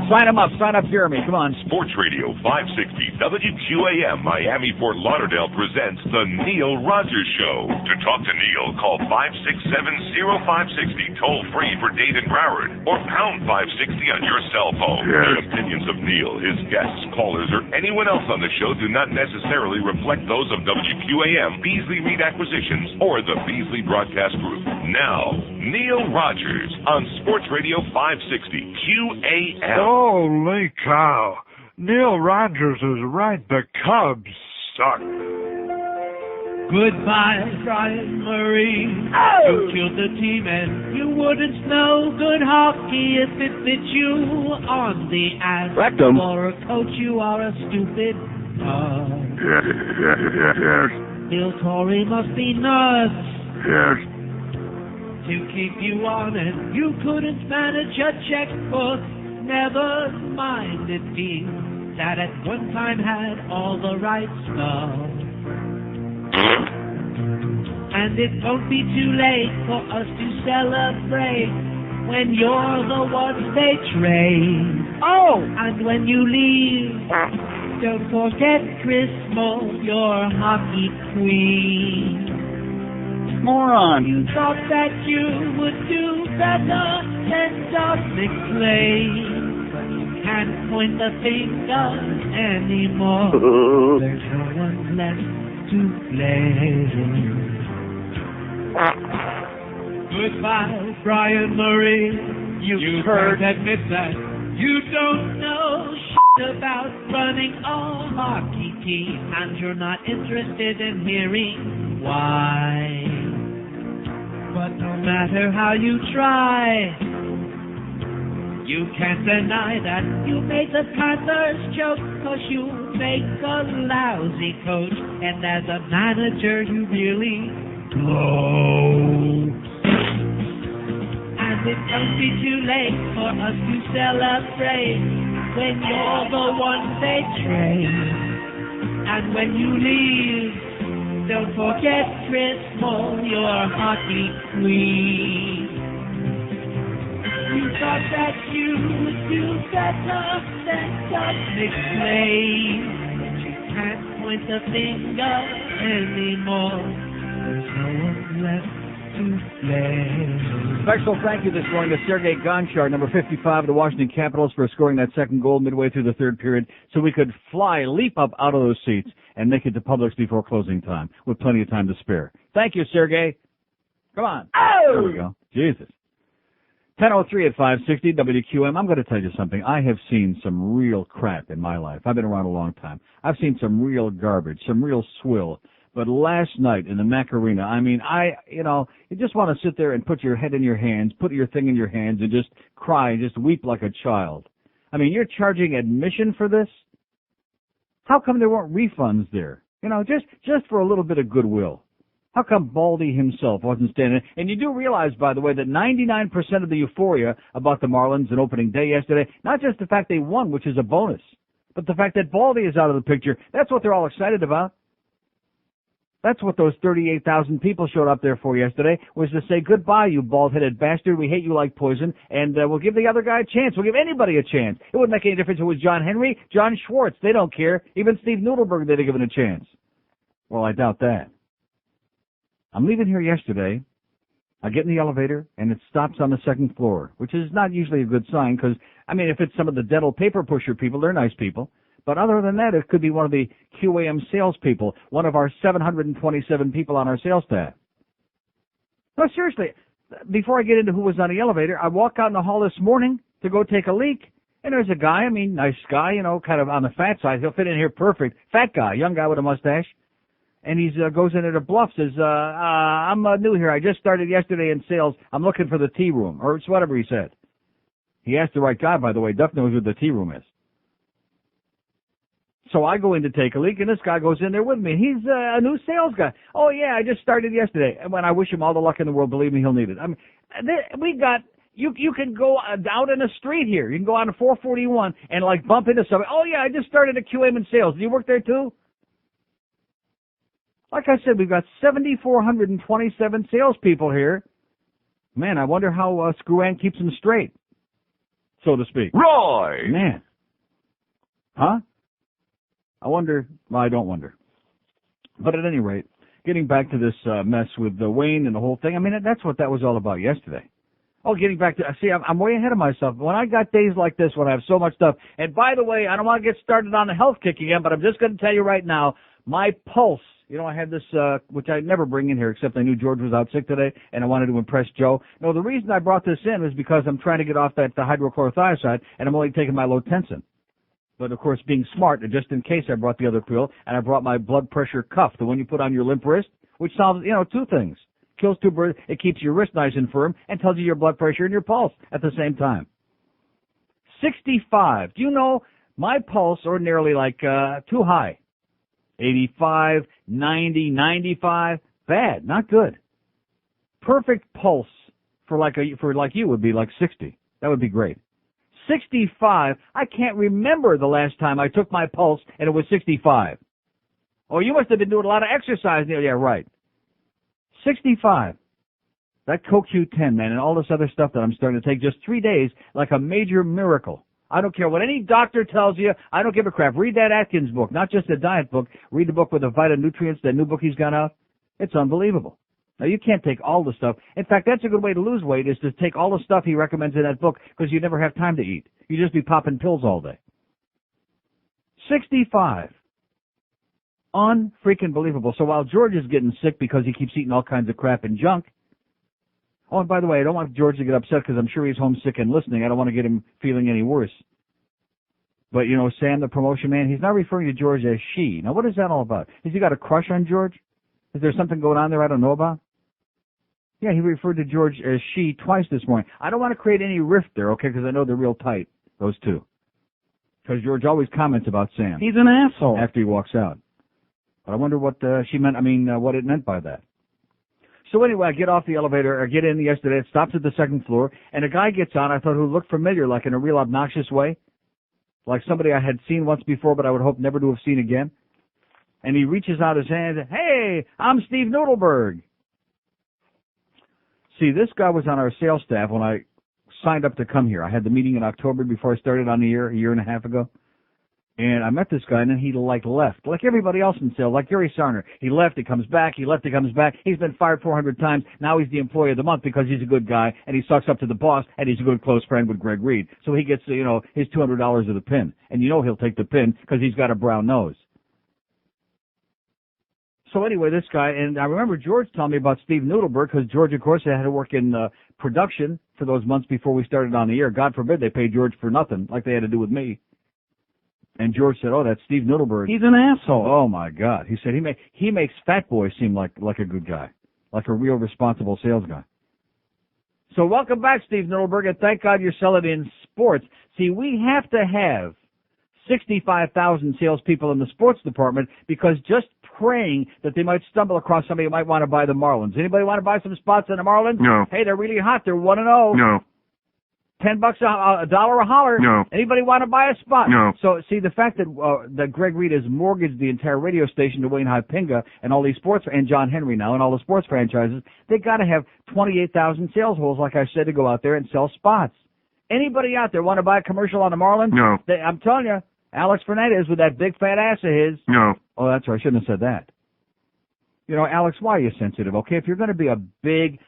Sign him up. Sign up, Jeremy. Come on. Sports Radio 560 WQAM Miami Fort Lauderdale presents The Neil Rogers Show. To talk to Neil, call 567-0560 toll free for Dade and Broward, or pound 560 on your cell phone. The opinions of Neil, his guests, callers, or anyone else on the show do not necessarily reflect those of WQAM, Beasley Reed Acquisitions, or the Beasley Broadcast Group. Now, Neil Rogers on Sports Radio 560 QAM. Holy cow. Neil Rogers is right. The Cubs suck. Goodbye, Brian Murray. Oh! You killed the team and you wouldn't know good hockey if it fit you on the ass. Rectum. For a coach, you are a stupid Yes. Bill Torrey must be nuts. Yes. To keep you on and you couldn't manage a checkbook. Never mind a team that at one time had all the right stuff. And it won't be too late for us to celebrate when you're the ones they trade. Oh! And when you leave, don't forget Chris Moll, your hockey queen. Moron. You thought that you would do better than Doug McClay. Can't point the finger anymore. There's no one left to blame. Goodbye, Brian Murray. You've heard admit that you don't know shit about running a hockey team, and you're not interested in hearing why. But no matter how you try, you can't deny that you made the Panthers choke, 'cause you make a lousy coach, and as a manager you really blow. And it won't be too late for us to celebrate when you're the one they trade. And when you leave, don't forget Chris Moll, your hockey queen. You thought that you would do better than Doug McClay. You can't point the finger anymore. There's no one left to blame. Special thank you this morning to Sergei Gonchar, number 55 of the Washington Capitals, for scoring that second goal midway through the third period so we could leap up out of those seats and make it to Publix before closing time with plenty of time to spare. Thank you, Sergei. Come on. Oh! There we go. Jesus. 10:03 at 560 WQM. I'm going to tell you something. I have seen some real crap in my life. I've been around a long time. I've seen some real garbage, some real swill. But last night in the Macarena, I mean, you just want to sit there and put your head in your hands, put your thing in your hands, and just cry and just weep like a child. I mean, you're charging admission for this? How come there weren't refunds there? Just for a little bit of goodwill. How come Baldy himself wasn't standing? And you do realize, by the way, that 99% of the euphoria about the Marlins and opening day yesterday, not just the fact they won, which is a bonus, but the fact that Baldy is out of the picture, that's what they're all excited about. That's what those 38,000 people showed up there for yesterday, was to say, goodbye, you bald-headed bastard. We hate you like poison, and we'll give the other guy a chance. We'll give anybody a chance. It wouldn't make any difference if it was John Henry, John Schwartz. They don't care. Even Steve Nudelberg, they'd have given a chance. Well, I doubt that. I'm leaving here yesterday. I get in the elevator, and it stops on the second floor, which is not usually a good sign because, if it's some of the dental paper pusher people, they're nice people. But other than that, it could be one of the QAM salespeople, one of our 727 people on our sales staff. No, seriously, before I get into who was on the elevator, I walk out in the hall this morning to go take a leak, and there's a guy, nice guy, kind of on the fat side. He'll fit in here perfect. Fat guy, young guy with a mustache. And he goes in at a bluff, says, I'm new here. I just started yesterday in sales. I'm looking for the tea room, or it's whatever he said. He asked the right guy, by the way. Duff knows who the tea room is. So I go in to take a leak, and this guy goes in there with me. He's a new sales guy. Oh, yeah, I just started yesterday. And when I wish him all the luck in the world, believe me, he'll need it. You can go out in the street here. You can go on to 441 and, bump into somebody. Oh, yeah, I just started at QAM in sales. Do you work there, too? Like I said, we've got 7,427 salespeople here. Man, I wonder how Screwan keeps them straight. so to speak. Roy! Man. Huh? I wonder. Well, I don't wonder. But at any rate, getting back to this mess with Wayne and the whole thing, I mean, that's what that was all about yesterday. Oh, getting back to, see, I'm way ahead of myself. When I got days like this, when I have so much stuff, and by the way, I don't want to get started on the health kick again, but I'm just going to tell you right now, my pulse, I had this, which I never bring in here, except I knew George was out sick today, and I wanted to impress Joe. No, the reason I brought this in is because I'm trying to get off the hydrochlorothiazide, and I'm only taking my Lotensin. But, of course, being smart, just in case I brought the other pill, and I brought my blood pressure cuff, the one you put on your limp wrist, which solves, two things. Kills two birds. It keeps your wrist nice and firm and tells you your blood pressure and your pulse at the same time. 65. Do you know my pulse ordinarily too high? 85, 90, 95. Bad. Not good. Perfect pulse for you would be 60. That would be great. 65. I can't remember the last time I took my pulse and it was 65. Oh, you must have been doing a lot of exercise. Yeah, right. 65. That CoQ10, man, and all this other stuff that I'm starting to take, just 3 days, like a major miracle. I don't care what any doctor tells you. I don't give a crap. Read that Atkins book, not just a diet book. Read the book with the Vitanutrients, that new book he's got out. It's unbelievable. Now, you can't take all the stuff. In fact, that's a good way to lose weight, is to take all the stuff he recommends in that book, because you never have time to eat. You just be popping pills all day. 65. Unfreaking believable. So while George is getting sick because he keeps eating all kinds of crap and junk. Oh, and by the way, I don't want George to get upset because I'm sure he's homesick and listening. I don't want to get him feeling any worse. But, Sam, the promotion man, he's now referring to George as she. Now, what is that all about? Has he got a crush on George? Is there something going on there I don't know about? Yeah, he referred to George as she twice this morning. I don't want to create any rift there, okay, because I know they're real tight, those two. Because George always comments about Sam. He's an asshole. After he walks out. But I wonder what she meant, what it meant by that. So anyway, I get off the elevator, I get in yesterday, it stops at the second floor, and a guy gets on, I thought, who looked familiar, like in a real obnoxious way. Like somebody I had seen once before, but I would hope never to have seen again. And he reaches out his hand, hey, I'm Steve Noodleberg. See, this guy was on our sales staff when I signed up to come here. I had the meeting in October before I started on the air, a year and a half ago. And I met this guy, and then he left, like everybody else in sales, like Gary Sarner. He left, he comes back, he left, he comes back. He's been fired 400 times. Now he's the employee of the month because he's a good guy, and he sucks up to the boss, and he's a good close friend with Greg Reed. So he gets, his $200 of the pin. And he'll take the pin because he's got a brown nose. So anyway, this guy, and I remember George telling me about Steve Noodleberg, because George, of course, had to work in production for those months before we started on the air. God forbid they paid George for nothing, like they had to do with me. And George said, oh, that's Steve Noodleberg. He's an asshole. Oh, my God. He said he makes fat boys seem like a good guy, like a real responsible sales guy. So welcome back, Steve Noodleberg, and thank God you're selling in sports. See, we have to have 65,000 salespeople in the sports department because just praying that they might stumble across somebody who might want to buy the Marlins. Anybody want to buy some spots in the Marlins? No. Hey, they're really hot. They're 1-0. No. $10 a dollar a holler. No. Anybody want to buy a spot? No. So, see, the fact that Greg Reed has mortgaged the entire radio station to Wayne Huizenga and all these sports, and John Henry now, and all the sports franchises, they got to have 28,000 sales holes, like I said, to go out there and sell spots. Anybody out there want to buy a commercial on the Marlins? No. I'm telling you, Alex Fernandez with that big fat ass of his. No. Oh, that's right. I shouldn't have said that. Alex, why are you sensitive? Okay, if you're going to be a big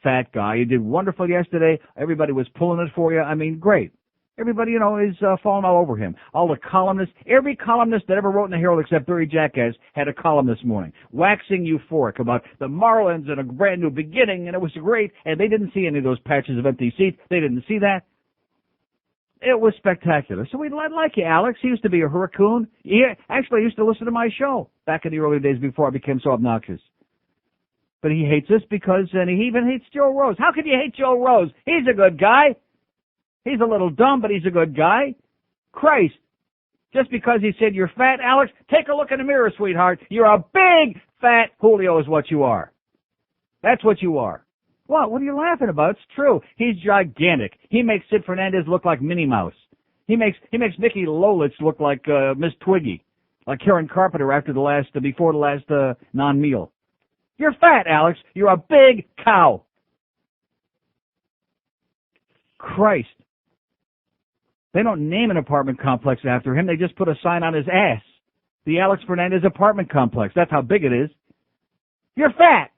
fat guy, you did wonderful yesterday. Everybody was pulling it for you. Great. Everybody, is falling all over him. All the columnists, every columnist that ever wrote in the Herald except Barry Jackass had a column this morning, waxing euphoric about the Marlins and a brand new beginning, and it was great. And they didn't see any of those patches of empty seats. They didn't see that. It was spectacular. So we like you, Alex. He used to be a hurricane. He actually used to listen to my show back in the early days before I became so obnoxious. But he hates us and he even hates Joe Rose. How could you hate Joe Rose? He's a good guy. He's a little dumb, but he's a good guy. Christ. Just because he said you're fat, Alex, take a look in the mirror, sweetheart. You're a big, fat Julio is what you are. That's what you are. What are you laughing about? It's true. He's gigantic. He makes Sid Fernandez look like Minnie Mouse. He makes Nikki Lolitz look like Miss Twiggy, like Karen Carpenter before the last non-meal. You're fat, Alex. You're a big cow. Christ. They don't name an apartment complex after him. They just put a sign on his ass. The Alex Fernandez apartment complex. That's how big it is. You're fat.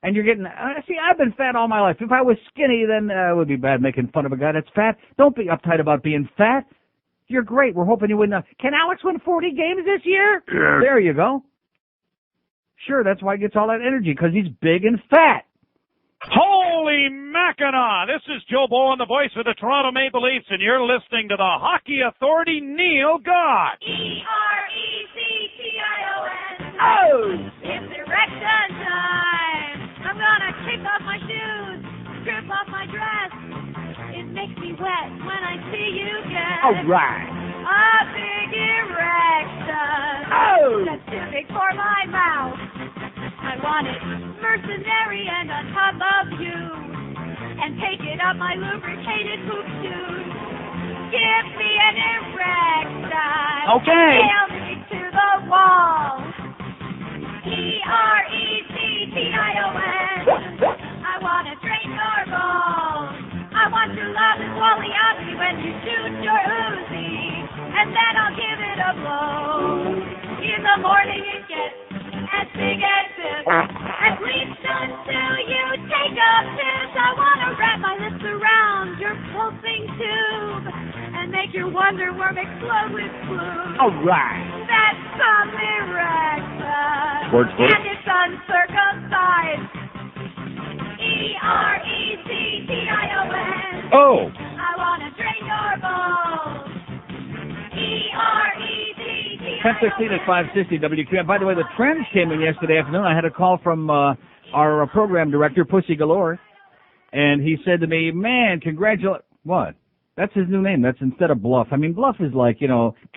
And you're getting, see, I've been fat all my life. If I was skinny, then it would be bad making fun of a guy that's fat. Don't be uptight about being fat. You're great. We're hoping you win. Can Alex win 40 games this year? Yeah. There you go. Sure, that's why he gets all that energy, because he's big and fat. Holy Mackinac! This is Joe Bowen, the voice of the Toronto Maple Leafs, and you're listening to the Hockey Authority, Neil Gott. E-R-E-C-T-I-O-N. Oh! It's erection time! I'm gonna kick off my shoes, strip off my dress. It makes me wet when I see you get All right. a big erection. Oh! That's too big for my mouth. I want it mercenary and on top of you, and take it up my lubricated poop shoes. Give me an erection. Okay. Nail me to the wall. E-R-E-C-T-I-O-N. I want to drain your balls. I want your love and wally out me when you shoot your Uzi, and then I'll give it a blow. In the morning it gets as big as this, at least until you take a piss. I want to wrap my lips around your pulsing tube and make your Wonder Worm explode with glue. All right. That's some erection. Sports. And it's uncircumcised. E-R-E-C-T-I-O-N. Oh. I want to drain your balls. E-R-E-C-T-I-O-N. 10:15 at 560 WQAM. By the way, the Trends came in yesterday afternoon. I had a call from our program director, Pussy Galore, and he said to me, man, congratulations. What? That's his new name. That's instead of Bluff. I mean, Bluff is like,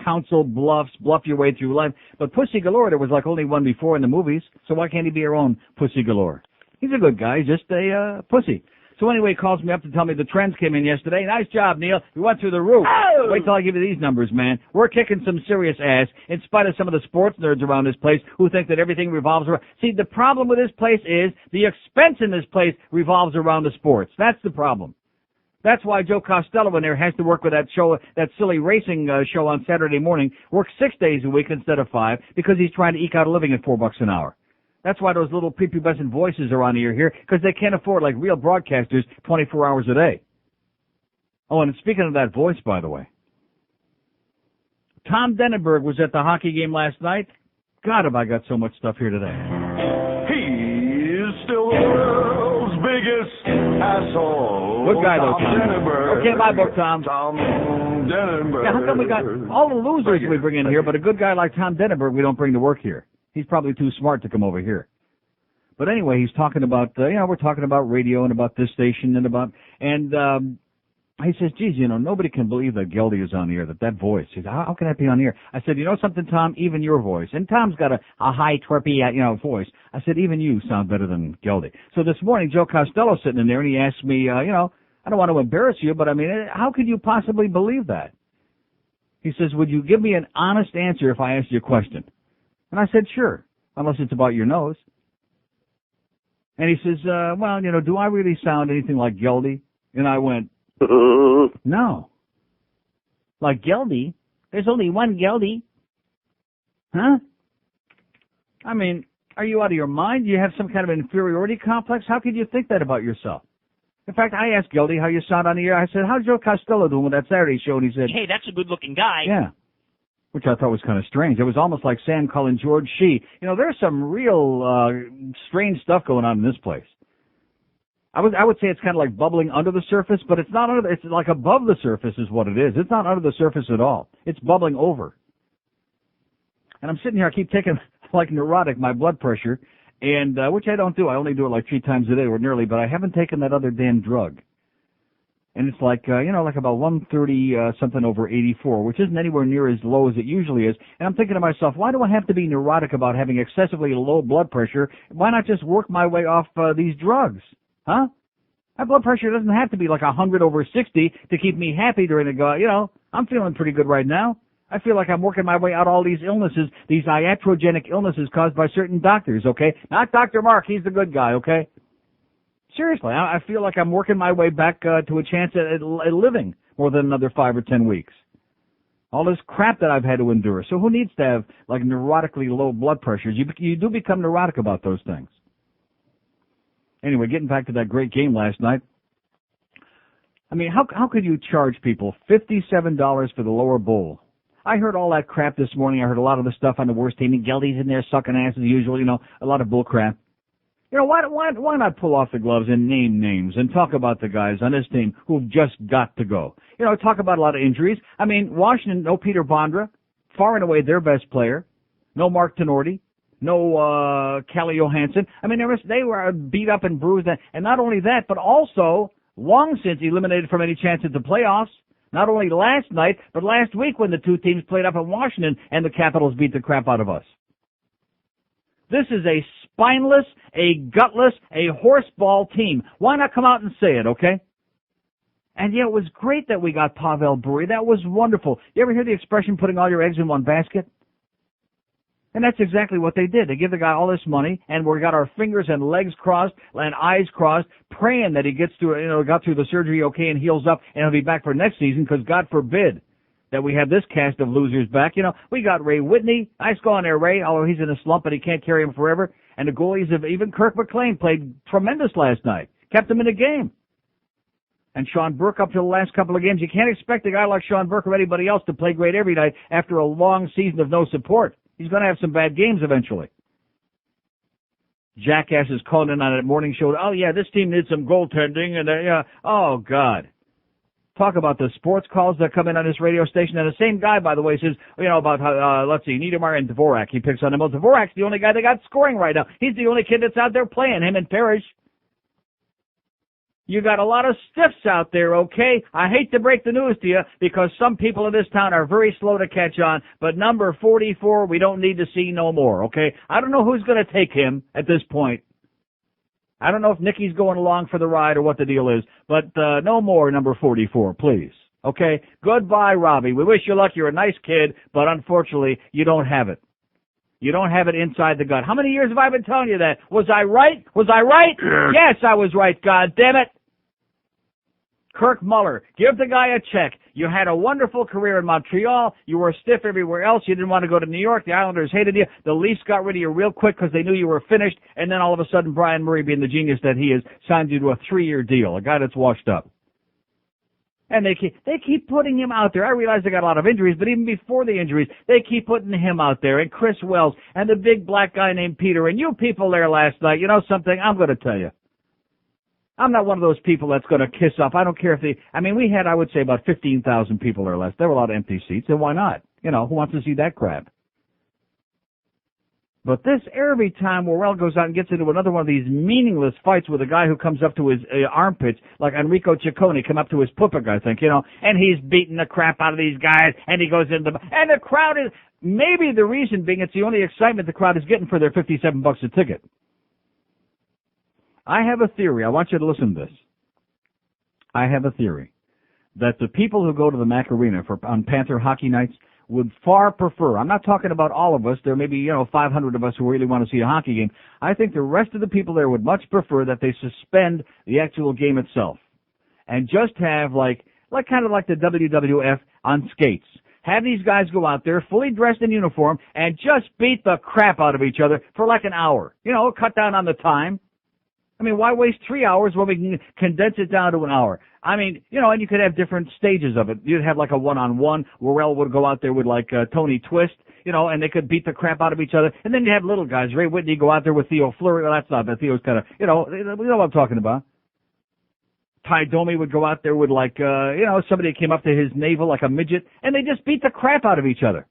council bluffs, bluff your way through life. But Pussy Galore, there was like only one before in the movies, so why can't he be our own Pussy Galore? He's a good guy, just a pussy. So anyway, he calls me up to tell me the Trends came in yesterday. Nice job, Neil. We went through the roof. Oh! Wait till I give you these numbers, man. We're kicking some serious ass in spite of some of the sports nerds around this place who think that everything revolves around. See, the problem with this place is the expense in this place revolves around the sports. That's the problem. That's why Joe Costello in there has to work with that show, that silly racing show on Saturday morning, works 6 days a week instead of 5, because he's trying to eke out a living at $4 an hour. That's why those little prepubescent voices are on the air here, because they can't afford, like real broadcasters, 24 hours a day. Oh, and speaking of that voice, by the way, Tom Denenberg was at the hockey game last night. God, have I got so much stuff here today. He's still the world's biggest asshole. Good guy, though, Tom. Denenberg. Okay, my book, Tom. Tom Denenberg. Yeah, how come we got all the losers we bring in here, but a good guy like Tom Denenberg we don't bring to work here? He's probably too smart to come over here. But anyway, he's talking about, we're talking about radio and about this station and he says, geez, nobody can believe that Geldy is on the air, that voice. He said, how can that be on the air? I said, you know something, Tom? Even your voice. And Tom's got a high, twerpy, voice. I said, even you sound better than Geldy. So this morning, Joe Costello's sitting in there and he asked me, I don't want to embarrass you, but I mean, how could you possibly believe that? He says, would you give me an honest answer if I asked you a question? And I said, sure, unless it's about your nose. And he says, do I really sound anything like Geldy? And I went, no. Like Geldy? There's only one Geldy. Huh? I mean, are you out of your mind? Do you have some kind of inferiority complex? How could you think that about yourself? In fact, I asked Geldy how you sound on the air. I said, how's Joe Costello doing with that Saturday show? And he said, hey, that's a good-looking guy. Yeah. Which I thought was kind of strange. It was almost like Sam calling George Shee. There's some real strange stuff going on in this place. I would say it's kind of like bubbling under the surface, but it's not under. It's like above the surface is what it is. It's not under the surface at all. It's bubbling over. And I'm sitting here. I keep taking, like neurotic, my blood pressure, and which I don't do. I only do it like 3 times a day ordinarily, but I haven't taken that other damn drug. And it's like, like about 130 something over 84, which isn't anywhere near as low as it usually is. And I'm thinking to myself, why do I have to be neurotic about having excessively low blood pressure? Why not just work my way off these drugs? Huh? My blood pressure doesn't have to be like 100 over 60 to keep me happy during the I'm feeling pretty good right now. I feel like I'm working my way out all these illnesses, these iatrogenic illnesses caused by certain doctors, okay? Not Dr. Mark, he's the good guy, okay? Seriously, I feel like I'm working my way back to a chance at living. more than another 5 or 10 weeks. All this crap that I've had to endure. So who needs to have, like, neurotically low blood pressures? You do become neurotic about those things. Anyway, getting back to that great game last night. I mean, how could you charge people $57 for the lower bowl? I heard all that crap this morning. I heard a lot of the stuff on the worst team. And Geldy's in there sucking ass as usual, a lot of bull crap. Why not pull off the gloves and name names and talk about the guys on this team who've just got to go? Talk about a lot of injuries. I mean, Washington, no Peter Bondra, far and away their best player. No Mark Tenorti. No Kelly Johansson. I mean, they were beat up and bruised. And not only that, but also long since eliminated from any chance at the playoffs. Not only last night, but last week when the two teams played up in Washington and the Capitals beat the crap out of us. This is a spineless, a gutless, a horseball team. Why not come out and say it, okay? And yeah, it was great that we got Pavel Bure. That was wonderful. You ever hear the expression, putting all your eggs in one basket? And that's exactly what they did. They give the guy all this money, and we got our fingers and legs crossed and eyes crossed, praying that he gets through, got through the surgery okay and heals up, and he'll be back for next season, because God forbid that we have this cast of losers back. We got Ray Whitney. Nice go on there, Ray, although he's in a slump, but he can't carry him forever. And the goalies of even Kirk McLean played tremendous last night. Kept him in the game. And Sean Burke up to the last couple of games. You can't expect a guy like Sean Burke or anybody else to play great every night after a long season of no support. He's going to have some bad games eventually. Jackasses calling in on that morning show. Oh, yeah, this team needs some goaltending. And oh, God. Talk about the sports calls that come in on this radio station. And the same guy, by the way, says, about how, let's see, Niedermeyer and Dvorak. He picks on them. Well, Dvorak's the only guy that got scoring right now. He's the only kid that's out there playing, him and Parrish. You got a lot of stiffs out there, okay? I hate to break the news to you because some people in this town are very slow to catch on, but number 44, we don't need to see no more, okay? I don't know who's going to take him at this point. I don't know if Nicky's going along for the ride or what the deal is, but no more number 44, please, okay? Goodbye, Robbie. We wish you luck. You're a nice kid, but unfortunately, you don't have it. You don't have it inside the gut. How many years have I been telling you that? Was I right? Was I right? Yes, I was right, God damn it. Kirk Muller, give the guy a check. You had a wonderful career in Montreal. You were stiff everywhere else. You didn't want to go to New York. The Islanders hated you. The Leafs got rid of you real quick because they knew you were finished. And then all of a sudden, Brian Murray, being the genius that he is, signed you to a 3-year deal, a guy that's washed up. And they keep putting him out there. I realize they got a lot of injuries, but even before the injuries, they keep putting him out there. And Chris Wells and the big black guy named Peter. And you people there last night, you know something? I'm going to tell you. I'm not one of those people that's going to kiss up. I don't care if we had, I would say, about 15,000 people or less. There were a lot of empty seats, and why not? Who wants to see that crap? But this, every time Worrell goes out and gets into another one of these meaningless fights with a guy who comes up to his armpits, like Enrico Ciccone come up to his pupik, I think, and he's beating the crap out of these guys, and he goes into and the crowd is, maybe the reason being it's the only excitement the crowd is getting for their $57 a ticket. I have a theory. I want you to listen to this. I have a theory that the people who go to the Mac Arena on Panther hockey nights would far prefer, I'm not talking about all of us, there may be, 500 of us who really want to see a hockey game. I think the rest of the people there would much prefer that they suspend the actual game itself and just have kind of like the WWF on skates. Have these guys go out there fully dressed in uniform and just beat the crap out of each other for like an hour. Cut down on the time. Why waste 3 hours when we can condense it down to an hour? And you could have different stages of it. You'd have like a one-on-one. Worrell would go out there with Tony Twist, and they could beat the crap out of each other. And then you have little guys. Ray Whitney go out there with Theo Fleury. Well, that's not bad. Theo's kind of, we know what I'm talking about. Ty Domi would go out there with somebody that came up to his navel like a midget, and they just beat the crap out of each other.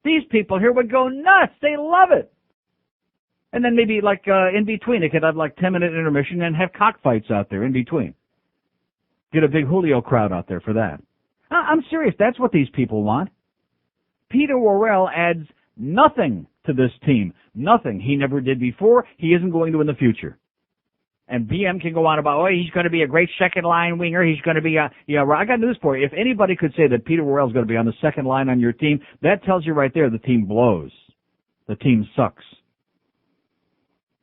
These people here would go nuts. They love it. And then maybe in between, they could have 10-minute intermission and have cockfights out there in between. Get a big Julio crowd out there for that. I'm serious. That's what these people want. Peter Worrell adds nothing to this team. Nothing. He never did before. He isn't going to in the future. And BM can go on about, he's going to be a great second-line winger. He's going to be I got news for you. If anybody could say that Peter Worrell's going to be on the second line on your team, that tells you right there the team blows. The team sucks.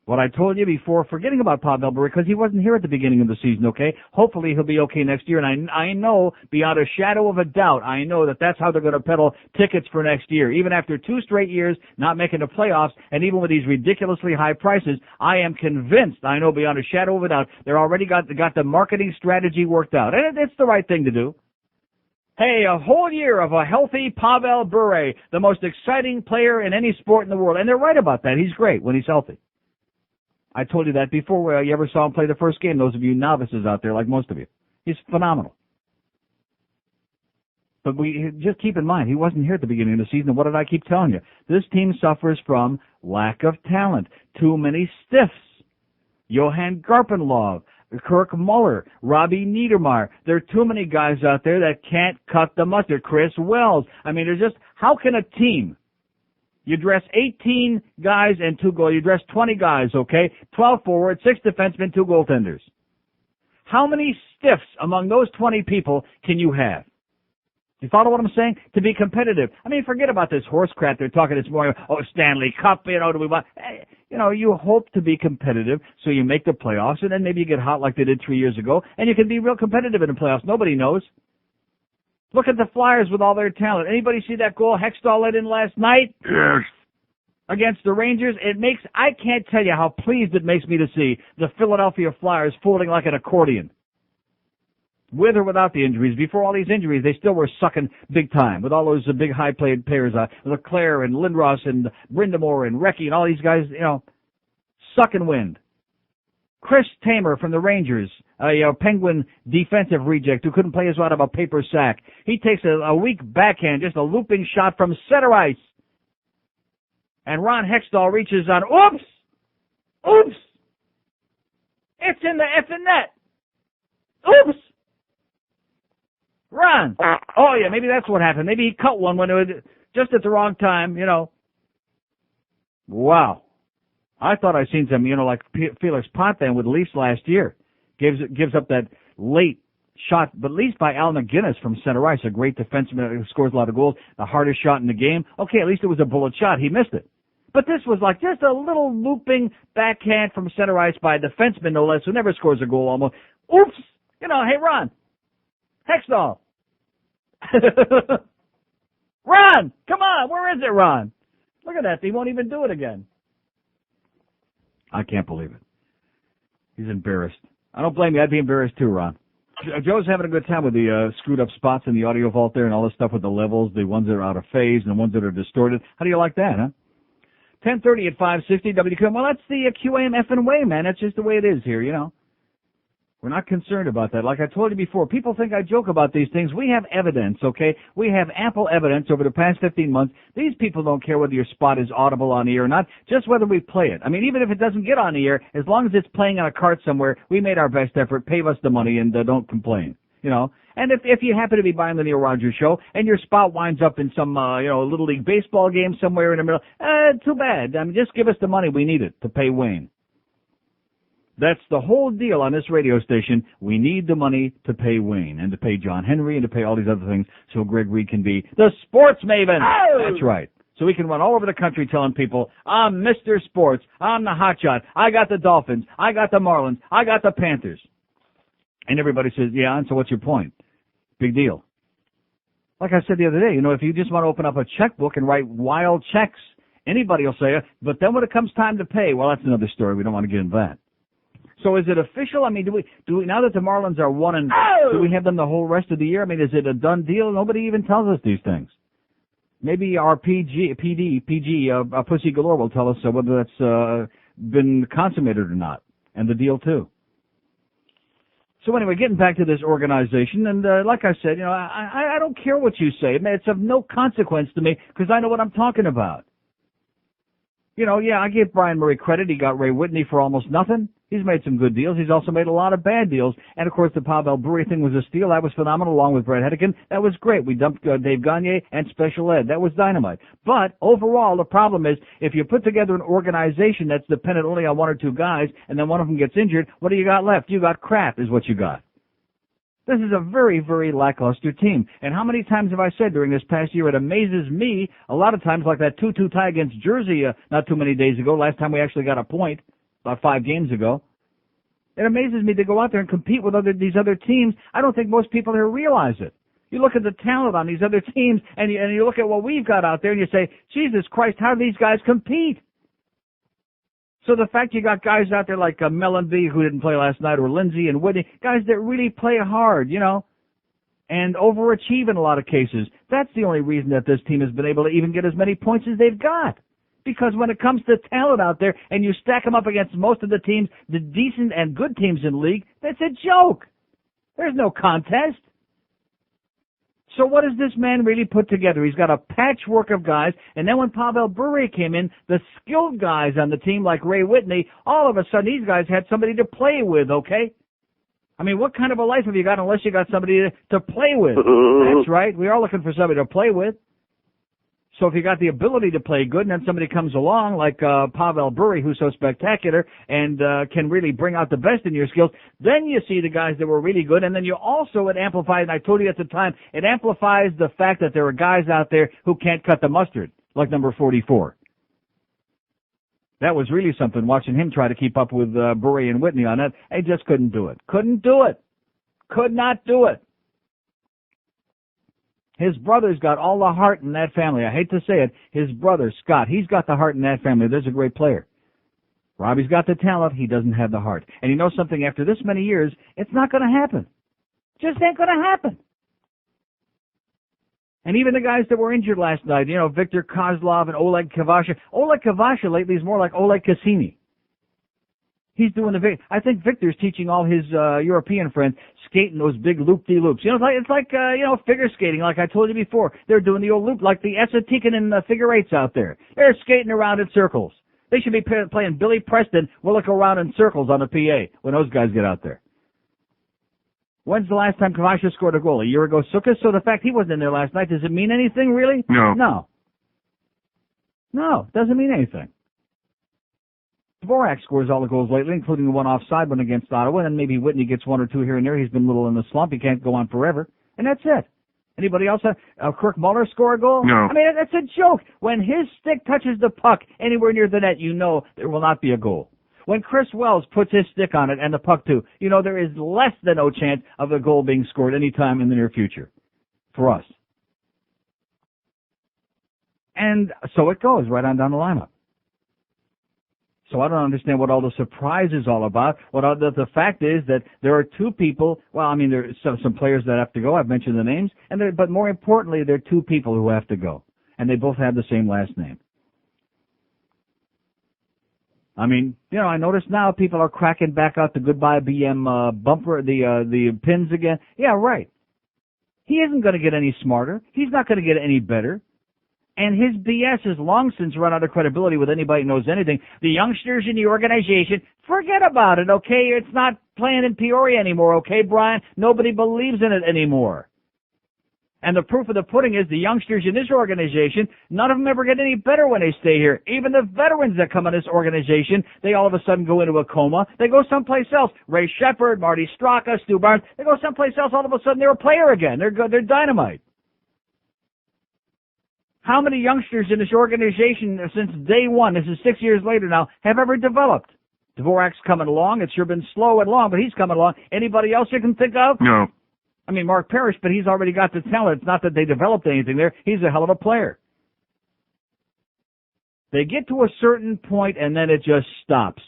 What I told you before, forgetting about Pavel Bure, because he wasn't here at the beginning of the season, okay? Hopefully he'll be okay next year, and I know, beyond a shadow of a doubt, I know that that's how they're going to peddle tickets for next year. Even after 2 straight years not making the playoffs, and even with these ridiculously high prices, I am convinced, I know beyond a shadow of a doubt, they're already got the marketing strategy worked out. And it's the right thing to do. Hey, a whole year of a healthy Pavel Bure, the most exciting player in any sport in the world. And they're right about that. He's great when he's healthy. I told you that before where you ever saw him play the first game, those of you novices out there like most of you. He's phenomenal. But we just keep in mind, he wasn't here at the beginning of the season. And what did I keep telling you? This team suffers from lack of talent, too many stiffs. Johan Garpenlov, Kirk Muller, Robbie Niedermeyer. There are too many guys out there that can't cut the mustard. Chris Wells. I mean, there's just, how can a team, you dress 18 guys and 2 goals, you dress 20 guys, okay? 12 forwards, 6 defensemen, 2 goaltenders. How many stiffs among those 20 people can you have? Do you follow what I'm saying? To be competitive. I mean, forget about this horse crap they're talking this morning. Oh, Stanley Cup, do we want... you hope to be competitive, so you make the playoffs, and then maybe you get hot like they did 3 years ago, and you can be real competitive in the playoffs. Nobody knows. Look at the Flyers with all their talent. Anybody see that goal Hextall let in last night? Yes. Against the Rangers? I can't tell you how pleased it makes me to see the Philadelphia Flyers folding like an accordion. With or without the injuries. Before all these injuries, they still were sucking big time with all those big high-paid players, Leclerc and Lindros and Brindamore and Recchi and all these guys, sucking wind. Chris Tamer from the Rangers, a Penguin defensive reject who couldn't play his way out of a paper sack. He takes a weak backhand, just a looping shot from center ice. And Ron Hextall reaches on, oops! It's in the effing net! Oops! Ron! Oh yeah, maybe that's what happened. Maybe he cut one when it was just at the wrong time, Wow. I thought I seen some, like Felix Potvin with the Leafs last year. Gives up that late shot, but at least by Al McGinnis from center ice, a great defenseman who scores a lot of goals, the hardest shot in the game. Okay, at least it was a bullet shot. He missed it. But this was like just a little looping backhand from center ice by a defenseman, no less, who never scores a goal almost. Oops! Hey, Ron. Hextall. Ron! Come on! Where is it, Ron? Look at that. He won't even do it again. I can't believe it. He's embarrassed. I don't blame you. I'd be embarrassed too, Ron. Joe's having a good time with the screwed up spots in the audio vault there and all this stuff with the levels, the ones that are out of phase and the ones that are distorted. How do you like that, huh? 10:30 at 560 WQAM. Well, that's the QAM effing way, man. That's just the way it is here, We're not concerned about that. Like I told you before, people think I joke about these things. We have evidence, okay? We have ample evidence over the past 15 months. These people don't care whether your spot is audible on the air or not, just whether we play it. I mean, even if it doesn't get on the air, as long as it's playing on a cart somewhere, we made our best effort, pay us the money, and don't complain, And if you happen to be buying the Neil Rogers Show and your spot winds up in some, Little League baseball game somewhere in the middle, too bad. I mean, just give us the money. We need it to pay Wayne. That's the whole deal on this radio station. We need the money to pay Wayne and to pay John Henry and to pay all these other things so Greg Reed can be the sports maven. Oh! That's right. So we can run all over the country telling people, I'm Mr. Sports. I'm the hotshot. I got the Dolphins. I got the Marlins. I got the Panthers. And everybody says, yeah, and so what's your point? Big deal. Like I said the other day, if you just want to open up a checkbook and write wild checks, anybody will say it. But then when it comes time to pay, well, that's another story. We don't want to get into that. So is it official? I mean, do we now that the Marlins are 1-0, do we have them the whole rest of the year? I mean, is it a done deal? Nobody even tells us these things. Maybe our PG, Pussy Galore will tell us whether that's been consummated or not, and the deal too. So anyway, getting back to this organization, and like I said, I don't care what you say. It's of no consequence to me because I know what I'm talking about. I give Brian Murray credit. He got Ray Whitney for almost nothing. He's made some good deals. He's also made a lot of bad deals. And, of course, the Pavel Bure thing was a steal. That was phenomenal, along with Brett Hedican. That was great. We dumped Dave Gagne and Special Ed. That was dynamite. But, overall, the problem is if you put together an organization that's dependent only on 1 or 2 guys and then one of them gets injured, what do you got left? You got crap is what you got. This is a very, very lackluster team. And how many times have I said during this past year, it amazes me, a lot of times like that 2-2 tie against Jersey not too many days ago, last time we actually got a point. about 5 games ago. It amazes me to go out there and compete with these other teams. I don't think most people here realize it. You look at the talent on these other teams, and you look at what we've got out there, and you say, Jesus Christ, how do these guys compete? So the fact you got guys out there like Mellenby, who didn't play last night, or Lindsey and Whitney, guys that really play hard, and overachieve in a lot of cases. That's the only reason that this team has been able to even get as many points as they've got. Because when it comes to talent out there, and you stack them up against most of the teams, the decent and good teams in the league, that's a joke. There's no contest. So what does this man really put together? He's got a patchwork of guys, and then when Pavel Bure came in, the skilled guys on the team like Ray Whitney, all of a sudden these guys had somebody to play with, okay? I mean, what kind of a life have you got unless you got somebody to play with? That's right. We are looking for somebody to play with. So if you got the ability to play good and then somebody comes along like Pavel Bure, who's so spectacular and can really bring out the best in your skills, then you see the guys that were really good. And then you also, it amplifies, and I told you at the time, it amplifies the fact that there are guys out there who can't cut the mustard, like number 44. That was really something, watching him try to keep up with Bure and Whitney on that. He just couldn't do it. Couldn't do it. Could not do it. His brother's got all the heart in that family. I hate to say it. His brother, Scott, he's got the heart in that family. There's a great player. Robbie's got the talent. He doesn't have the heart. And you know something? After this many years, it's not going to happen. Just ain't going to happen. And even the guys that were injured last night, Victor Kozlov and Oleg Kvasha. Oleg Kvasha lately is more like Oleg Cassini. He's doing I think Victor's teaching all his European friends skating those big loop-de-loops. It's like figure skating, like I told you before. They're doing the old loop, like the Esatikin and the figure eights out there. They're skating around in circles. They should be playing Billy Preston. We'll look around in circles on the PA when those guys get out there. When's the last time Kvasha scored a goal? A year ago, Sukas? So the fact he wasn't in there last night, does it mean anything, really? No. No, doesn't mean anything. Dvorak scores all the goals lately, including the one offside one against Ottawa, and then maybe Whitney gets 1 or 2 here and there. He's been a little in the slump. He can't go on forever. And that's it. Anybody else? Kirk Muller score a goal? No. I mean, that's a joke. When his stick touches the puck anywhere near the net, there will not be a goal. When Chris Wells puts his stick on it and the puck too, there is less than no chance of a goal being scored any time in the near future for us. And so it goes right on down the lineup. So I don't understand what all the surprise is all about. The fact is that there are 2 people. Well, I mean, there are some players that have to go. I've mentioned the names, but more importantly, there are 2 people who have to go, and they both have the same last name. I mean, I notice now people are cracking back out the goodbye BM bumper, the pins again. Yeah, right. He isn't going to get any smarter. He's not going to get any better. And his BS has long since run out of credibility with anybody who knows anything. The youngsters in the organization, forget about it, okay? It's not playing in Peoria anymore, okay, Brian? Nobody believes in it anymore. And the proof of the pudding is the youngsters in this organization, none of them ever get any better when they stay here. Even the veterans that come in this organization, they all of a sudden go into a coma. They go someplace else. Ray Shepard, Marty Straka, Stu Barnes, they go someplace else. All of a sudden they're a player again. They're good. They're dynamite. How many youngsters in this organization since day one, this is 6 years later now, have ever developed? Dvorak's coming along. It's sure been slow and long, but he's coming along. Anybody else you can think of? No. I mean, Mark Parrish, but he's already got the talent. It's not that they developed anything there. He's a hell of a player. They get to a certain point, and then it just stops.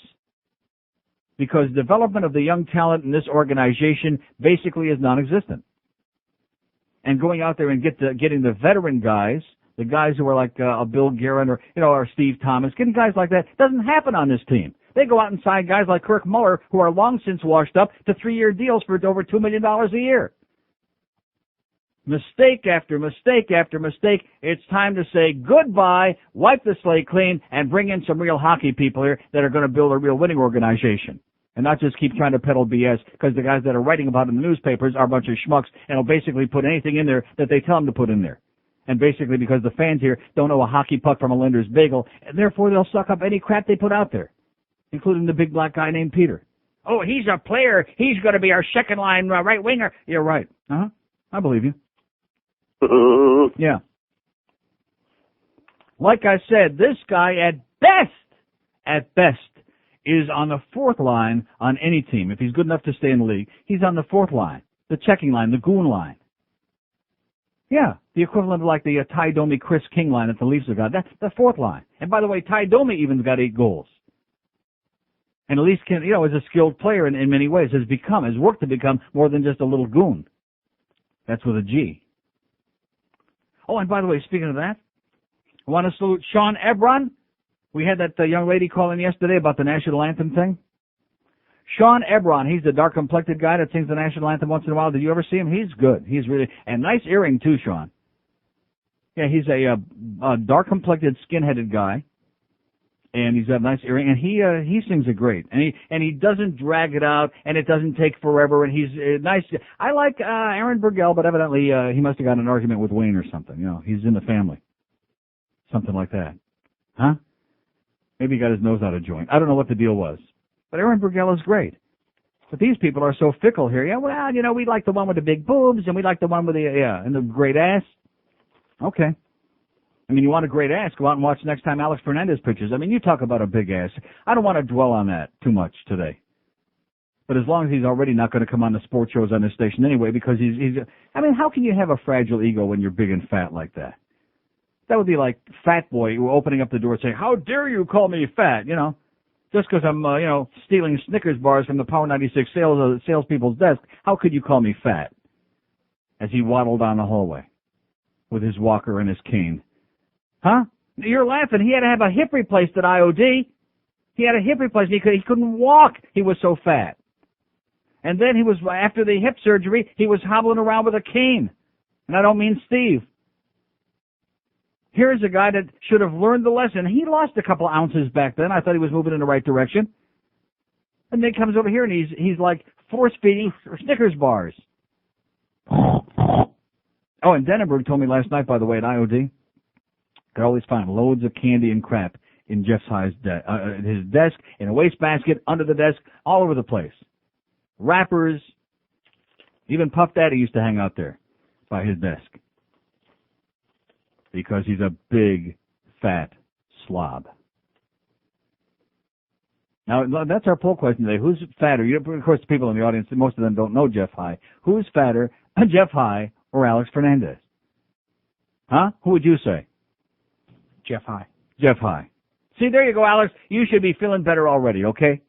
Because development of the young talent in this organization basically is non-existent. And going out there and getting the veteran guys, the guys who are like a Bill Guerin or Steve Thomas, getting guys like that doesn't happen on this team. They go out and sign guys like Kirk Muller, who are long since washed up, to 3-year deals for over $2 million a year. Mistake after mistake after mistake. It's time to say goodbye, wipe the slate clean, and bring in some real hockey people here that are going to build a real winning organization. And not just keep trying to peddle BS, because the guys that are writing about it in the newspapers are a bunch of schmucks and will basically put anything in there that they tell them to put in there. And basically because the fans here don't know a hockey puck from a Linder's bagel, and therefore they'll suck up any crap they put out there, including the big black guy named Peter. Oh, he's a player. He's going to be our second line right winger. You're right. I believe you. Yeah. Like I said, this guy at best, is on the fourth line on any team. If he's good enough to stay in the league, he's on the fourth line, the checking line, the goon line. Yeah, the equivalent of like the Ty Domi, Chris King line that the Leafs have got. That's the fourth line. And by the way, Ty Domi even got 8 goals. And the Leafs can, is a skilled player in many ways, has worked to become more than just a little goon. That's with a G. Oh, and by the way, speaking of that, I want to salute Sean Ebron. We had that young lady call in yesterday about the national anthem thing. Sean Ebron, he's the dark-complected guy that sings the national anthem once in a while. Did you ever see him? He's good. He's really, and nice earring too, Sean. Yeah, he's a dark-complected, skin-headed guy, and he's got a nice earring, and he sings it great, and he doesn't drag it out, and it doesn't take forever, and he's nice. I like Aaron Burgell, but evidently he must have got in an argument with Wayne or something. He's in the family, something like that, huh? Maybe he got his nose out of joint. I don't know what the deal was. But Aaron Burgell is great. But these people are so fickle here. Yeah, well, we like the one with the big boobs, and we like the one with and the great ass. Okay. I mean, you want a great ass, go out and watch next time Alex Fernandez pitches. I mean, you talk about a big ass. I don't want to dwell on that too much today. But as long as he's already not going to come on the sports shows on this station anyway, because he's I mean, how can you have a fragile ego when you're big and fat like that? That would be like Fat Boy opening up the door saying, how dare you call me fat, Just because I'm, stealing Snickers bars from the Power 96 salespeople's desk, how could you call me fat? As he waddled down the hallway with his walker and his cane. Huh? You're laughing. He had to have a hip replaced at IOD. He had a hip replacement. He couldn't walk. He was so fat. And then after the hip surgery, he was hobbling around with a cane. And I don't mean Steve. Here's a guy that should have learned the lesson. He lost a couple ounces back then. I thought he was moving in the right direction. And then comes over here and he's like force-feeding Snickers bars. Oh, and Denenberg told me last night, by the way, at IOD, could always find loads of candy and crap in Jeff High's his desk, in a wastebasket, under the desk, all over the place. Wrappers, even Puff Daddy used to hang out there by his desk. Because he's a big, fat slob. Now, that's our poll question today. Who's fatter? Of course, the people in the audience, most of them don't know Jeff High. Who's fatter, Jeff High or Alex Fernandez? Huh? Who would you say? Jeff High. Jeff High. See, there you go, Alex. You should be feeling better already, okay?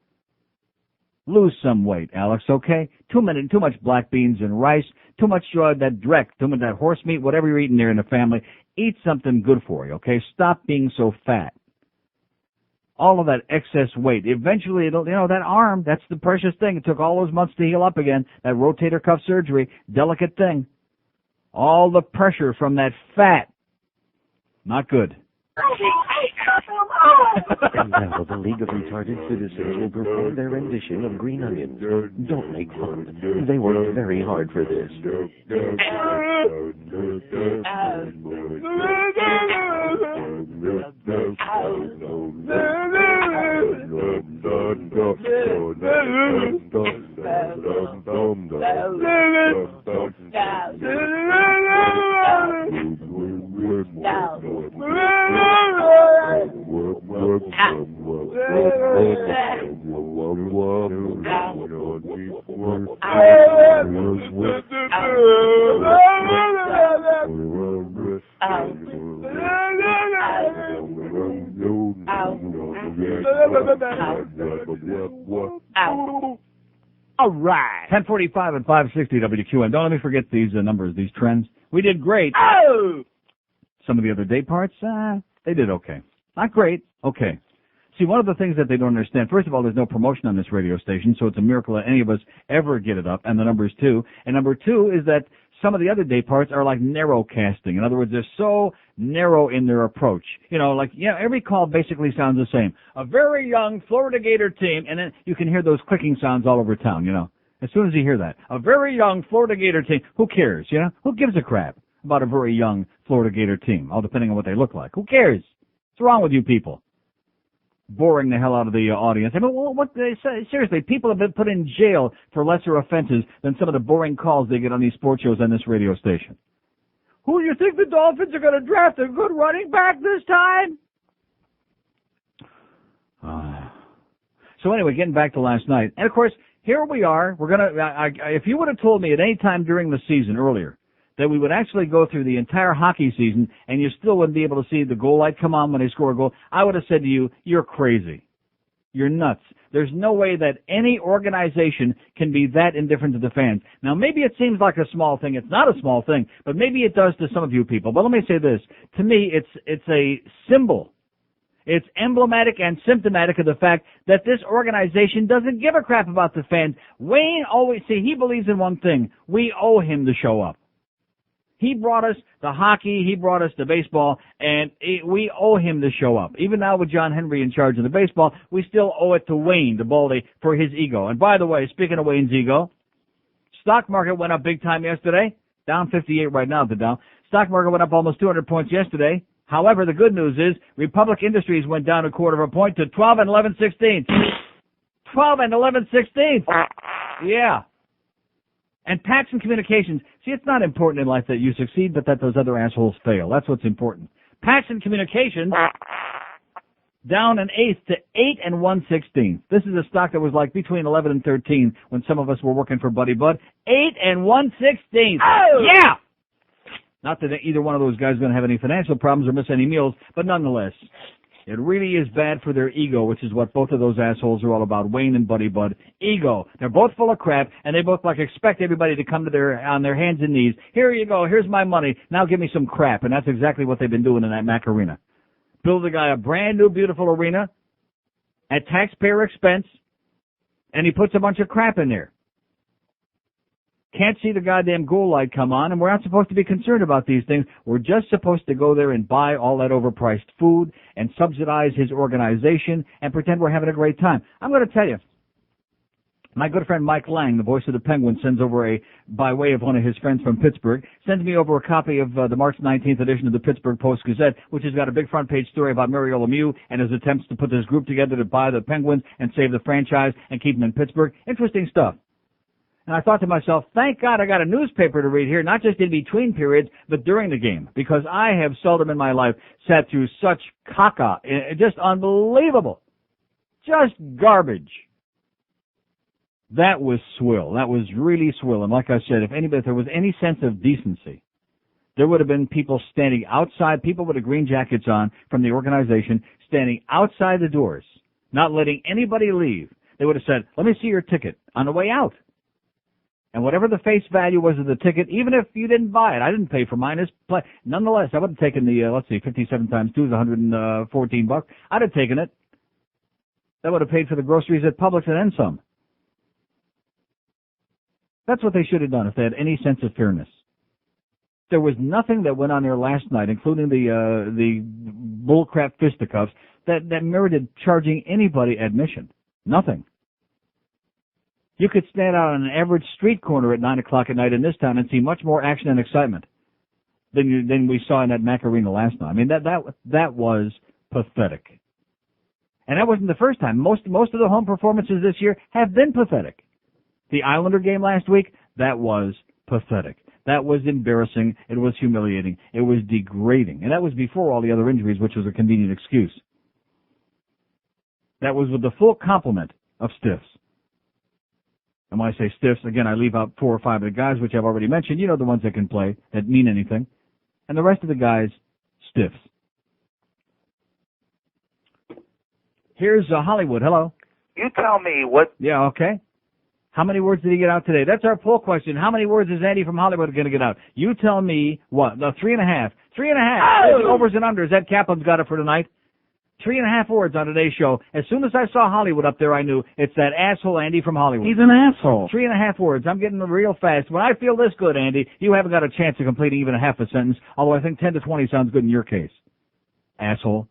Lose some weight, Alex, okay? Too much black beans and rice, too much that dreck, too much that horse meat, whatever you're eating there in the family. Eat something good for you, okay? Stop being so fat. All of that excess weight. Eventually, that arm, that's the precious thing. It took all those months to heal up again. That rotator cuff surgery, delicate thing. All the pressure from that fat. Not good. And now the League of Retarded Citizens will perform their rendition of Green Onions. Don't make fun. They worked very hard for this. All right. 1045 and 560 WQAM. Don't let me forget these numbers, these trends. We did great. Oh! Some of the other day parts, they did okay. Not great. Okay. See, one of the things that they don't understand, first of all, there's no promotion on this radio station, so it's a miracle that any of us ever get it up, and the number is 2. And number 2 is that some of the other day parts are like narrow casting. In other words, they're so narrow in their approach. Every call basically sounds the same. A very young Florida Gator team, and then you can hear those clicking sounds all over town, As soon as you hear that. A very young Florida Gator team. Who cares, Who gives a crap about a very young Florida Gator team, all depending on what they look like? Who cares? What's wrong with you people? Boring the hell out of the audience. I mean, what they say, seriously, people have been put in jail for lesser offenses than some of the boring calls they get on these sports shows on this radio station. Who do you think the Dolphins are going to draft a good running back this time? So anyway, getting back to last night. And of course, here we are. We're going to, if you would have told me at any time during the season earlier that we would actually go through the entire hockey season and you still wouldn't be able to see the goal light come on when they score a goal, I would have said to you, you're crazy. You're nuts. There's no way that any organization can be that indifferent to the fans. Now, maybe it seems like a small thing. It's not a small thing, but maybe it does to some of you people. But let me say this. To me, it's a symbol. It's emblematic and symptomatic of the fact that this organization doesn't give a crap about the fans. Wayne always, he believes in one thing. We owe him to show up. He brought us the hockey, he brought us the baseball, and we owe him to show up. Even now with John Henry in charge of the baseball, we still owe it to Wayne, to Baldy, for his ego. And by the way, speaking of Wayne's ego, stock market went up big time yesterday. Down 58 right now, the Dow. Stock market went up almost 200 points yesterday. However, the good news is Republic Industries went down 1/4 of a point to 12 and 11/16. 12 and 11/16. Yeah. And Paxson Communications, see, it's not important in life that you succeed, but that those other assholes fail. That's what's important. Paxson Communications down 1/8 to 8 and 1/16. This is a stock that was like between 11 and 13 when some of us were working for Buddy Bud. 8 and 1/16. Oh! Yeah! Not that either one of those guys is going to have any financial problems or miss any meals, but nonetheless, it really is bad for their ego, which is what both of those assholes are all about, Wayne and Buddy Bud. Ego. They're both full of crap, and they both expect everybody to come to on their hands and knees. Here you go. Here's my money. Now give me some crap. And that's exactly what they've been doing in that Mac Arena. Build the guy a brand new, beautiful arena at taxpayer expense, and he puts a bunch of crap in there. Can't see the goddamn goal light come on, and we're not supposed to be concerned about these things. We're just supposed to go there and buy all that overpriced food and subsidize his organization and pretend we're having a great time. I'm going to tell you, my good friend Mike Lang, the voice of the Penguins, sends over by way of one of his friends from Pittsburgh, sends me over a copy of the March 19th edition of the Pittsburgh Post-Gazette, which has got a big front page story about Mario Lemieux and his attempts to put this group together to buy the Penguins and save the franchise and keep them in Pittsburgh. Interesting stuff. And I thought to myself, thank God I got a newspaper to read here, not just in between periods, but during the game, because I have seldom in my life sat through such caca. Just unbelievable. Just garbage. That was swill. That was really swill. And like I said, if there was any sense of decency, there would have been people standing outside, people with the green jackets on from the organization, standing outside the doors, not letting anybody leave. They would have said, let me see your ticket on the way out. And whatever the face value was of the ticket, even if you didn't buy it, I didn't pay for mine. Nonetheless, I would have taken the, 57 times 2 is $114. I'd have taken it. That would have paid for the groceries at Publix and then some. That's what they should have done if they had any sense of fairness. There was nothing that went on there last night, including the bullcrap fisticuffs, that merited charging anybody admission. Nothing. You could stand out on an average street corner at 9 o'clock at night in this town and see much more action and excitement than we saw in that Mac Arena last night. I mean, that was pathetic. And that wasn't the first time. Most of the home performances this year have been pathetic. The Islander game last week, that was pathetic. That was embarrassing. It was humiliating. It was degrading. And that was before all the other injuries, which was a convenient excuse. That was with the full complement of stiffs. And when I say stiffs, again, I leave out 4 or 5 of the guys, which I've already mentioned. You know, the ones that can play, that mean anything. And the rest of the guys, stiffs. Here's Hollywood. Hello. You tell me what... Yeah, okay. How many words did he get out today? That's our poll question. How many words is Andy from Hollywood going to get out? You tell me what? No, 3.5. 3.5. Oh! Overs and unders. Ed Kaplan's got it for tonight. 3.5 words on today's show. As soon as I saw Hollywood up there, I knew it's that asshole Andy from Hollywood. He's an asshole. 3.5 words. I'm getting them real fast. When I feel this good, Andy, you haven't got a chance of completing even a half a sentence, although I think 10 to 20 sounds good in your case. Asshole.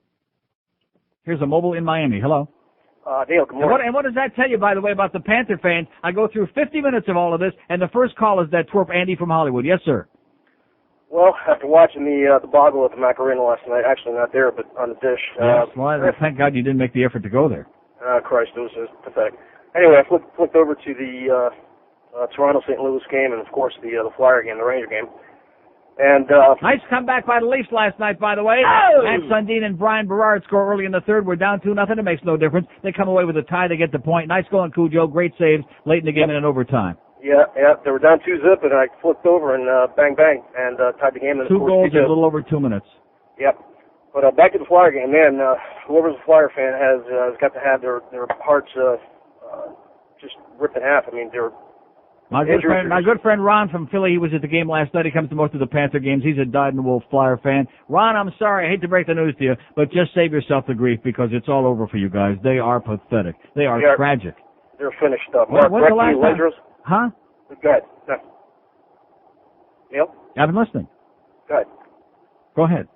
Here's a mobile in Miami. Hello. Dale, good morning. And what does that tell you, by the way, about the Panther fans? I go through 50 minutes of all of this, and the first call is that twerp Andy from Hollywood. Yes, sir. Well, after watching the boggle at the Mac Arena last night, actually not there, but on the dish. Yes, well, thank God you didn't make the effort to go there. Christ, it was pathetic. Anyway, I flipped over to the Toronto-St. Louis game and, of course, the Flyer game, the Ranger game. And nice comeback by the Leafs last night, by the way. Oh! Matt Sundin and Brian Berard score early in the third. We're down 2-0. It makes no difference. They come away with a tie. They get the point. Nice going, Cujo. Great saves late in the game and in overtime. Yeah, they were down 2-0, and I flipped over and bang, bang, and tied the game. And 2 goals in a little over 2 minutes. Yep. But back to the Flyer game, man. Whoever's a Flyer fan has got to have their hearts just ripped in half. I mean, they're My good friend Ron from Philly, he was at the game last night. He comes to most of the Panther games. He's a dyed-in-the-wool Flyer fan. Ron, I'm sorry. I hate to break the news to you, but just save yourself the grief because it's all over for you guys. They are pathetic. They are tragic. They're finished up. When's the last time? Huh? Go ahead. No. Neil? I've been listening. Go ahead. Go ahead.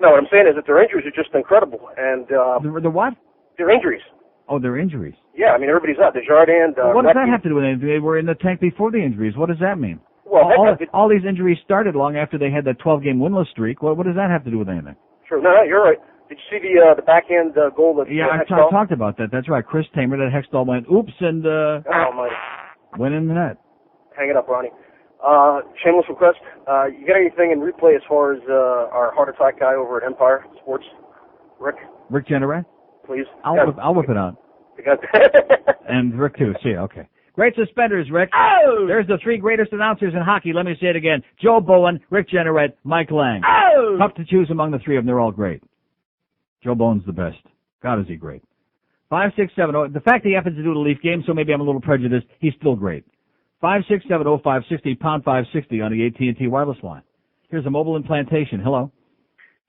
No, what I'm saying is that their injuries are just incredible. And the what? Their injuries. Oh, their injuries. Yeah, I mean, everybody's up. Desjardins. What does that have to do with anything? They were in the tank before the injuries. What does that mean? Well, all these injuries started long after they had that 12-game winless streak. What does that have to do with anything? Sure. No, you're right. Did you see the backhand goal that I talked about that. That's right. Chris Tamer, that Hextall went, oops, and oh, my. Went in the net. Hang it up, Ronnie. Shameless request. You got anything in replay as far as our heart attack guy over at Empire Sports? Rick Jenneret? Please. I'll whip it out. And Rick, too. See, okay. Great suspenders, Rick. Oh! There's the 3 greatest announcers in hockey. Let me say it again. Joe Bowen, Rick Jenneret, Mike Lang. Oh! Tough to choose among the 3 of them. They're all great. Joe Bowen's the best. God, is he great. 5-6-7-0. The fact he happens to do the Leaf game, so maybe I'm a little prejudiced, he's still great. 5-6-7-0-560, pound 560 on the AT&T wireless line. Here's a mobile implantation. Hello.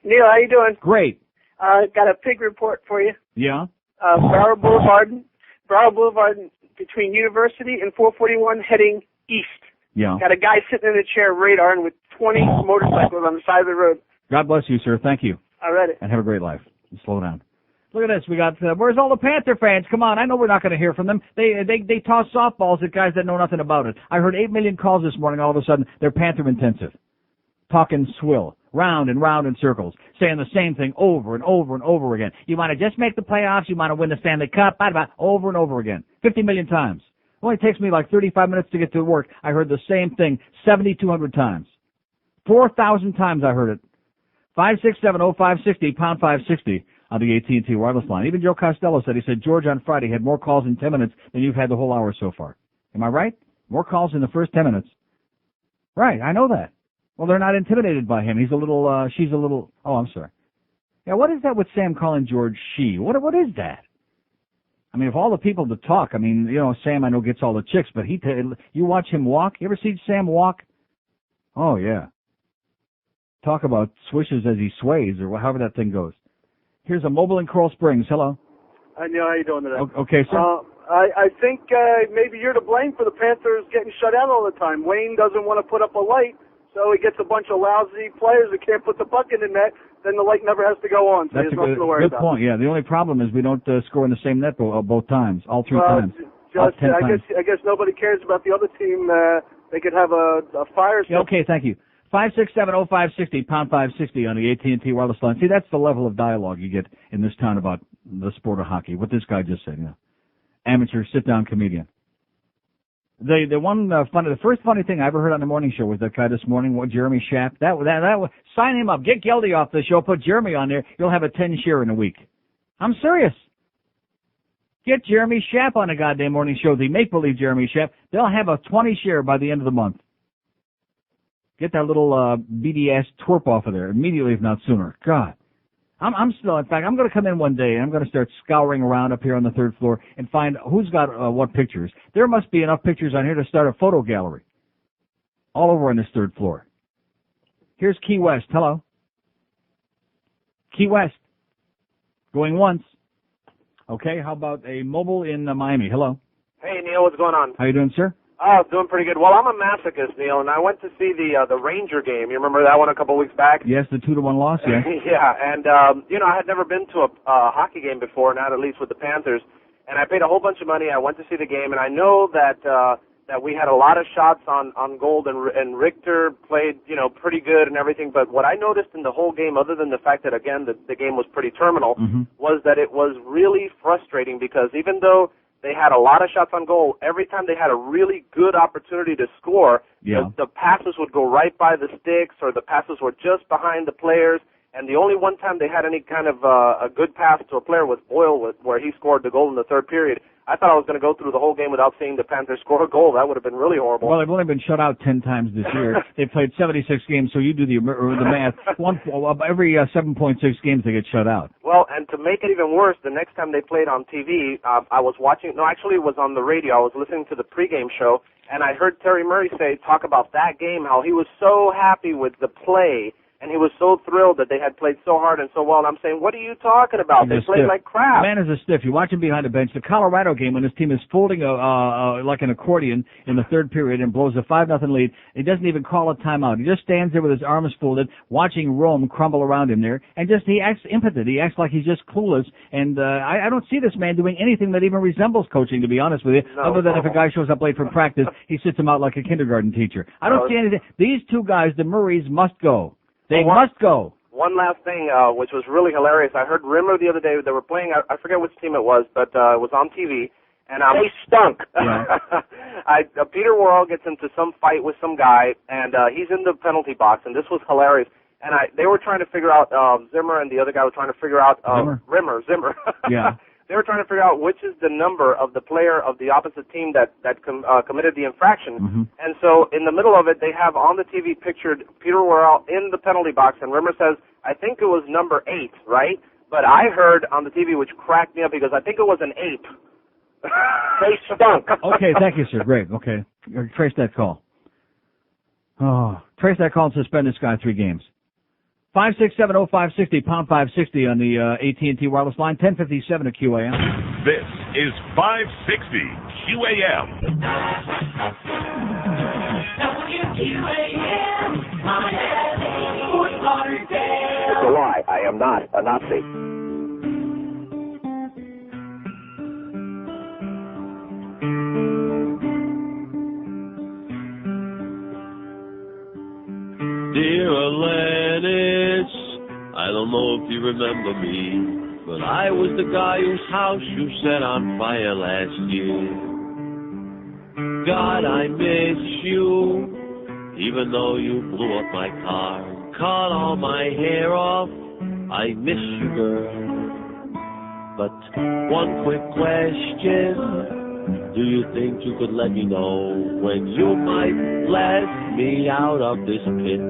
Neil, how you doing? Great. Got a pig report for you. Yeah? Broward Boulevard between University and 441 heading east. Yeah. Got a guy sitting in a chair radaring with 20 motorcycles on the side of the road. God bless you, sir. Thank you. I read it. And have a great life. Slow down. Look at this. We got, where's all the Panther fans? Come on. I know we're not going to hear from them. They toss softballs at guys that know nothing about it. I heard 8 million calls this morning. All of a sudden, they're Panther intensive. Talking swill. Round and round in circles. Saying the same thing over and over and over again. You want to just make the playoffs. You want to win the Stanley Cup. Over and over again. 50 million times. It only takes me like 35 minutes to get to work. I heard the same thing 7,200 times. 4,000 times I heard it. 5-6-7-0-560, pound 560 on the AT&T wireless line. Even Joe Costello said, he said, George on Friday had more calls in 10 minutes than you've had the whole hour so far. Am I right? More calls in the first 10 minutes. Right, I know that. Well, they're not intimidated by him. He's a little, she's a little, oh, I'm sorry. Yeah, what is that with Sam calling George she? What is that? I mean, of all the people to talk, I mean, you know, Sam I know gets all the chicks, but you watch him walk? You ever see Sam walk? Oh, yeah. Talk about swishes as he sways, or however that thing goes. Here's a mobile in Coral Springs. Hello. Hi, Neil. How you doing today? Okay, sir. I think maybe you're to blame for the Panthers getting shut out all the time. Wayne doesn't want to put up a light, so he gets a bunch of lousy players that can't put the puck in the net. Then the light never has to go on, so That's there's nothing to worry good about. point. Yeah, the only problem is we don't score in the same net both times, all 3 times. I guess nobody cares about the other team. They could have a fire. Yeah, okay, thank you. 5-6-7-0-560, pound 560 on the AT&T wireless line. See, that's the level of dialogue you get in this town about the sport of hockey. What this guy just said, you know. Amateur sit-down comedian. The first funny thing I ever heard on the morning show was that guy this morning, Jeremy Schaap. That sign him up. Get Geldy off the show. Put Jeremy on there. You'll have a 10 share in a week. I'm serious. Get Jeremy Schaap on a goddamn morning show. The make-believe Jeremy Schaap. They'll have a 20 share by the end of the month. Get that little BDS twerp off of there immediately, if not sooner. God. I'm still, in fact, I'm going to come in one day and I'm going to start scouring around up here on the 3rd floor and find who's got what pictures. There must be enough pictures on here to start a photo gallery. All over on this 3rd floor. Here's Key West. Hello. Key West. Going once. Okay, how about a mobile in Miami? Hello. Hey, Neil, what's going on? How you doing, sir? Oh, doing pretty good. Well, I'm a masochist, Neil, and I went to see the Ranger game. You remember that one a couple weeks back? Yes, the 2-1 loss, yeah. Yeah, and, you know, I had never been to a hockey game before, not at least with the Panthers, and I paid a whole bunch of money. I went to see the game, and I know that that we had a lot of shots on goal, and Richter played, you know, pretty good and everything, but what I noticed in the whole game, other than the fact that, again, the game was pretty terminal, was that it was really frustrating because even though They had a lot of shots on goal. Every time they had a really good opportunity to score, the passes would go right by the sticks, or the passes were just behind the players. And the only one time they had any kind of a good pass to a player was Boyle, where he scored the goal in the third period. I thought I was going to go through the whole game without seeing the Panthers score a goal. That would have been really horrible. Well, they've only been shut out 10 times this year. They've played 76 games, so you do the math. Every 7.6 games they get shut out. Well, and to make it even worse, the next time they played on TV, I was watching. No, actually, it was on the radio. I was listening to the pregame show, and I heard Terry Murray talk about that game, how he was so happy with the play. And he was so thrilled that they had played so hard and so well. And I'm saying, what are you talking about? They played like crap. Man is a stiff. You watch him behind the bench. The Colorado game, when his team is folding like an accordion in the third period and blows a 5-0 lead, he doesn't even call a timeout. He just stands there with his arms folded, watching Rome crumble around him there. And he acts impotent. He acts like he's just clueless. And I don't see this man doing anything that even resembles coaching, to be honest with you, other than if a guy shows up late for practice, he sits him out like a kindergarten teacher. I don't see anything. These two guys, the Murrays, must go. They must go. One last thing, which was really hilarious. I heard Rimmer the other day. They were playing. I forget which team it was, but it was on TV. And they stunk. Yeah. Peter Worrell gets into some fight with some guy, and he's in the penalty box. And this was hilarious. And they were trying to figure out Zimmer, and the other guy was trying to figure out Zimmer. Yeah. They were trying to figure out which is the number of the player of the opposite team that committed the infraction. Mm-hmm. And so in the middle of it, they have on the TV pictured Peter Worrell in the penalty box, and Rimmer says, I think it was number 8, right? But I heard on the TV, which cracked me up, because I think it was an ape. They stunk. Okay, thank you, sir. Great. Okay. Trace that call. Oh, trace that call and suspend this guy 3 games. 5670560, pound 560 on the AT&T wireless line, 1057 at QAM. This is 560 QAM. WQAM, Miami, Fort Lauderdale. It's a lie. I am not a Nazi. Dear Alanis, I don't know if you remember me, but I was the guy whose house you set on fire last year. God, I miss you, even though you blew up my car, cut all my hair off. I miss you, girl. But one quick question. Do you think you could let me know when you might let me out of this pit?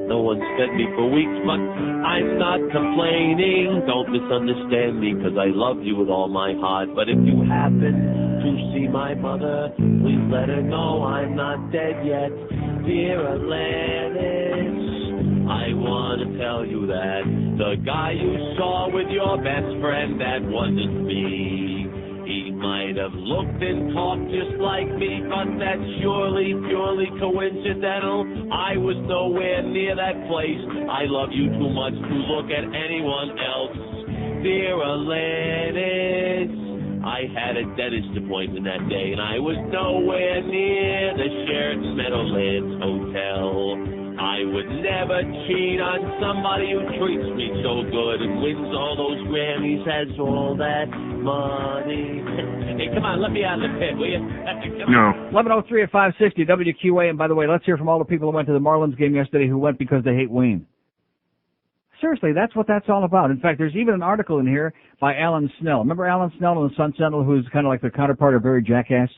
No one's fed me for weeks, but I'm not complaining. Don't misunderstand me, 'cause I love you with all my heart. But if you happen to see my mother, please let her know I'm not dead yet. Dear Alanis, I want to tell you that the guy you saw with your best friend, that wasn't me. He might have looked and talked just like me, but that's surely purely coincidental. I was nowhere near that place. I love you too much to look at anyone else. Dear Alanis, I had a dentist appointment that day, and I was nowhere near the Sheraton Meadowlands Hotel. I would never cheat on somebody who treats me so good and wins all those Grammys, has all that money. Hey, come on, let me out of the pit, will you? No. 11:03 at 560 WQA. And by the way, let's hear from all the people who went to the Marlins game yesterday who went because they hate Wayne. Seriously, that's what that's all about. In fact, there's even an article in here by Alan Snell. Remember Alan Snell in the Sun Sentinel, who's kind of like the counterpart of Barry Jackass?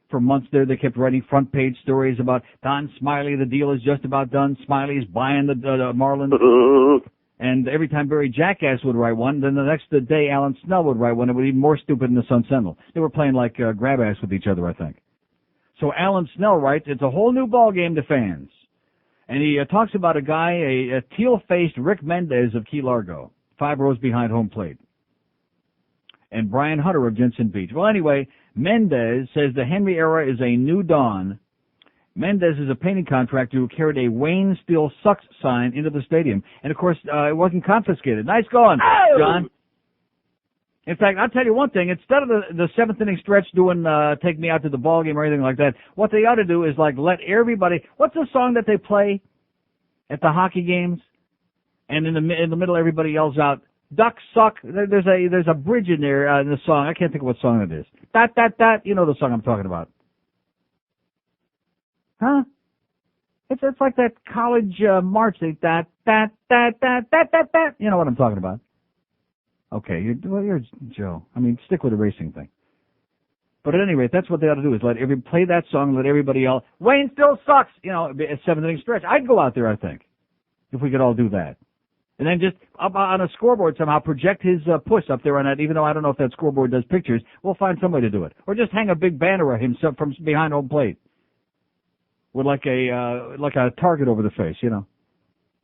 For months there, they kept writing front-page stories about Don Smiley, the deal is just about done. Smiley's buying the Marlins. And every time Barry Jackass would write one, then the next day Alan Snell would write one. It would be more stupid than the Sun Sentinel. They were playing like grab-ass with each other, I think. So Alan Snell writes, it's a whole new ball game to fans. And he talks about a guy, a teal-faced Rick Mendez of Key Largo, 5 rows behind home plate. And Brian Hunter of Jensen Beach. Well, anyway, Mendez says the Henry era is a new dawn. Mendez is a painting contractor who carried a Wayne Still Sucks sign into the stadium. And, of course, it wasn't confiscated. Nice going, John. In fact, I'll tell you one thing. Instead of the 7th inning stretch doing Take Me Out to the Ball Game or anything like that, what they ought to do is, like, let everybody – what's the song that they play at the hockey games? And in the middle, everybody yells out, Ducks suck. There's a bridge in there in the song. I can't think of what song it is. That. You know the song I'm talking about. Huh? It's like that college march thing. That. You know what I'm talking about. Okay, you're Joe. I mean, stick with the racing thing. But at any rate, that's what they ought to do, is play that song, let everybody else. Wayne still sucks. You know, a 7-inning stretch. I'd go out there, I think, if we could all do that. And then just up on a scoreboard somehow project his push up there on that, even though I don't know if that scoreboard does pictures. We'll find some way to do it. Or just hang a big banner of himself from behind home plate with like a target over the face, you know.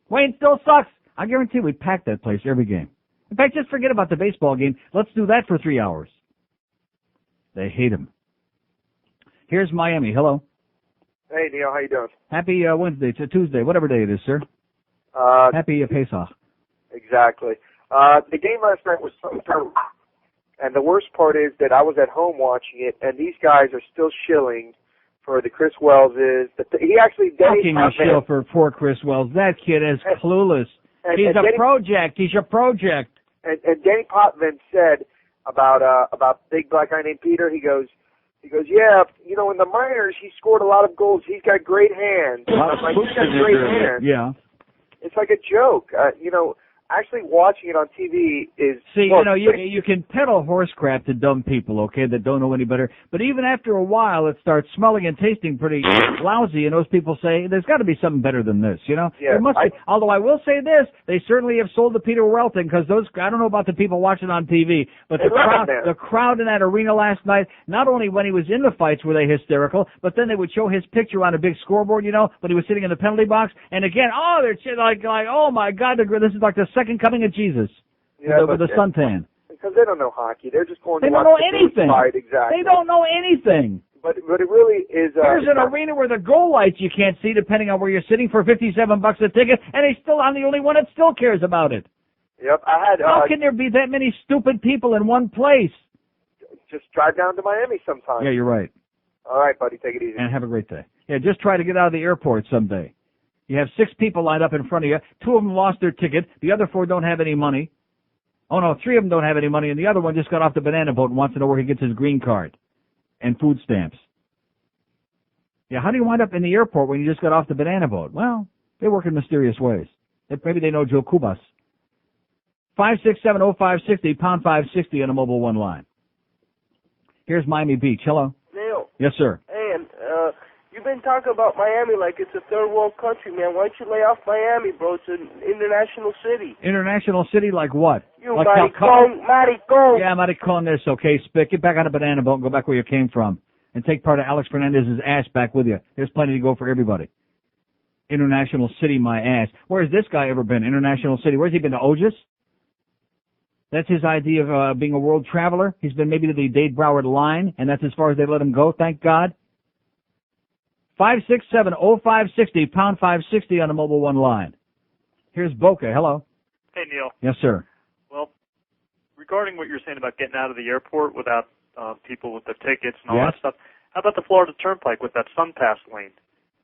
Wayne still sucks. I guarantee we'd pack that place every game. In fact, just forget about the baseball game. Let's do that for 3 hours. They hate him. Here's Miami. Hello. Hey, Neil. How you doing? Happy Wednesday. It's a Tuesday, whatever day it is, sir. Happy Pesach. Exactly. The game last night was so terrible. And the worst part is that I was at home watching it, and these guys are still shilling for the Chris Wellses. He actually... Fucking a shill for Chris Wells. That kid is clueless. He's a project. He's your project. And Danny Potvin said about big black guy named Peter, he goes, yeah, you know, in the minors he scored a lot of goals. He's got great hands. Like, he's got great hands. Yeah. It's like a joke. You know, actually watching it on TV is... See, you know, you can peddle horse crap to dumb people, okay, that don't know any better. But even after a while, it starts smelling and tasting pretty lousy, and those people say, there's got to be something better than this, you know? Yeah, there must be. Although I will say this, they certainly have sold to Peter Welton, because those, I don't know about the people watching on TV, but the crowd in that arena last night, not only when he was in the fights were they hysterical, but then they would show his picture on a big scoreboard, you know, when he was sitting in the penalty box, and again, they're like, oh my God, this is like the second coming of Jesus. Yeah, with the suntan. Because they don't know hockey. They're just going to watch don't know anything. Fight, exactly. They don't know anything. But it really is... There's an arena where the goal lights you can't see depending on where you're sitting for $57 a ticket, and I'm the only one that still cares about it. Yep, How can there be that many stupid people in one place? Just drive down to Miami sometime. Yeah, you're right. All right, buddy, take it easy. And have a great day. Yeah, just try to get out of the airport someday. You have 6 people lined up in front of you. 2 of them lost their ticket. The other 4 don't have any money. Oh, no, 3 of them don't have any money, and the other one just got off the banana boat and wants to know where he gets his green card and food stamps. Yeah, how do you wind up in the airport when you just got off the banana boat? Well, they work in mysterious ways. Maybe they know Joe Kubas. 5670560, pound 560 on a mobile one line. Here's Miami Beach. Hello. Neil. Yes, sir. Hey, and you've been talking about Miami like it's a third world country, man. Why don't you lay off Miami, bro? It's an international city. International city like what? You like maricon. Yeah, maricon this, okay, Spick. Get back on a banana boat and go back where you came from. And take part of Alex Fernandez's ass back with you. There's plenty to go for everybody. International city, my ass. Where's this guy ever been? International city. Where's he been, to Otis? That's his idea of being a world traveler. He's been maybe to the Dade Broward line, and that's as far as they let him go, thank God. 5670560, pound 560 on the mobile one line. Here's Boca. Hello. Hey, Neil. Yes, sir. Well, regarding what you're saying about getting out of the airport without people with their tickets and all that stuff, how about the Florida Turnpike with that SunPass lane?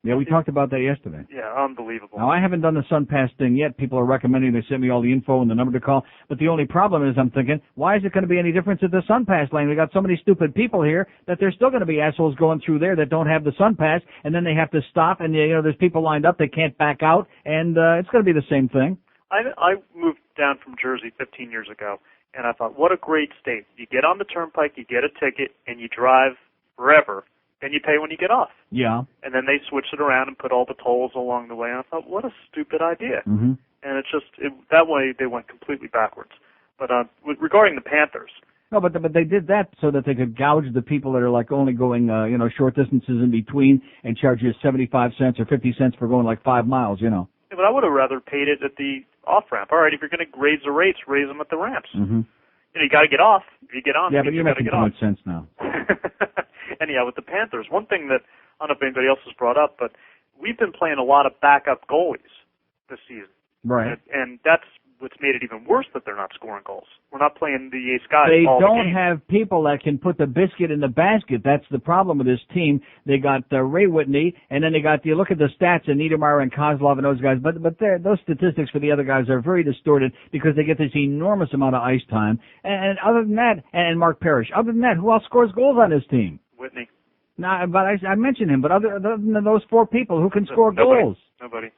Yeah, we talked about that yesterday. Yeah, unbelievable. Now, I haven't done the SunPass thing yet. People are recommending they send me all the info and the number to call. But the only problem is I'm thinking, why is it going to be any difference at the SunPass lane? We got so many stupid people here that there's still going to be assholes going through there that don't have the SunPass, and then they have to stop, and there's people lined up. They can't back out, and it's going to be the same thing. I moved down from Jersey 15 years ago, and I thought, what a great state. You get on the turnpike, you get a ticket, and you drive forever. Then you pay when you get off. Yeah. And then they switched it around and put all the tolls along the way. And I thought, what a stupid idea. Mm-hmm. And it's just, that way they went completely backwards. But regarding the Panthers. No, but they did that so that they could gouge the people that are like only going, short distances in between and charge you 75 cents or 50 cents for going like 5 miles, Yeah, but I would have rather paid it at the off-ramp. All right, if you're going to raise the rates, raise them at the ramps. Mm-hmm. You got to get off. If you get on, yeah, but you're making too much sense now. Anyhow, with the Panthers, one thing that I don't know if anybody else has brought up, but we've been playing a lot of backup goalies this season. Right. And that's what's made it even worse that they're not scoring goals. We're not playing the ace guys. They all don't the game. have people that can put the biscuit in the basket. That's the problem with this team. They got Ray Whitney, and then they got, you look at the stats, and Niedermeyer and Kozlov and those guys, but those statistics for the other guys are very distorted because they get this enormous amount of ice time. And other than that, and Mark Parrish, other than that, who else scores goals on this team? Whitney. No, but I mentioned him, but other than those four people, who can score goals? Nobody.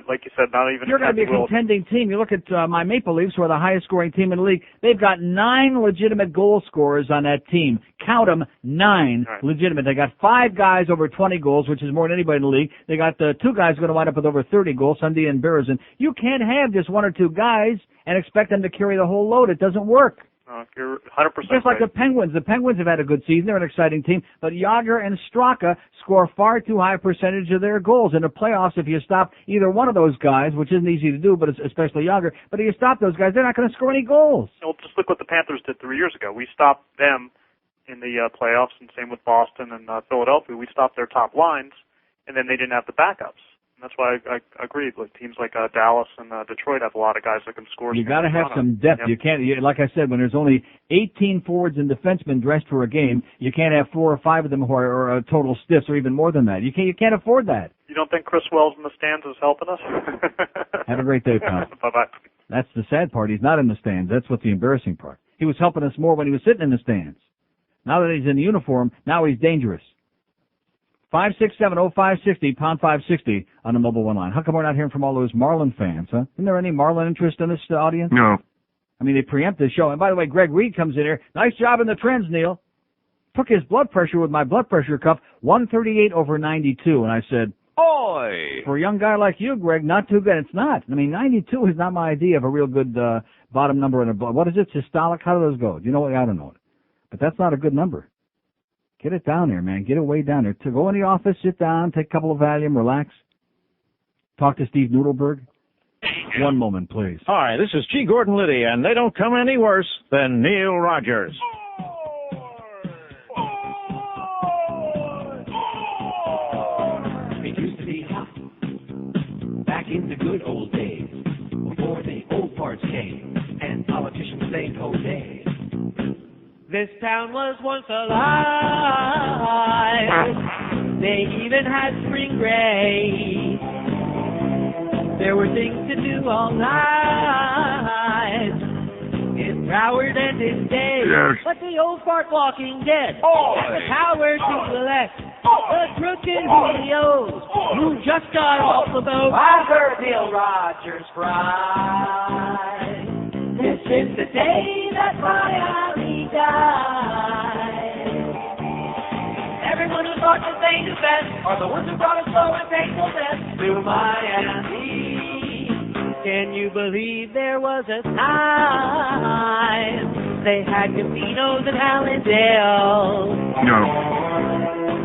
Like you said, not even. You're going to be a contending team. You look at my Maple Leafs, who are the highest scoring team in the league. They've got 9 legitimate goal scorers on that team. Count them, 9 legitimate. They got 5 guys over 20 goals, which is more than anybody in the league. They got 2 guys going to wind up with over 30 goals, Sunday and Berezin. You can't have just 1 or 2 guys and expect them to carry the whole load. It doesn't work. You're 100% Just like the Penguins. The Penguins have had a good season. They're an exciting team. But Jágr and Straka score far too high a percentage of their goals. In the playoffs, if you stop either one of those guys, which isn't easy to do, but especially Jágr, but if you stop those guys, they're not going to score any goals. Well, just look what the Panthers did 3 years ago. We stopped them in the playoffs, and same with Boston and Philadelphia. We stopped their top lines, and then they didn't have the backups. That's why I agree. Like teams like Dallas and Detroit have a lot of guys that can score. You got to have some depth. Yep. You can't, like I said, when there's only 18 forwards and defensemen dressed for a game, you can't have 4 or 5 of them who are total stiffs, or even more than that. You can't afford that. You don't think Chris Wells in the stands is helping us? Have a great day, pal. Bye-bye. That's the sad part. He's not in the stands. That's what's the embarrassing part. He was helping us more when he was sitting in the stands. Now that he's in uniform, now he's dangerous. 567-0560, pound 560 on the mobile one line. How come we're not hearing from all those Marlin fans, huh? Isn't there any Marlin interest in this audience? No. I mean, they preempt the show. And by the way, Greg Reed comes in here. Nice job in the trends, Neil. Took his blood pressure with my blood pressure cuff, 138/92. And I said, Oi! For a young guy like you, Greg, not too good. It's not. I mean, 92 is not my idea of a real good bottom number in a blood. What is it? Systolic? How do those go? Do you know what? I don't know. But that's not a good number. Get it down there, man. Get it way down there. To go in the office, sit down, take a couple of Valium, relax. Talk to Steve Noodleberg. One moment, please. Hi, this is G. Gordon Liddy, and they don't come any worse than Neil Rogers. It used to be hot back in the good old days before the old parts came and politicians played Jose. This town was once alive. They even had spring break. There were things to do all night. It's Broward and his day. Yes. But the old fart walking dead. And the power to elect. The crooked Julios who just got off the boat. I heard Neil Rogers cry. This is the day that Miami died. Everyone who thought that they knew best are the ones who brought us slow and painful death to Miami. Can you believe there was a time they had casinos in Hallandale? No.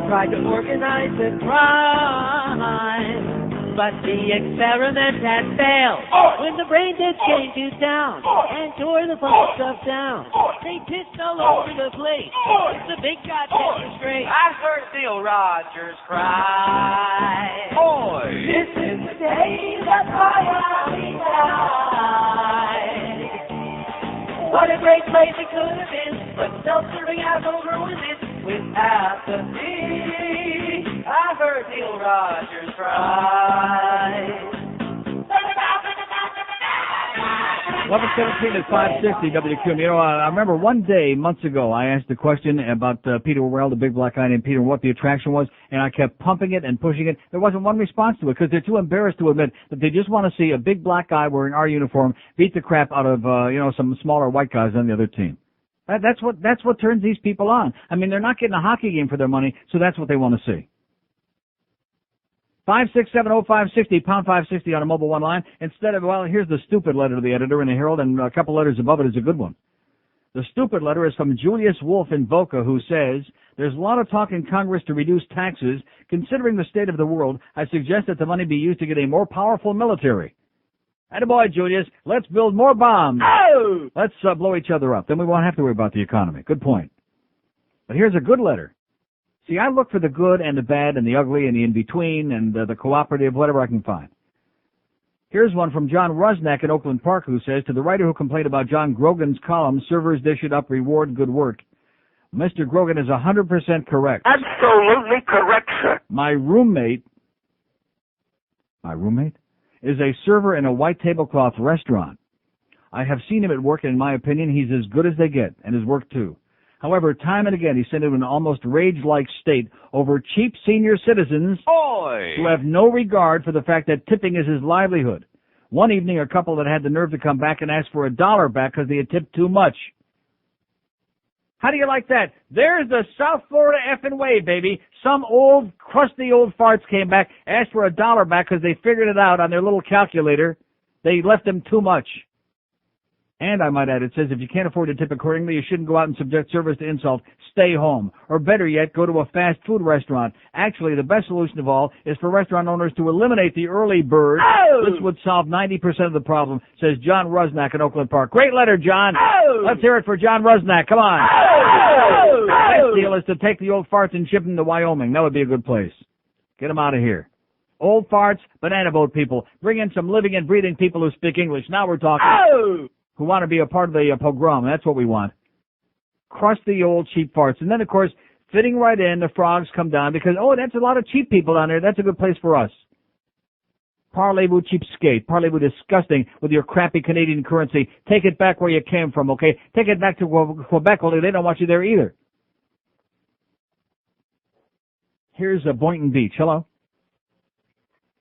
Tried to organize the crime, but the experiment had failed. When the brain dead came to town and tore the fun stuff down, they pissed all over the place. It's the big goddamn straight. I heard Neil Rogers cry. This is the day that Miami died. What a great place it could have been, but self-serving assholes ruined it with apathy. I heard Neil Rogers cry. 11:17 at 560 WQAM. You know, I remember one day, months ago, I asked a question about Peter Worrell, the big black guy named Peter, and what the attraction was, and I kept pumping it and pushing it. There wasn't one response to it because they're too embarrassed to admit that they just want to see a big black guy wearing our uniform beat the crap out of, some smaller white guys on the other team. That's what turns these people on. I mean, they're not getting a hockey game for their money, so that's what they want to see. 5670560, pound 560 on a mobile one line. Instead of, well, here's the stupid letter to the editor in the Herald, and a couple letters above it is a good one. The stupid letter is from Julius Wolf in Boca, who says, there's a lot of talk in Congress to reduce taxes. Considering the state of the world, I suggest that the money be used to get a more powerful military. Attaboy, Julius. Let's build more bombs. Oh! Let's blow each other up. Then we won't have to worry about the economy. Good point. But here's a good letter. See, I look for the good and the bad and the ugly and the in-between and the cooperative, whatever I can find. Here's one from John Rusnak in Oakland Park who says, to the writer who complained about John Grogan's column, servers dish it up, reward good work. Mr. Grogan is 100% correct. Absolutely correct, sir. My roommate is a server in a white tablecloth restaurant. I have seen him at work, and in my opinion, he's as good as they get, and his work too. However, time and again, he sent into an almost rage-like state over cheap senior citizens who have no regard for the fact that tipping is his livelihood. One evening, a couple that had the nerve to come back and ask for $1 back because they had tipped too much. How do you like that? There's the South Florida effing way, baby. Some old, crusty old farts came back, asked for $1 back because they figured it out on their little calculator. They left them too much. And I might add, it says if you can't afford to tip accordingly, you shouldn't go out and subject servers to insult. Stay home. Or better yet, go to a fast food restaurant. Actually, the best solution of all is for restaurant owners to eliminate the early bird. Oh! This would solve 90% of the problem, says John Rusnak in Oakland Park. Great letter, John. Oh! Let's hear it for John Rusnak. Come on. Oh! The best deal is to take the old farts and ship them to Wyoming. That would be a good place. Get them out of here. Old farts, banana boat people. Bring in some living and breathing people who speak English. Now we're talking. Oh! Who want to be a part of the pogrom. That's what we want. Crush the old cheap farts. And then, of course, fitting right in, the frogs come down because, that's a lot of cheap people down there. That's a good place for us. Parlez-vous cheapskate. Parlez-vous disgusting with your crappy Canadian currency. Take it back where you came from, okay? Take it back to Quebec, only they don't want you there either. Here's Boynton Beach. Hello.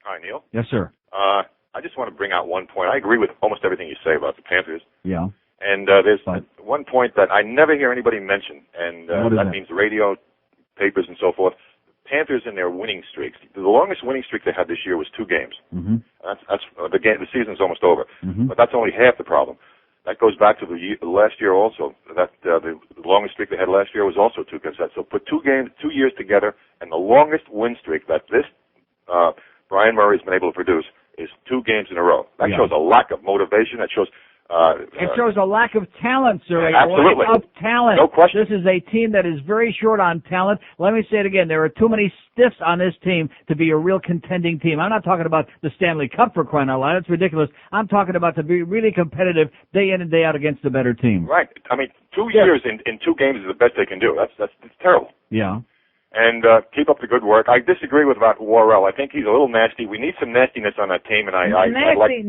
Hi, Neil. Yes, sir. I just want to bring out one point. I agree with almost everything you say about the Panthers. Yeah. And there's one point that I never hear anybody mention, and that means radio, papers, and so forth. Panthers and their winning streaks. The longest winning streak they had this year was 2 games. Mm-hmm. That's the season's almost over. Mm-hmm. But that's only half the problem. That goes back to the last year also. That the longest streak they had last year was also 2 games. So put 2 years together, and the longest win streak that this Brian Murray's been able to produce is 2 games in a row. That shows a lack of motivation. That shows it shows a lack of talent, sir. Absolutely. A lack of talent. No question. This is a team that is very short on talent. Let me say it again. There are too many stiffs on this team to be a real contending team. I'm not talking about the Stanley Cup for crying out loud. That's ridiculous. I'm talking about to be really competitive day in and day out against a better team. Right. I mean, 2 years in 2 games is the best they can do. That's terrible. Yeah. And keep up the good work. I disagree with about Worrell. I think he's a little nasty. We need some nastiness on that team, and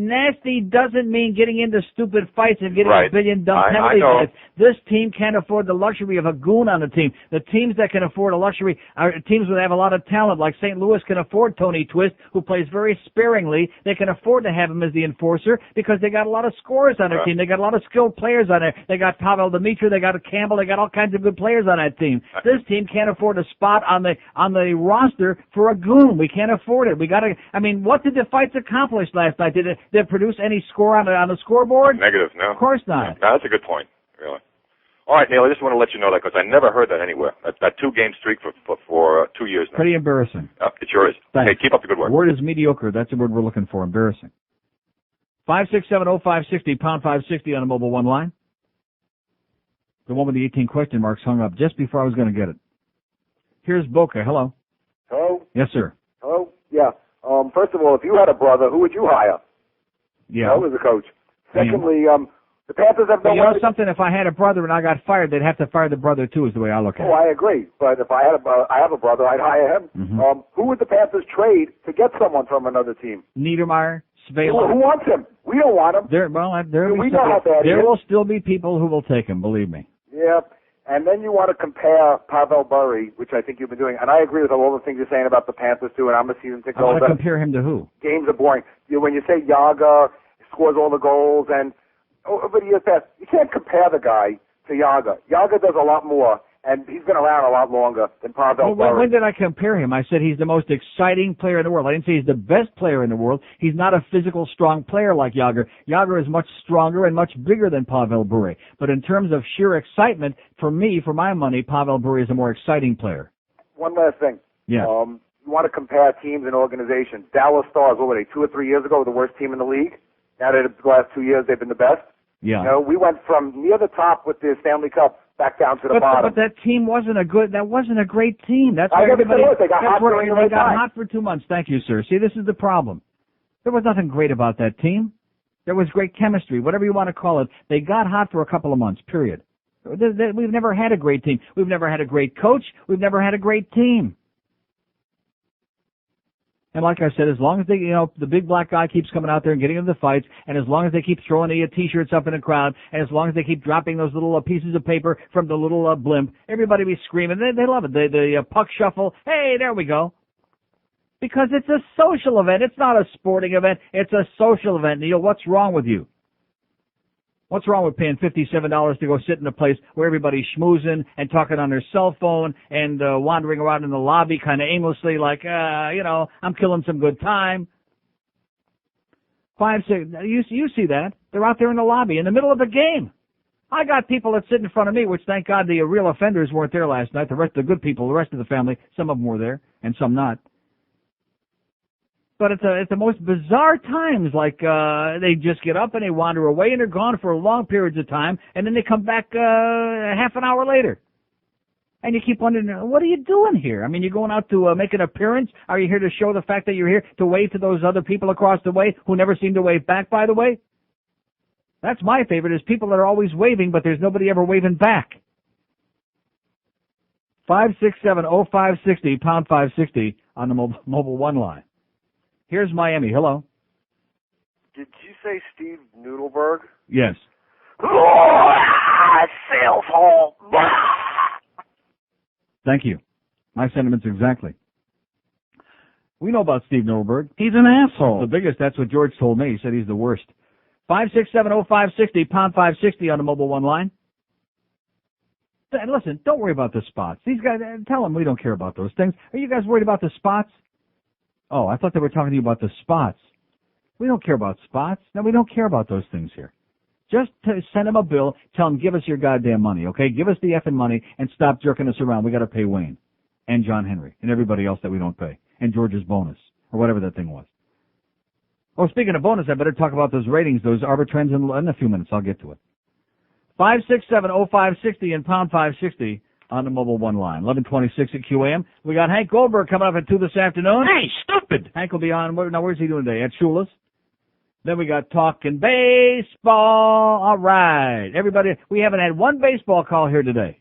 Nasty doesn't mean getting into stupid fights and getting right. a billion dumb penalty fights. This team can't afford the luxury of a goon on the team. The teams that can afford a luxury are teams that have a lot of talent, like St. Louis can afford Tony Twist, who plays very sparingly. They can afford to have him as the enforcer because they got a lot of scorers on their team. They got a lot of skilled players on there. They got Pavel Bure, they got Campbell, they got all kinds of good players on that team. This team can't afford a spot on the roster for a goon. We can't afford it. We got to. I mean, what did the fights accomplish last night? Did it produce any score on the scoreboard? Negative. No. Of course not. No, that's a good point. Really. All right, Neil. I just want to let you know that because I never heard that anywhere. That 2-game streak for 2 years now. Pretty embarrassing. It sure is. Thanks. Hey, keep up the good work. Word is mediocre. That's the word we're looking for. Embarrassing. 5670560 pound 560 on the mobile one line. The one with the 18 question marks hung up just before I was going to get it. Here's Boca. Hello. Hello? Yes, sir. Hello? Yeah. First of all, if you had a brother, who would you hire? Yeah. Who was the coach? Secondly, the Panthers have no way. You know something? If I had a brother and I got fired, they'd have to fire the brother too, is the way I look at it. Oh, I agree. But if I have a brother, I'd hire him. Mm-hmm. Who would the Panthers trade to get someone from another team? Niedermeyer, Svela. Who wants him? We don't want him. There will still be people who will take him, believe me. Yeah. And then you want to compare Pavel Bure, which I think you've been doing, and I agree with all the things you're saying about the Panthers too, and I'm a season ticket holder. I want to compare him to who? Games are boring. When you say Yaga scores all the goals, and over the years past, you can't compare the guy to Yaga. Yaga does a lot more, and he's been around a lot longer than Pavel Bure. When did I compare him? I said he's the most exciting player in the world. I didn't say he's the best player in the world. He's not a physical, strong player like Yager. Yager is much stronger and much bigger than Pavel Bure. But in terms of sheer excitement, for me, for my money, Pavel Bure is a more exciting player. One last thing. Yeah. You want to compare teams and organizations. Dallas Stars, what were they, 2 or 3 years ago, the worst team in the league? Now that the last 2 years they've been the best. Yeah. You know, we went from near the top with the Stanley Cup back down to the bottom. But that team wasn't a great team. That's why they got hot during the right time. They got hot for 2 months. Thank you, sir. See, this is the problem. There was nothing great about that team. There was great chemistry, whatever you want to call it. They got hot for a couple of months, period. We've never had a great team. We've never had a great coach. We've never had a great team. And like I said, as long as the big black guy keeps coming out there and getting into the fights, and as long as they keep throwing the T-shirts up in the crowd, and as long as they keep dropping those little pieces of paper from the little blimp, everybody be screaming. They love it. The puck shuffle. Hey, there we go. Because it's a social event. It's not a sporting event. It's a social event. Neil, what's wrong with you? What's wrong with paying $57 to go sit in a place where everybody's schmoozing and talking on their cell phone and wandering around in the lobby kind of aimlessly like, I'm killing some good time? 5, 6, you see that. They're out there in the lobby in the middle of the game. I got people that sit in front of me, which thank God the real offenders weren't there last night. The rest of the good people, the rest of the family, some of them were there and some not. But it's the most bizarre times, like they just get up and they wander away and they're gone for long periods of time, and then they come back half an hour later. And you keep wondering, what are you doing here? I mean, you're going out to make an appearance? Are you here to show the fact that you're here to wave to those other people across the way who never seem to wave back, by the way? That's my favorite, is people that are always waving, but there's nobody ever waving back. 567-0560, pound 560 on the mobile one line. Here's Miami. Hello. Did you say Steve Noodleberg? Yes. Sales hall. Thank you. My sentiments exactly. We know about Steve Noodleberg. He's an asshole. The biggest, that's what George told me. He said he's the worst. 567-0560, pound 560 on the mobile one line. And listen, don't worry about the spots. These guys, tell them we don't care about those things. Are you guys worried about the spots? Oh, I thought they were talking to you about the spots. We don't care about spots. No, we don't care about those things here. Just to send them a bill, tell them, give us your goddamn money, okay? Give us the effing money and stop jerking us around. We got to pay Wayne and John Henry and everybody else that we don't pay, and George's bonus or whatever that thing was. Oh, speaking of bonus, I better talk about those ratings, those arbitrends in a few minutes. I'll get to it. 567-0560 and pound 560. On the mobile one line, 1126 at QAM. We got Hank Goldberg coming up at 2 this afternoon. Hey, stupid! Hank will be on. Now, where's he doing today? At Shula's. Then we got Talking Baseball. All right. Everybody, we haven't had one baseball call here today.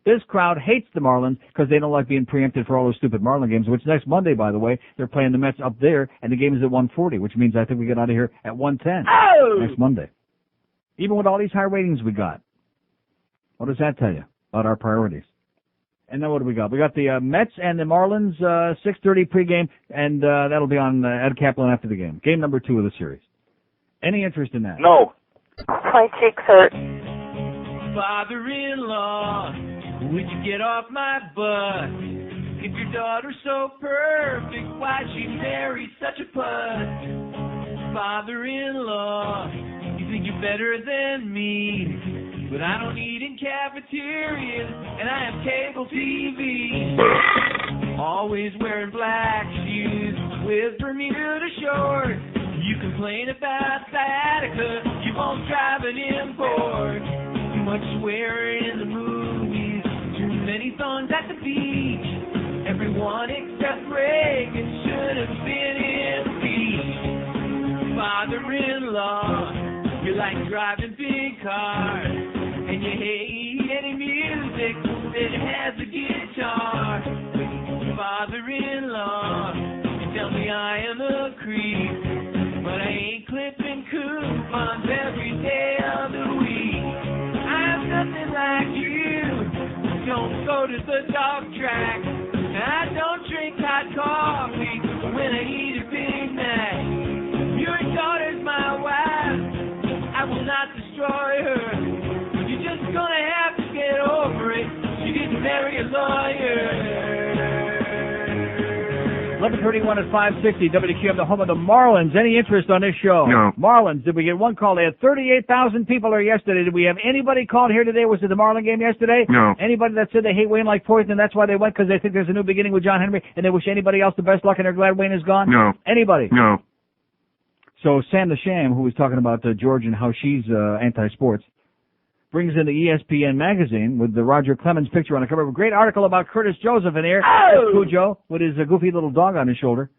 This crowd hates the Marlins because they don't like being preempted for all those stupid Marlin games, which next Monday, by the way, they're playing the Mets up there, and the game is at 1:40, which means I think we get out of here at 1:10 next Monday. Even with all these high ratings we got. What does that tell you about our priorities? And then what do we got? We got the Mets and the Marlins 6:30 pregame, and that'll be on Ed Kaplan after the game. Game number 2 of the series. Any interest in that? No. My cheeks hurt. Father-in-law, would you get off my butt? If your daughter's so perfect, why'd she marry such a putt? Father-in-law, you think you're better than me, but I don't eat in cafeterias, and I have cable TV. Always wearing black shoes with Bermuda shorts. You complain about sciatica, you won't drive an import. Too much swearing in the movies, too many songs at the beach. Everyone except Reagan should have been impeached. Father-in-law, you like driving big cars, and you hate any music that has a guitar. Father-in-law, you tell me I am a creep, but I ain't clipping coupons every day of the week. I'm nothing like you. Don't go to the dog track. I don't drink hot coffee when I eat a Big Mac. Your daughter's my wife. I will not destroy her. You're just gonna have to get over it. You didn't marry a lawyer. 11:31 at 560 WQAM, the home of the Marlins. Any interest on this show? No. Marlins, did we get one call? They had 38,000 people there yesterday. Did we have anybody called here today? Was it the Marlin game yesterday? No. Anybody that said they hate Wayne like poison and that's why they went because they think there's a new beginning with John Henry and they wish anybody else the best luck and they're glad Wayne is gone? No. Anybody? No. So Sam the Sham, who was talking about George and how she's anti-sports, brings in the ESPN magazine with the Roger Clemens picture on the cover. A great article about Curtis Joseph in here. Cujo with his goofy little dog on his shoulder.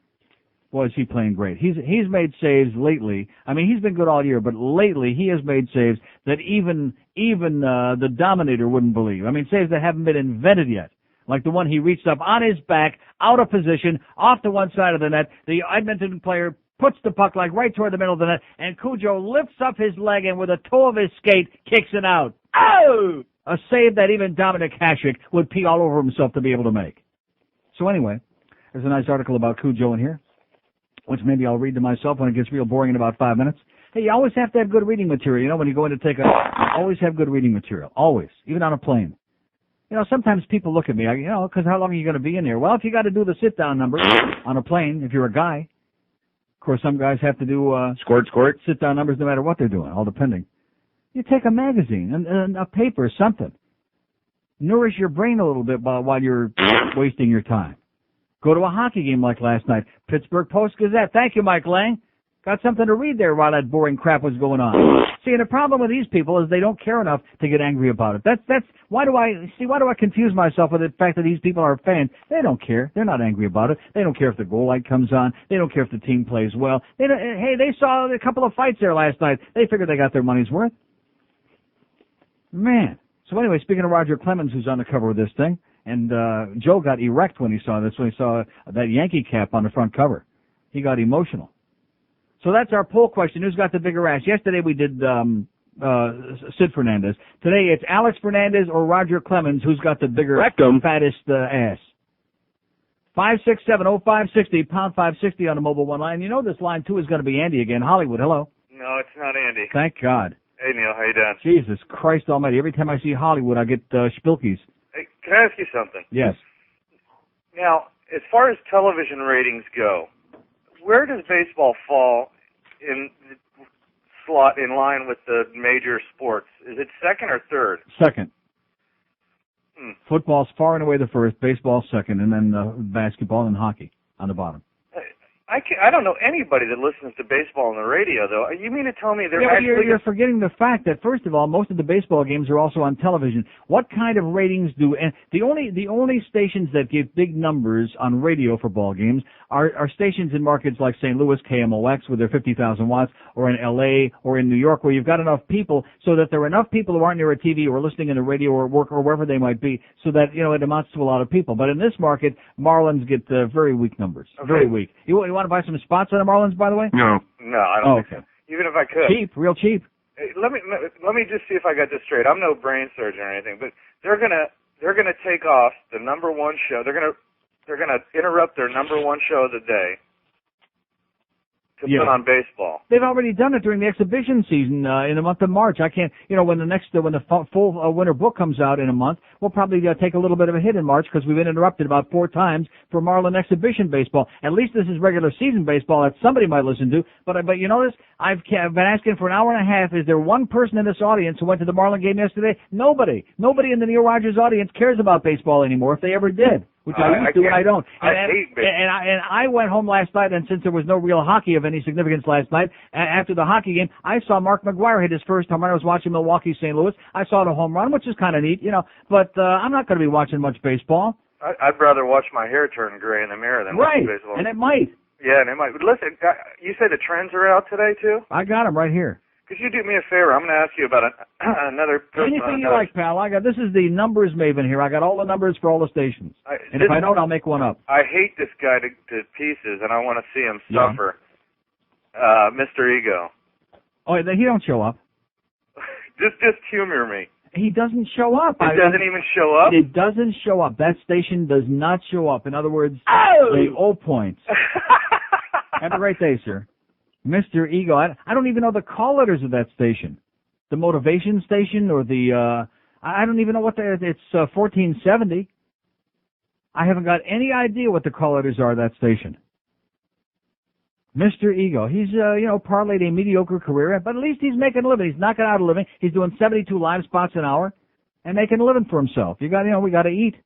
Boy, is he playing great. He's made saves lately. I mean, he's been good all year, but lately he has made saves that even the Dominator wouldn't believe. I mean, saves that haven't been invented yet. Like the one he reached up on his back, out of position, off to one side of the net. The Edmonton player puts the puck like right toward the middle of the net, and Cujo lifts up his leg and with a toe of his skate kicks it out. Oh! A save that even Dominic Hasek would pee all over himself to be able to make. So anyway, there's a nice article about Cujo in here, which maybe I'll read to myself when it gets real boring in about 5 minutes. Hey, you always have to have good reading material. You know, when you go in to take always have good reading material. Always. Even on a plane. You know, sometimes people look at me, because how long are you going to be in here? Well, if you got to do the sit-down number on a plane, if you're a guy. Of course, some guys have to do sit-down numbers no matter what they're doing, all depending. You take a magazine and a paper, something. Nourish your brain a little bit while you're wasting your time. Go to a hockey game like last night. Pittsburgh Post-Gazette. Thank you, Mike Lang. Got something to read there while that boring crap was going on. See, and the problem with these people is they don't care enough to get angry about it. That's why do I confuse myself with the fact that these people are fans? They don't care. They're not angry about it. They don't care if the goal light comes on. They don't care if the team plays well. They saw a couple of fights there last night. They figured they got their money's worth. Man. So anyway, speaking of Roger Clemens, who's on the cover of this thing, and Joe got erect when he saw this, when he saw that Yankee cap on the front cover. He got emotional. So that's our poll question. Who's got the bigger ass? Yesterday we did Sid Fernandez. Today it's Alex Fernandez or Roger Clemens. Who's got the bigger, fattest ass? 567-0560, pound 560 on the mobile one line. You know this line, too, is going to be Andy again. Hollywood, hello. No, it's not Andy. Thank God. Hey, Neil, how you doing? Jesus Christ almighty. Every time I see Hollywood, I get spilkies. Hey, can I ask you something? Yes. Now, as far as television ratings go, where does baseball fall in slot in line with the major sports? Is it second or third? Second. Football's far and away the first, baseball second, and then basketball and hockey on the bottom. I don't know anybody that listens to baseball on the radio, though. You mean to tell me they're actually... You're forgetting the fact that, first of all, most of the baseball games are also on television. What kind of ratings do... And the only stations that give big numbers on radio for ball games are stations in markets like St. Louis, KMOX, with their 50,000 watts, or in L.A., or in New York, where you've got enough people so that there are enough people who aren't near a TV or listening in the radio or work or wherever they might be, so that, it amounts to a lot of people. But in this market, Marlins get very weak numbers. Okay. Very weak. You want to buy some spots on the Marlins, by the way? No, I don't think so. Even if I could. Cheap, real cheap. Hey, let me just see if I got this straight. I'm no brain surgeon or anything, but they're gonna take off the number one show. They're gonna interrupt their number one show of the day to put on baseball. They've already done it during the exhibition season in the month of March. I can't, when the full winter book comes out in a month, we'll probably take a little bit of a hit in March because we've been interrupted about 4 times for Marlin exhibition baseball. At least this is regular season baseball that somebody might listen to. But you notice I've been asking for an hour and a half. Is there one person in this audience who went to the Marlin game yesterday? Nobody. Nobody in the Neil Rogers audience cares about baseball anymore, if they ever did. Which I used to, and I don't. I hate baseball. And I went home last night, and since there was no real hockey of any significance last night, after the hockey game, I saw Mark McGwire hit his first home run. I was watching Milwaukee, St. Louis. I saw the home run, which is kind of neat, but I'm not going to be watching much baseball. I'd rather watch my hair turn gray in the mirror than watch baseball. And it might. Yeah, and it might. But listen, you say the trends are out today, too? I got them right here. Could you do me a favor? I'm going to ask you about another person. Anything you like, pal. This is the numbers maven here. I got all the numbers for all the stations. And if I don't, I'll make one up. I hate this guy to pieces, and I want to see him suffer. Mr. Ego. Oh, he don't show up. Just humor me. He doesn't show up. It doesn't even show up? It doesn't show up. That station does not show up. In other words, they owe points. Have a great day, sir. Mr. Ego. I don't even know the call letters of that station. The motivation station or the, I don't even know what it's 1470. I haven't got any idea what the call letters are of that station. Mr. Ego. He's, parlayed a mediocre career, but at least he's making a living. He's knocking out a living. He's doing 72 live spots an hour and making a living for himself. We got to eat.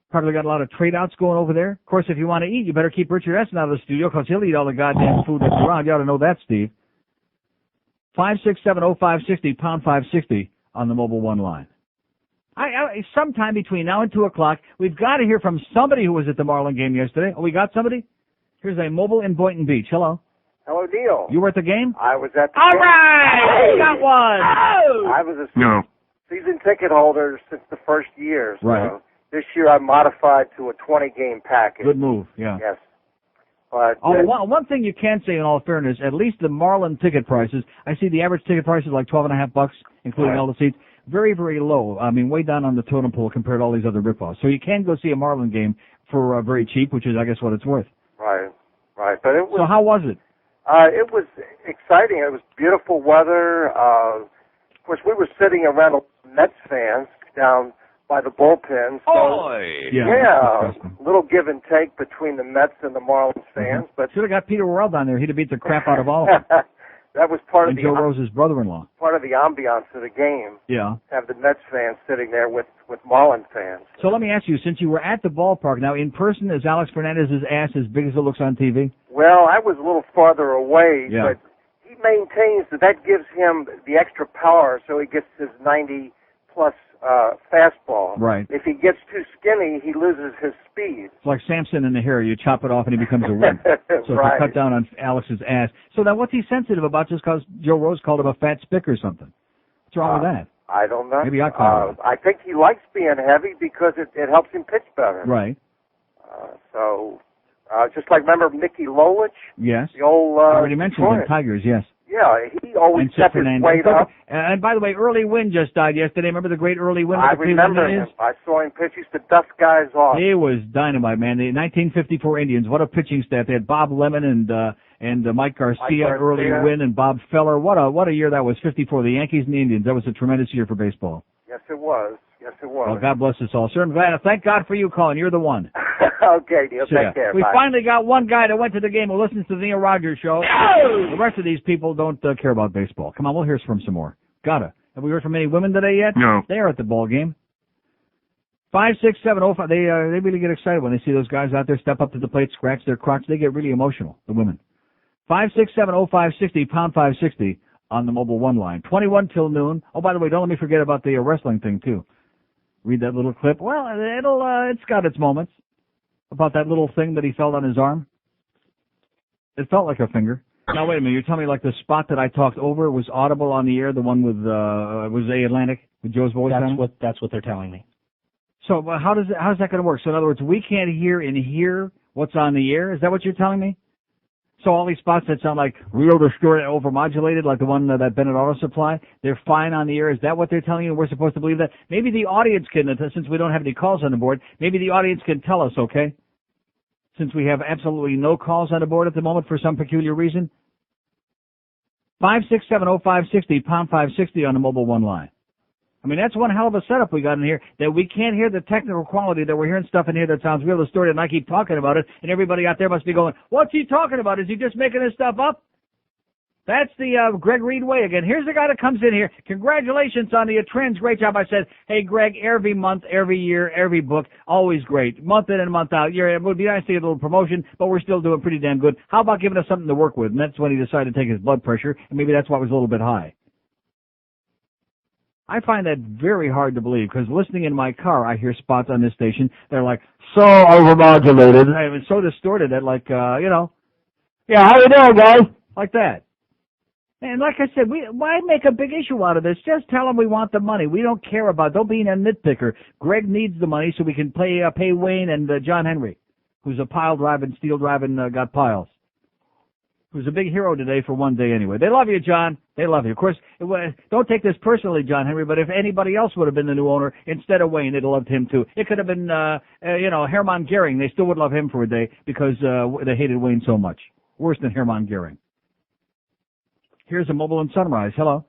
Probably got a lot of trade-outs going over there. Of course, if you want to eat, you better keep Richard Essen out of the studio because he'll eat all the goddamn food that's around. You ought to know that, Steve. 567-0560, pound 560 on the mobile one line. Sometime between now and 2 o'clock, we've got to hear from somebody who was at the Marlin game yesterday. Oh, we got somebody? Here's a mobile in Boynton Beach. Hello. Hello, Neil. You were at the game? I was at the All game. right! Hey! We got one! I was a season ticket holder since the first year. So Right. this year I modified to a 20-game package. Good move, yeah. Yes. But one thing you can say in all fairness, at least the Marlin ticket prices, I see the average ticket price is like $12.50, including all the seats. Very, very low. I mean, way down on the totem pole compared to all these other ripoffs. So you can go see a Marlin game for very cheap, which is, I guess, what it's worth. Right. But it was. So how was it? It was exciting. It was beautiful weather. Of course, we were sitting around Mets fans down by the bullpen. So, yeah, a little give and take between the Mets and the Marlins fans. But should have got Peter Worrell down there. He'd have beat the crap out of all of them. That was part and of Joe Rose's brother-in-law. Part of the ambiance of the game. Yeah. Have the Mets fans sitting there with Marlin fans. So let me ask you, since you were at the ballpark, now in person, is Alex Fernandez's ass as big as it looks on TV? Well, I was a little farther away, Yeah. but he maintains that gives him the extra power, so he gets his 90-plus fastball. Right. If he gets too skinny, he loses his speed. It's like Samson in the hair. You chop it off and he becomes a wimp. So Right. if you cut down on Alex's ass. So then what's he sensitive about just because Joe Rose called him a fat spick or something? What's wrong with that? I don't know. Maybe I call him. I think he likes being heavy because it helps him pitch better. Right. Just like, remember Mickey Lolich? Yes. The old I already mentioned Detroit. the Tigers, yes. Yeah, he always And Sid kept his Fernandez. weight up. And by the way, Early Wynn just died yesterday. Remember the great Early Wynn? I with the Cleveland remember Indians? him. I saw him pitch. He used to dust guys off. He was dynamite, man. The 1954 Indians, what a pitching staff. They had Bob Lemon and Mike Garcia, Early Wynn, and Bob Feller. What a year that was, 54. The Yankees and the Indians. That was a tremendous year for baseball. Yes, it was. Well, God bless us all. Sir, I'm glad. Thank God for you calling. You're the one. Okay, Neil. So, Take care. We Bye. finally got one guy that went to the game who listens to the Neil Rogers show. The rest of these people don't care about baseball. Come on, we'll hear from some more. Gotta. Have we heard from any women today yet? No. They are at the ball game. 56705. They really get excited when they see those guys out there step up to the plate, scratch their crotch. They get really emotional, the women. 5670560, pound 560 on the mobile one line. 21 till noon. Oh, by the way, don't let me forget about the wrestling thing, too. Read that little clip. Well, it's got its moments. About that little thing that he felt on his arm. It felt like a finger. Now, wait a minute. You're telling me like the spot that I talked over was audible on the air, the one with, was A Atlantic, with Joe's voice on it? That's what they're telling me. So how's that going to work? So in other words, we can't hear what's on the air? Is that what you're telling me? So all these spots that sound like real distorted, overmodulated, like the one that Bennett Auto Supply, they're fine on the air. Is that what they're telling you? We're supposed to believe that? Maybe the audience can, since we don't have any calls on the board, maybe the audience can tell us, okay? Since we have absolutely no calls on the board at the moment for some peculiar reason. 5670560, pound 560 on the mobile one line. I mean, that's one hell of a setup we got in here, that we can't hear the technical quality, that we're hearing stuff in here that sounds real distorted, and I keep talking about it, and everybody out there must be going, what's he talking about? Is he just making this stuff up? That's the Greg Reed way again. Here's the guy that comes in here. Congratulations on the trends. Great job. I said, hey, Greg, every month, every year, every book, always great. Month in and month out. It would be nice to get a little promotion, but we're still doing pretty damn good. How about giving us something to work with? And that's when he decided to take his blood pressure, and maybe that's why it was a little bit high. I find that very hard to believe, because listening in my car, I hear spots on this station that are like so overmodulated, and it's so distorted that, like, yeah, how you doing, guys? Like that. And like I said, why make a big issue out of this? Just tell them we want the money. We don't care about it. Don't be a nitpicker. Greg needs the money so we can pay Wayne and John Henry, who's a pile driving, steel driving, got piles. Who's a big hero today for one day anyway. They love you, John. They love you. Of course, don't take this personally, John Henry, but if anybody else would have been the new owner instead of Wayne, they'd have loved him too. It could have been, Hermann Goering. They still would love him for a day because they hated Wayne so much. Worse than Hermann Goering. Here's a mobile in Sunrise. Hello.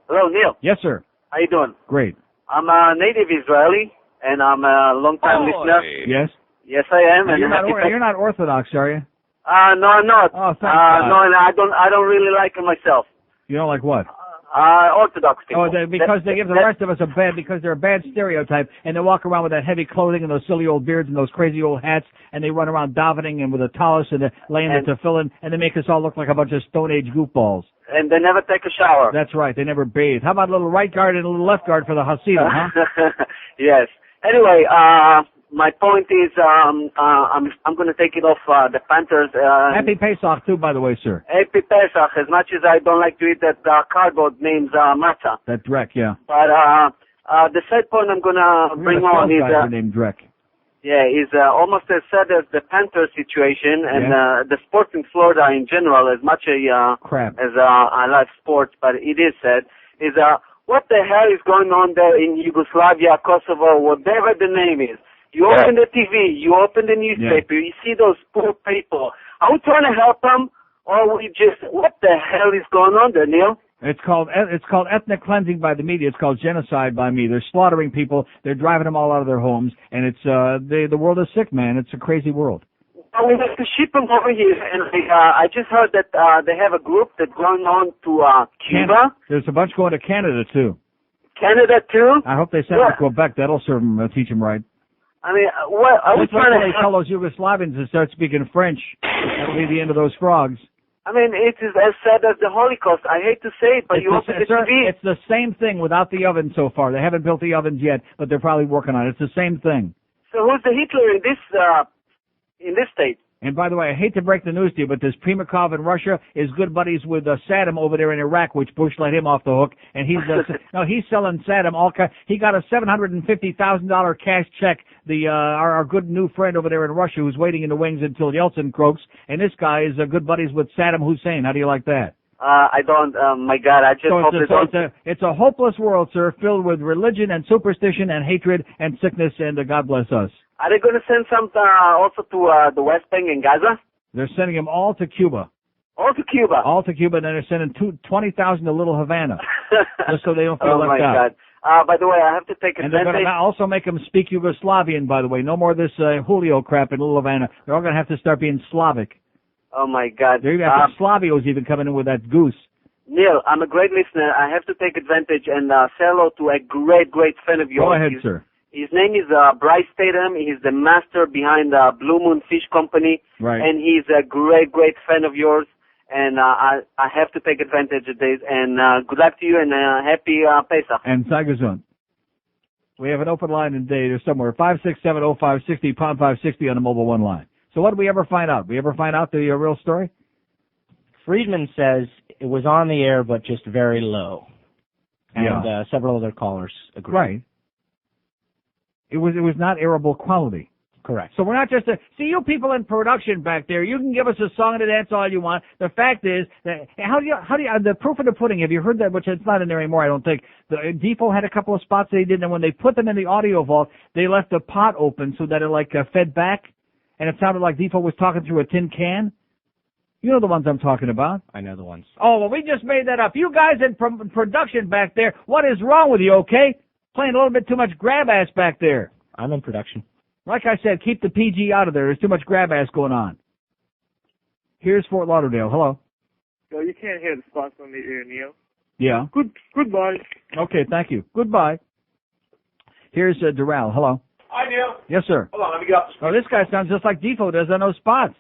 Hello, Neil. Yes, sir. How you doing? Great. I'm a native Israeli, and I'm a long-time listener. Yes? Yes, I am. And You're not Orthodox, are you? No, I'm not. Oh, thank God. No, and I don't really like it myself. You don't like what? Orthodox people. Because they give the rest of us because they're a bad stereotype, and they walk around with that heavy clothing and those silly old beards and those crazy old hats, and they run around davening and with a tallis and laying the tefillin, and they make us all look like a bunch of Stone Age goofballs. And they never take a shower. That's right. They never bathe. How about a little right guard and a little left guard for the Hasidim, huh? Yes. Anyway, my point is, I'm going to take it off the Panthers. Happy Pesach too, by the way, sir. Happy Pesach. As much as I don't like to eat that cardboard named matzah. That Drek, yeah. But the third point I'm going to bring on is named Drek. is almost as sad as the Panthers situation and the sports in Florida in general. As much crap as I like sports, but it is sad. Is what the hell is going on there in Yugoslavia, Kosovo, whatever the name is? You open the TV, you open the newspaper, you see those poor people. Are we trying to help them, or we just, what the hell is going on there, Neil? It's called ethnic cleansing by the media. It's called genocide by me. They're slaughtering people. They're driving them all out of their homes, and it's the world is sick, man. It's a crazy world. We have to ship them over here, and I just heard that they have a group that's going on to Cuba. There's a bunch going to Canada too. Canada too? I hope they send them to Quebec. That'll serve them, teach them right. I mean, what are we trying to tell those Yugoslavians to start speaking French? That'll be the end of those frogs. I mean, it is as sad as the Holocaust. I hate to say it, but you open the TV. It's the same thing without the oven so far. They haven't built the ovens yet, but they're probably working on it. It's the same thing. So who's the Hitler in this state? And by the way, I hate to break the news to you, but this Primakov in Russia is good buddies with Saddam over there in Iraq, which Bush let him off the hook. And he's he's selling Saddam all kind. He got a $750,000 cash check. Our good new friend over there in Russia, who's waiting in the wings until Yeltsin croaks. And this guy is good buddies with Saddam Hussein. How do you like that? I don't. My God, I just hope it's a hopeless world, sir, filled with religion and superstition and hatred and sickness. And God bless us. Are they going to send some also to the West Bank and Gaza? They're sending them all to Cuba. All to Cuba? All to Cuba, and then they're sending 20,000 to Little Havana, just so they don't feel left out. Oh, my God. By the way, I have to take advantage. And they're going to also make them speak Yugoslavian, by the way. No more of this Julio crap in Little Havana. They're all going to have to start being Slavic. Oh, my God. They're even Slavio's even coming in with that goose. Neil, I'm a great listener. I have to take advantage and say hello to a great, great fan of yours. Go ahead, sir. His name is Bryce Tatum. He's the master behind Blue Moon Fish Company. Right. And he's a great, great fan of yours. And I have to take advantage of this. And good luck to you and happy Pesach. And Sagazun. We have an open line in day or somewhere. 567-0560, pound 560 on the mobile one line. So what did we ever find out? We ever find out the real story? Friedman says it was on the air, but just very low. And several other callers agree. Right. It was not airable quality. Correct. So we're not just see you people in production back there. You can give us a song and a dance all you want. The fact is that how do you the proof of the pudding? Have you heard that? Which it's not in there anymore. I don't think. The Defoe had a couple of spots that he did, and when they put them in the audio vault, they left the pot open so that it fed back, and it sounded like Defoe was talking through a tin can. You know the ones I'm talking about. I know the ones. Oh well, we just made that up. You guys in production back there, what is wrong with you? Okay. Playing a little bit too much grab ass back there. I'm in production. Like I said, keep the PG out of there. There's too much grab ass going on. Here's Fort Lauderdale. Hello. No, you can't hear the spots on the ear, Neil. Yeah. Goodbye. Okay, thank you. Goodbye. Here's Doral. Hello. Hi, Neil. Yes, sir. Hold on, let me get off the Oh, this guy sounds just like Defoe does on those spots.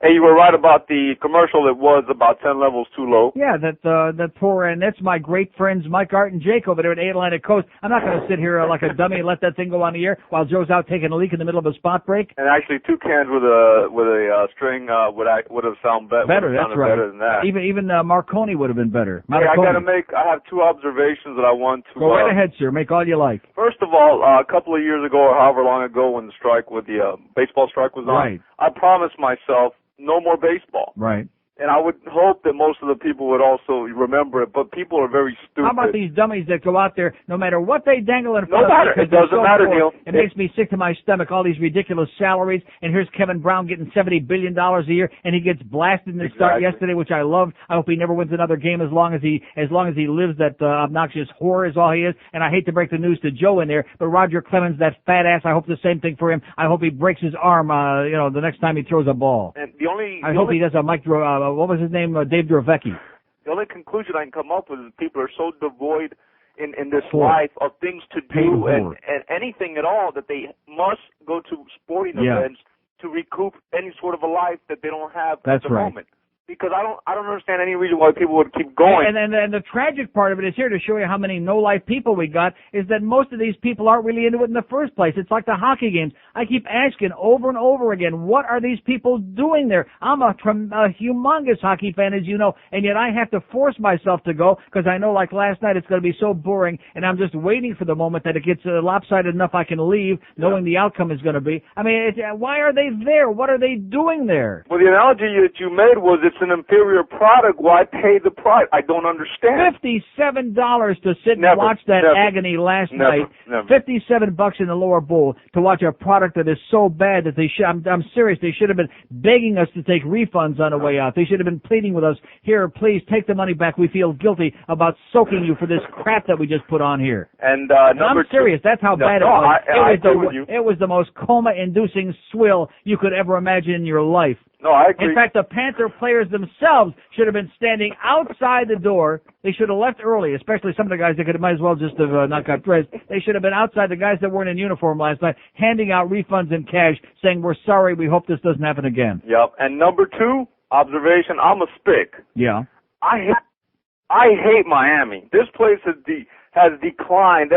Hey, you were right about the commercial. It was about 10 levels too low. Yeah, that poor, and that's my great friends Mike, Art, and Jake over there at Atlantic Coast. I'm not going to sit here like a dummy and let that thing go on the air while Joe's out taking a leak in the middle of a spot break. And actually, 2 cans with a string would have sounded better. That's right. Better than that. Even Marconi would have been better. Hey, I have 2 observations that I want to. Go right ahead, sir. Make all you like. First of all, a couple of years ago, or however long ago, when the baseball strike was on, right. I promised myself no more baseball. Right. And I would hope that most of the people would also remember it, but people are very stupid. How about these dummies that go out there, no matter what they dangle in front of them? It doesn't matter, Neil. It makes me sick to my stomach, all these ridiculous salaries, and here's Kevin Brown getting $70 billion a year, and he gets blasted in the start yesterday, which I loved. I hope he never wins another game as long as he lives that obnoxious whore is all he is, and I hate to break the news to Joe in there, but Roger Clemens, that fat ass, I hope the same thing for him. I hope he breaks his arm, the next time he throws a ball. And I hope he does a what was his name? Dave Dravecki. The only conclusion I can come up with is people are so devoid in this life of things to do and anything at all that they must go to sporting events to recoup any sort of a life that they don't have at the moment. because I don't understand any reason why people would keep going. And the tragic part of it is here to show you how many no-life people we got is that most of these people aren't really into it in the first place. It's like the hockey games. I keep asking over and over again, what are these people doing there? I'm a humongous hockey fan, as you know, and yet I have to force myself to go because I know, like last night, it's going to be so boring, and I'm just waiting for the moment that it gets lopsided enough I can leave, knowing the outcome is going to be. I mean, why are they there? What are they doing there? Well, the analogy that you made was it's an inferior product. Why pay the price? I don't understand. $57 to sit and watch that agony last night. $57 in the lower bowl to watch a product that is so bad that they should. I'm serious. They should have been begging us to take refunds on the way out. They should have been pleading with us. Here, please take the money back. We feel guilty about soaking you for this crap that we just put on here. And I'm serious. That's how bad it was. It was the most coma-inducing swill you could ever imagine in your life. No, I agree. In fact, the Panther players themselves should have been standing outside the door. They should have left early, especially some of the guys that might as well just have not got dressed. They should have been outside, the guys that weren't in uniform last night, handing out refunds in cash, saying, we're sorry, we hope this doesn't happen again. Yep. And number two, observation, I'm a spick. Yeah. I hate Miami. This place has declined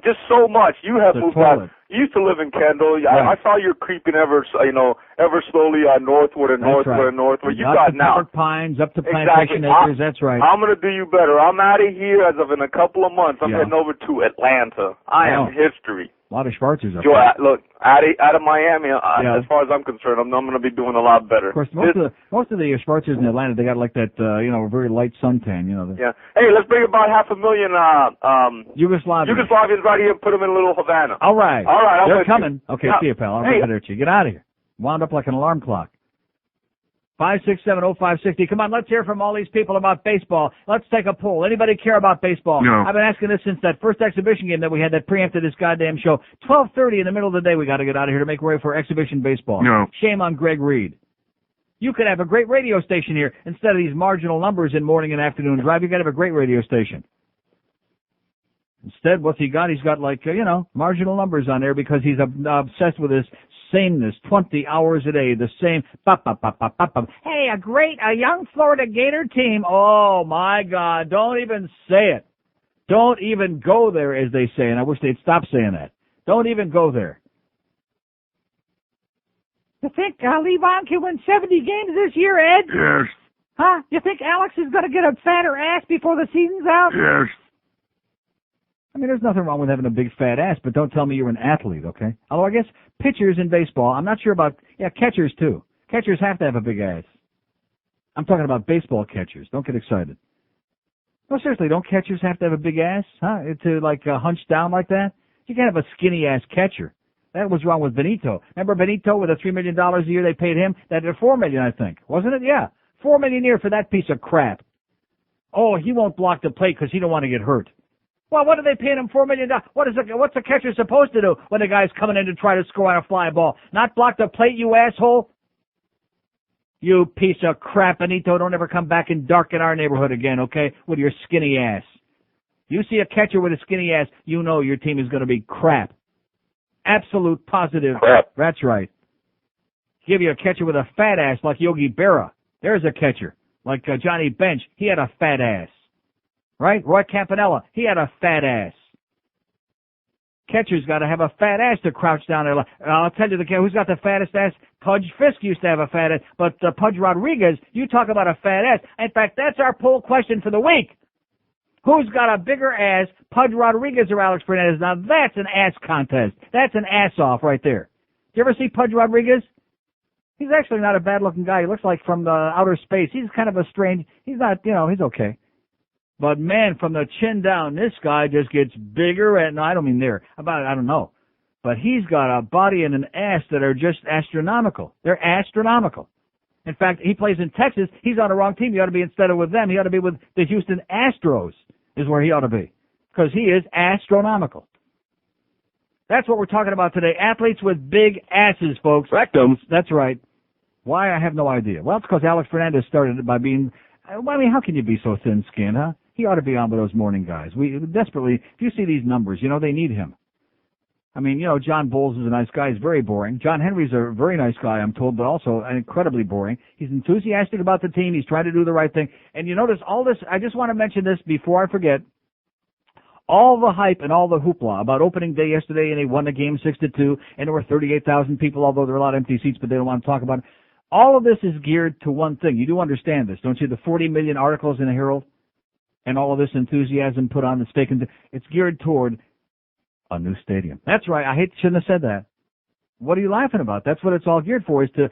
just so much. You have moved out. You used to live in Kendall. Right. I saw you creeping ever slowly northward and northward and northward. You got now Pines up to Plantation Acres. That's right. I'm going to do you better. I'm out of here as of in a couple of months. I'm heading over to Atlanta. I am history. A lot of Schwarzers up there. Look, out of Miami, as far as I'm concerned, I'm going to be doing a lot better. Of course, most of the Schwarzers in Atlanta, they got like that, very light suntan, Yeah. Hey, let's bring about 500,000 Yugoslavians right here and put them in Little Havana. All right. They're coming. Okay, yeah. See you, pal. I'll get at you. Get out of here. Wound up like an alarm clock. 5670560. Come on, let's hear from all these people about baseball. Let's take a poll. Anybody care about baseball? No. I've been asking this since that first exhibition game that we had that preempted this goddamn show. 12:30 in the middle of the day, we got to get out of here to make way for exhibition baseball. No. Shame on Greg Reed. You could have a great radio station here instead of these marginal numbers in morning and afternoon drive. You got to have a great radio station. Instead, what's he got? He's got marginal numbers on there because he's obsessed with his sameness, 20 hours a day, the same. Hey, a young Florida Gator team. Oh, my God. Don't even say it. Don't even go there, as they say, and I wish they'd stop saying that. Don't even go there. You think Levon can win 70 games this year, Ed? Yes. Huh? You think Alex is going to get a fatter ass before the season's out? Yes. I mean, there's nothing wrong with having a big fat ass, but don't tell me you're an athlete, okay? Although I guess pitchers in baseball, I'm not sure about, catchers too. Catchers have to have a big ass. I'm talking about baseball catchers. Don't get excited. No, seriously, don't catchers have to have a big ass? Huh? To hunch down like that? You can't have a skinny ass catcher. That was wrong with Benito. Remember Benito with the $3 million a year they paid him? That did $4 million, I think. Wasn't it? Yeah. $4 million a year for that piece of crap. Oh, he won't block the plate because he don't want to get hurt. Well, what are they paying him $4 million? What's the catcher supposed to do when the guy's coming in to try to score on a fly ball? Not block the plate, you asshole? You piece of crap, Benito. Don't ever come back and darken our neighborhood again, okay? With your skinny ass. You see a catcher with a skinny ass, you know your team is going to be crap. Absolute positive. Crap. That's right. Give you a catcher with a fat ass like Yogi Berra. There's a catcher. Like Johnny Bench. He had a fat ass. Right? Roy Campanella, he had a fat ass. Catcher's got to have a fat ass to crouch down there. I'll tell you who's got the fattest ass. Pudge Fisk used to have a fat ass, but Pudge Rodriguez, you talk about a fat ass. In fact, that's our poll question for the week. Who's got a bigger ass, Pudge Rodriguez or Alex Fernandez? Now that's an ass contest. That's an ass off right there. Do you ever see Pudge Rodriguez? He's actually not a bad looking guy. He looks like from the outer space. He's kind of a strange, he's not, he's okay. But, man, from the chin down, this guy just gets bigger and, no, I don't mean there. I don't know. But he's got a body and an ass that are just astronomical. They're astronomical. In fact, he plays in Texas. He's on the wrong team. He ought to be instead of with them. He ought to be with the Houston Astros is where he ought to be. Because he is astronomical. That's what we're talking about today. Athletes with big asses, folks. Rectums. That's right. Why? I have no idea. Well, it's because Alex Fernandez started it by being, how can you be so thin-skinned, huh? He ought to be on with those morning guys. We desperately, if you see these numbers, they need him. I mean, John Bowles is a nice guy. He's very boring. John Henry's a very nice guy, I'm told, but also incredibly boring. He's enthusiastic about the team. He's trying to do the right thing. And you notice all this, I just want to mention this before I forget. All the hype and all the hoopla about opening day yesterday, and they won the game 6-2, and there were 38,000 people, although there were a lot of empty seats, but they don't want to talk about it. All of this is geared to one thing. You do understand this, don't you? The 40 million articles in the Herald and all of this enthusiasm put on the stake. It's geared toward a new stadium. That's right. Shouldn't have said that. What are you laughing about? That's what it's all geared for, is to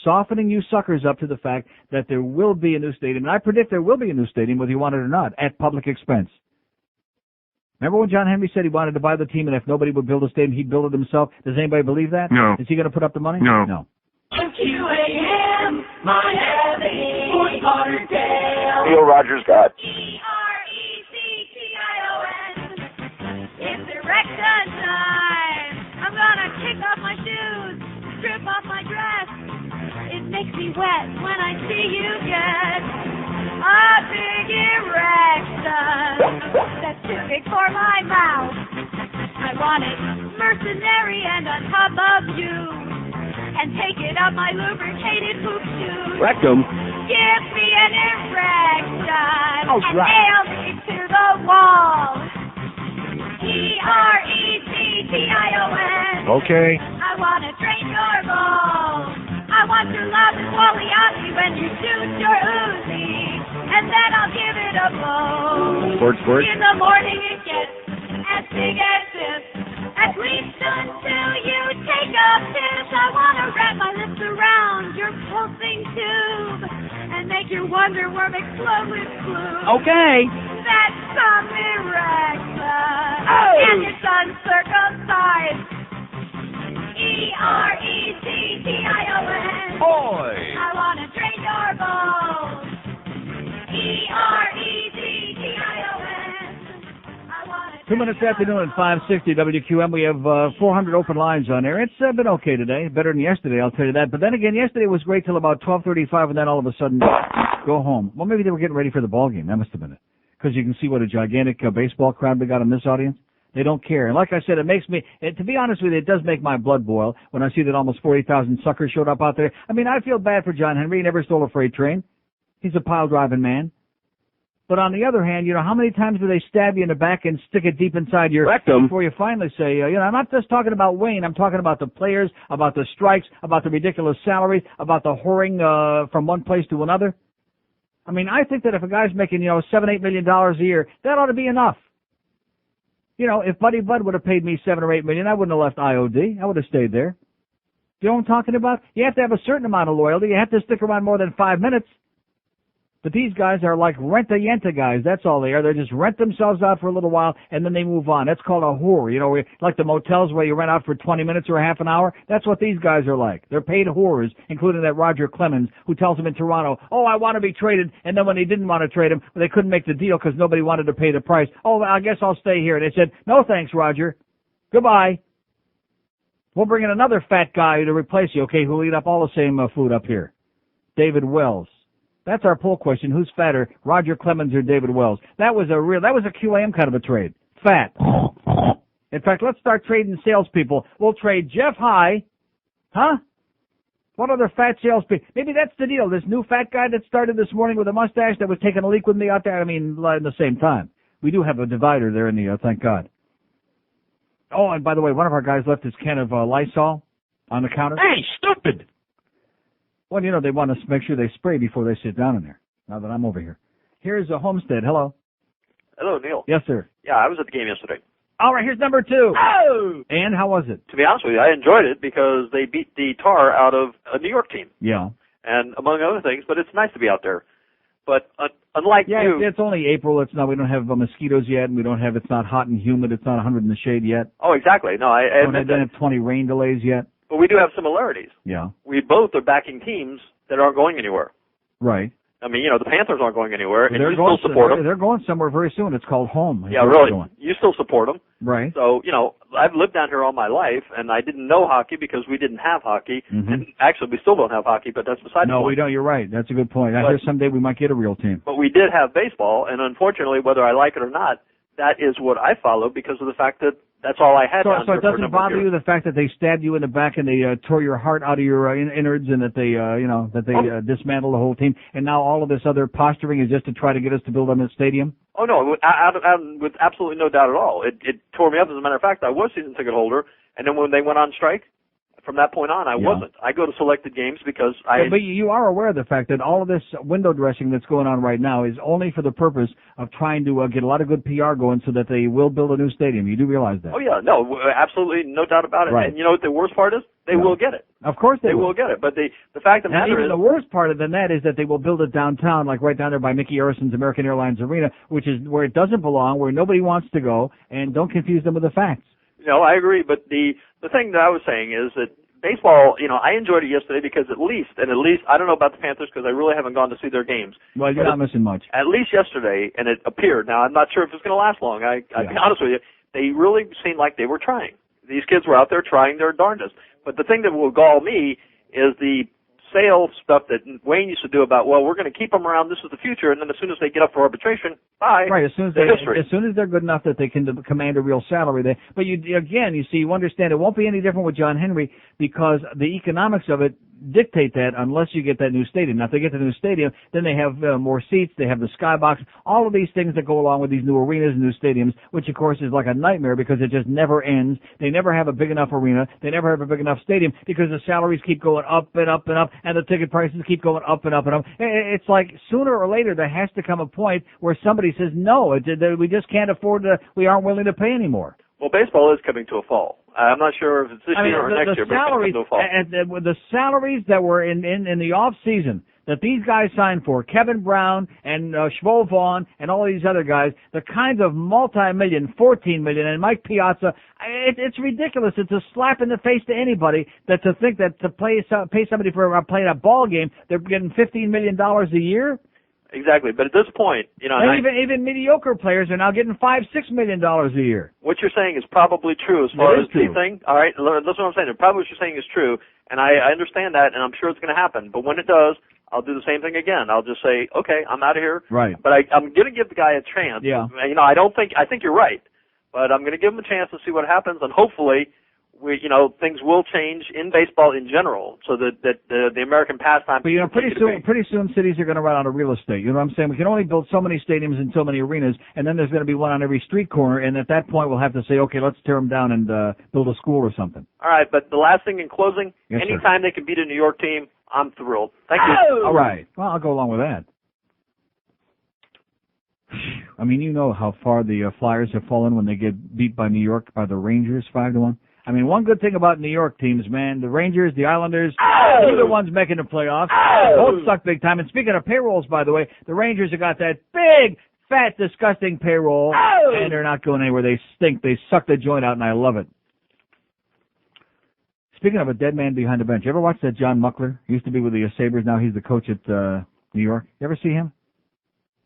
softening you suckers up to the fact that there will be a new stadium. And I predict there will be a new stadium, whether you want it or not, at public expense. Remember when John Henry said he wanted to buy the team, and if nobody would build a stadium, he'd build it himself? Does anybody believe that? No. Is he going to put up the money? No. No. WQAM, Miami, Fort Lauderdale. Neil Rogers got. ERECTION. It's erection time. I'm gonna kick off my shoes, strip off my dress. It makes me wet when I see you get a big erection. That's too big for my mouth. I want it mercenary and on top of you. And take it up my lubricated poop shoes. Rectum. Give me an erection. Oh, and right. nail me to the wall. ERECTION. Okay. I want to drain your balls. I want your love and Waliati when you shoot your Uzi. And then I'll give it a blow. Squirt. In the morning it gets as big as this. At least until you take a piss. I want to wrap my lips around your pulsing tube and make your Wonder Worm explode with glue. Okay. That's some erection. Oh. And it's uncircumcised. ERECTION. Boy. I want to drain your balls. ERECTION. 2 minutes after noon at 560 WQM. We have 400 open lines on there. It's been okay today. Better than yesterday, I'll tell you that. But then again, yesterday was great till about 12:35, and then all of a sudden, go home. Well, maybe they were getting ready for the ball game. That must have been it. Because you can see what a gigantic baseball crowd we got in this audience. They don't care. And like I said, it makes me, to be honest with you, it does make my blood boil when I see that almost 40,000 suckers showed up out there. I mean, I feel bad for John Henry. He never stole a freight train. He's a pile-driving man. But on the other hand, how many times do they stab you in the back and stick it deep inside your rectum before you finally say, I'm not just talking about Wayne. I'm talking about the players, about the strikes, about the ridiculous salaries, about the whoring from one place to another. I mean, I think that if a guy's making, $7-8 million a year, that ought to be enough. If Buddy Bud would have paid me $7 or $8 million, I wouldn't have left IOD. I would have stayed there. You know what I'm talking about? You have to have a certain amount of loyalty. You have to stick around more than 5 minutes. But these guys are like rent-a-yenta guys. That's all they are. They just rent themselves out for a little while, and then they move on. That's called a whore. Like the motels where you rent out for 20 minutes or a half an hour. That's what these guys are like. They're paid whores, including that Roger Clemens, who tells them in Toronto, I want to be traded. And then when they didn't want to trade him, they couldn't make the deal because nobody wanted to pay the price. I guess I'll stay here. And they said, no thanks, Roger. Goodbye. We'll bring in another fat guy to replace you, okay, who'll eat up all the same food up here. David Wells. That's our poll question. Who's fatter, Roger Clemens or David Wells? That was a QAM kind of a trade. Fat. In fact, let's start trading salespeople. We'll trade Jeff High. Huh? What other fat salespeople? Maybe that's the deal. This new fat guy that started this morning with a mustache that was taking a leak with me out there. I mean, in the same time. We do have a divider there in the, thank God. Oh, and by the way, one of our guys left his can of Lysol on the counter. Hey, stupid! Well, they want to make sure they spray before they sit down in there, now that I'm over here. Here's a Homestead. Hello. Hello, Neil. Yes, sir. Yeah, I was at the game yesterday. All right, here's number 2. Oh! And how was it? To be honest with you, I enjoyed it because they beat the tar out of a New York team. Yeah. And among other things, but it's nice to be out there. But unlike you... Yeah, it's only April. We don't have mosquitoes yet, and it's not hot and humid. It's not 100 in the shade yet. Oh, exactly. No, I don't have 20 rain delays yet. But we do have similarities. Yeah. We both are backing teams that aren't going anywhere. Right. I mean, the Panthers aren't going anywhere, and you still support them. They're going somewhere very soon. It's called home. Yeah, really. You still support them. Right. So, I've lived down here all my life, and I didn't know hockey because we didn't have hockey. Mm-hmm. And actually, we still don't have hockey, but that's beside the point. No, we don't. You're right. That's a good point. I hear someday we might get a real team. But we did have baseball, and unfortunately, whether I like it or not, that is what I follow because of the fact that That's all I had. So it doesn't bother you the fact that they stabbed you in the back and they tore your heart out of your innards, and that they dismantled the whole team, and now all of this other posturing is just to try to get us to build on this stadium? Oh no, with absolutely no doubt at all. It tore me up. As a matter of fact, I was season ticket holder, and then when they went on strike, from that point on, I wasn't. I go to selected games because But you are aware of the fact that all of this window dressing that's going on right now is only for the purpose of trying to get a lot of good PR going so that they will build a new stadium. You do realize that? Oh yeah, no, absolutely, no doubt about it. Right. And you know what the worst part is? They will get it. Of course they will get it. But the fact of the matter is, the worst part of that is that they will build it downtown, like right down there by Mickey Arison's American Airlines Arena, which is where it doesn't belong, where nobody wants to go, and don't confuse them with the facts. No, I agree. But the thing that I was saying is that baseball, I enjoyed it yesterday because at least, I don't know about the Panthers because I really haven't gone to see their games. Well, you're not missing much. At least yesterday, and it appeared. Now, I'm not sure if it's going to last long. I'll be honest with you. They really seemed like they were trying. These kids were out there trying their darndest. But the thing that will gall me is the sales stuff that Wayne used to do about, well, we're going to keep them around, this is the future, and then as soon as they get up for arbitration, bye. Right, as soon as they're good enough that they can command a real salary. But you understand it won't be any different with John Henry because the economics of it dictate that unless you get that new stadium. Now, if they get the new stadium, then they have more seats, they have the skybox, all of these things that go along with these new arenas and new stadiums, which, of course, is like a nightmare because it just never ends. They never have a big enough arena. They never have a big enough stadium because the salaries keep going up and up and up, and the ticket prices keep going up and up and up. It's like sooner or later there has to come a point where somebody says, no, we just can't afford to, we aren't willing to pay anymore. Well, baseball is coming to a fall. I'm not sure if it's this year or next year, but it's coming to a fall. The salaries that were in the off season that these guys signed for, Kevin Brown and Schvo Vaughn and all these other guys, the kinds of multi-million, 14 million, and Mike Piazza, it's ridiculous. It's a slap in the face to anybody that to think that to pay somebody for playing a ball game, they're getting $15 million a year. Exactly, but at this point, and even mediocre players are now getting $5-6 million a year. What you're saying is probably true as far as the thing. All right, that's what I'm saying. Probably what you're saying is true, and I understand that, and I'm sure it's going to happen. But when it does, I'll do the same thing again. I'll just say, okay, I'm out of here. Right. But I'm going to give the guy a chance. Yeah. I think you're right, but I'm going to give him a chance to see what happens, and hopefully, things will change in baseball in general, so that the American pastime. But pretty soon cities are going to run out of real estate. You know what I'm saying? We can only build so many stadiums and so many arenas, and then there's going to be one on every street corner. And at that point, we'll have to say, okay, let's tear them down and build a school or something. All right, but the last thing in closing, yes, anytime they can beat a New York team, I'm thrilled. Thank you. All right. Well, I'll go along with that. I mean, you know how far the Flyers have fallen when they get beat by New York by the Rangers 5-1. I mean, one good thing about New York teams, man, the Rangers, the Islanders, they're the ones making the playoffs. Both suck big time. And speaking of payrolls, by the way, the Rangers have got that big, fat, disgusting payroll, and they're not going anywhere. They stink. They suck the joint out, and I love it. Speaking of a dead man behind the bench, you ever watch that John Muckler? He used to be with the Sabres. Now he's the coach at New York. You ever see him?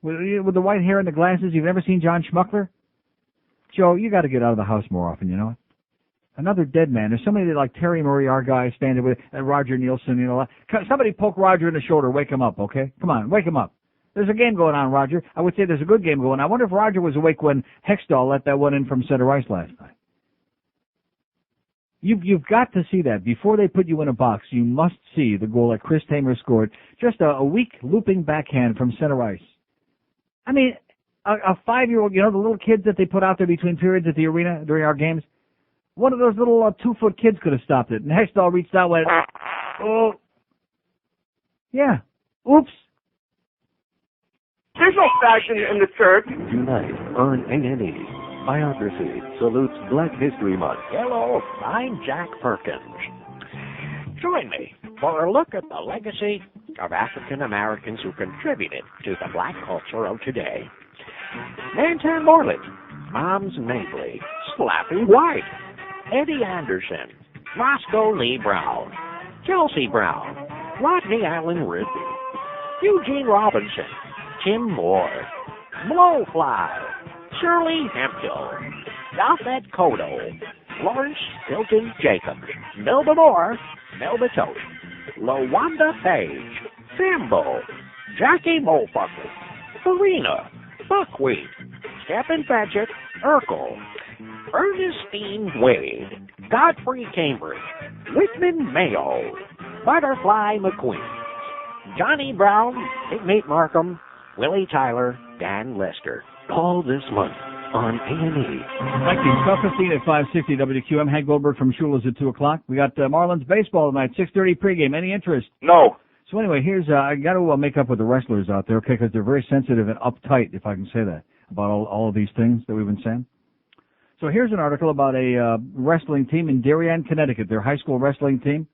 With the white hair and the glasses, you've never seen John Schmuckler? Joe, you got to get out of the house more often, you know it? Another dead man. There's somebody like Terry Murray, our guy, standing with, and Roger Nielsen, Somebody poke Roger in the shoulder. Wake him up, okay? Come on, wake him up. There's a game going on, Roger. I would say there's a good game going on. I wonder if Roger was awake when Hextall let that one in from center ice last night. You've got to see that. Before they put you in a box, you must see the goal that Chris Tamer scored. Just a weak looping backhand from center ice. I mean, a 5-year-old, the little kids that they put out there between periods at the arena during our games, one of those little 2-foot kids could have stopped it. And Hextall reached out and went, oh. Yeah. Oops. There's no fashion in the church. Tonight on A&E, Biography salutes Black History Month. Hello, I'm Jack Perkins. Join me for a look at the legacy of African Americans who contributed to the black culture of today. Nantan Moreland, Moms Mabley, Slappy White, Eddie Anderson, Roscoe Lee Brown, Kelsey Brown, Rodney Allen Rigby, Eugene Robinson, Tim Moore, Blowfly, Shirley Hemphill, Yafet Kodo, Lawrence Hilton Jacobs, Melba Moore, Melba Tote, LaWanda Page, Sambo, Jackie Molebucket, Farina, Buckwheat, Stephen Badgett, Urkel, Ernestine Wade, Godfrey Cambridge, Whitman Mayo, Butterfly McQueen, Johnny Brown, Big Nate Markham, Willie Tyler, Dan Lester. All this month on A&E. Thank you. 12:15 at 560 WQAM. Hank Goldberg from Shula's at 2 o'clock. We got Marlins baseball tonight, 6:30 pregame. Any interest? No. So anyway, here's I got to make up with the wrestlers out there, okay, because they're very sensitive and uptight, if I can say that, about all of these things that we've been saying. So here's an article about a wrestling team in Darien, Connecticut, their high school wrestling team,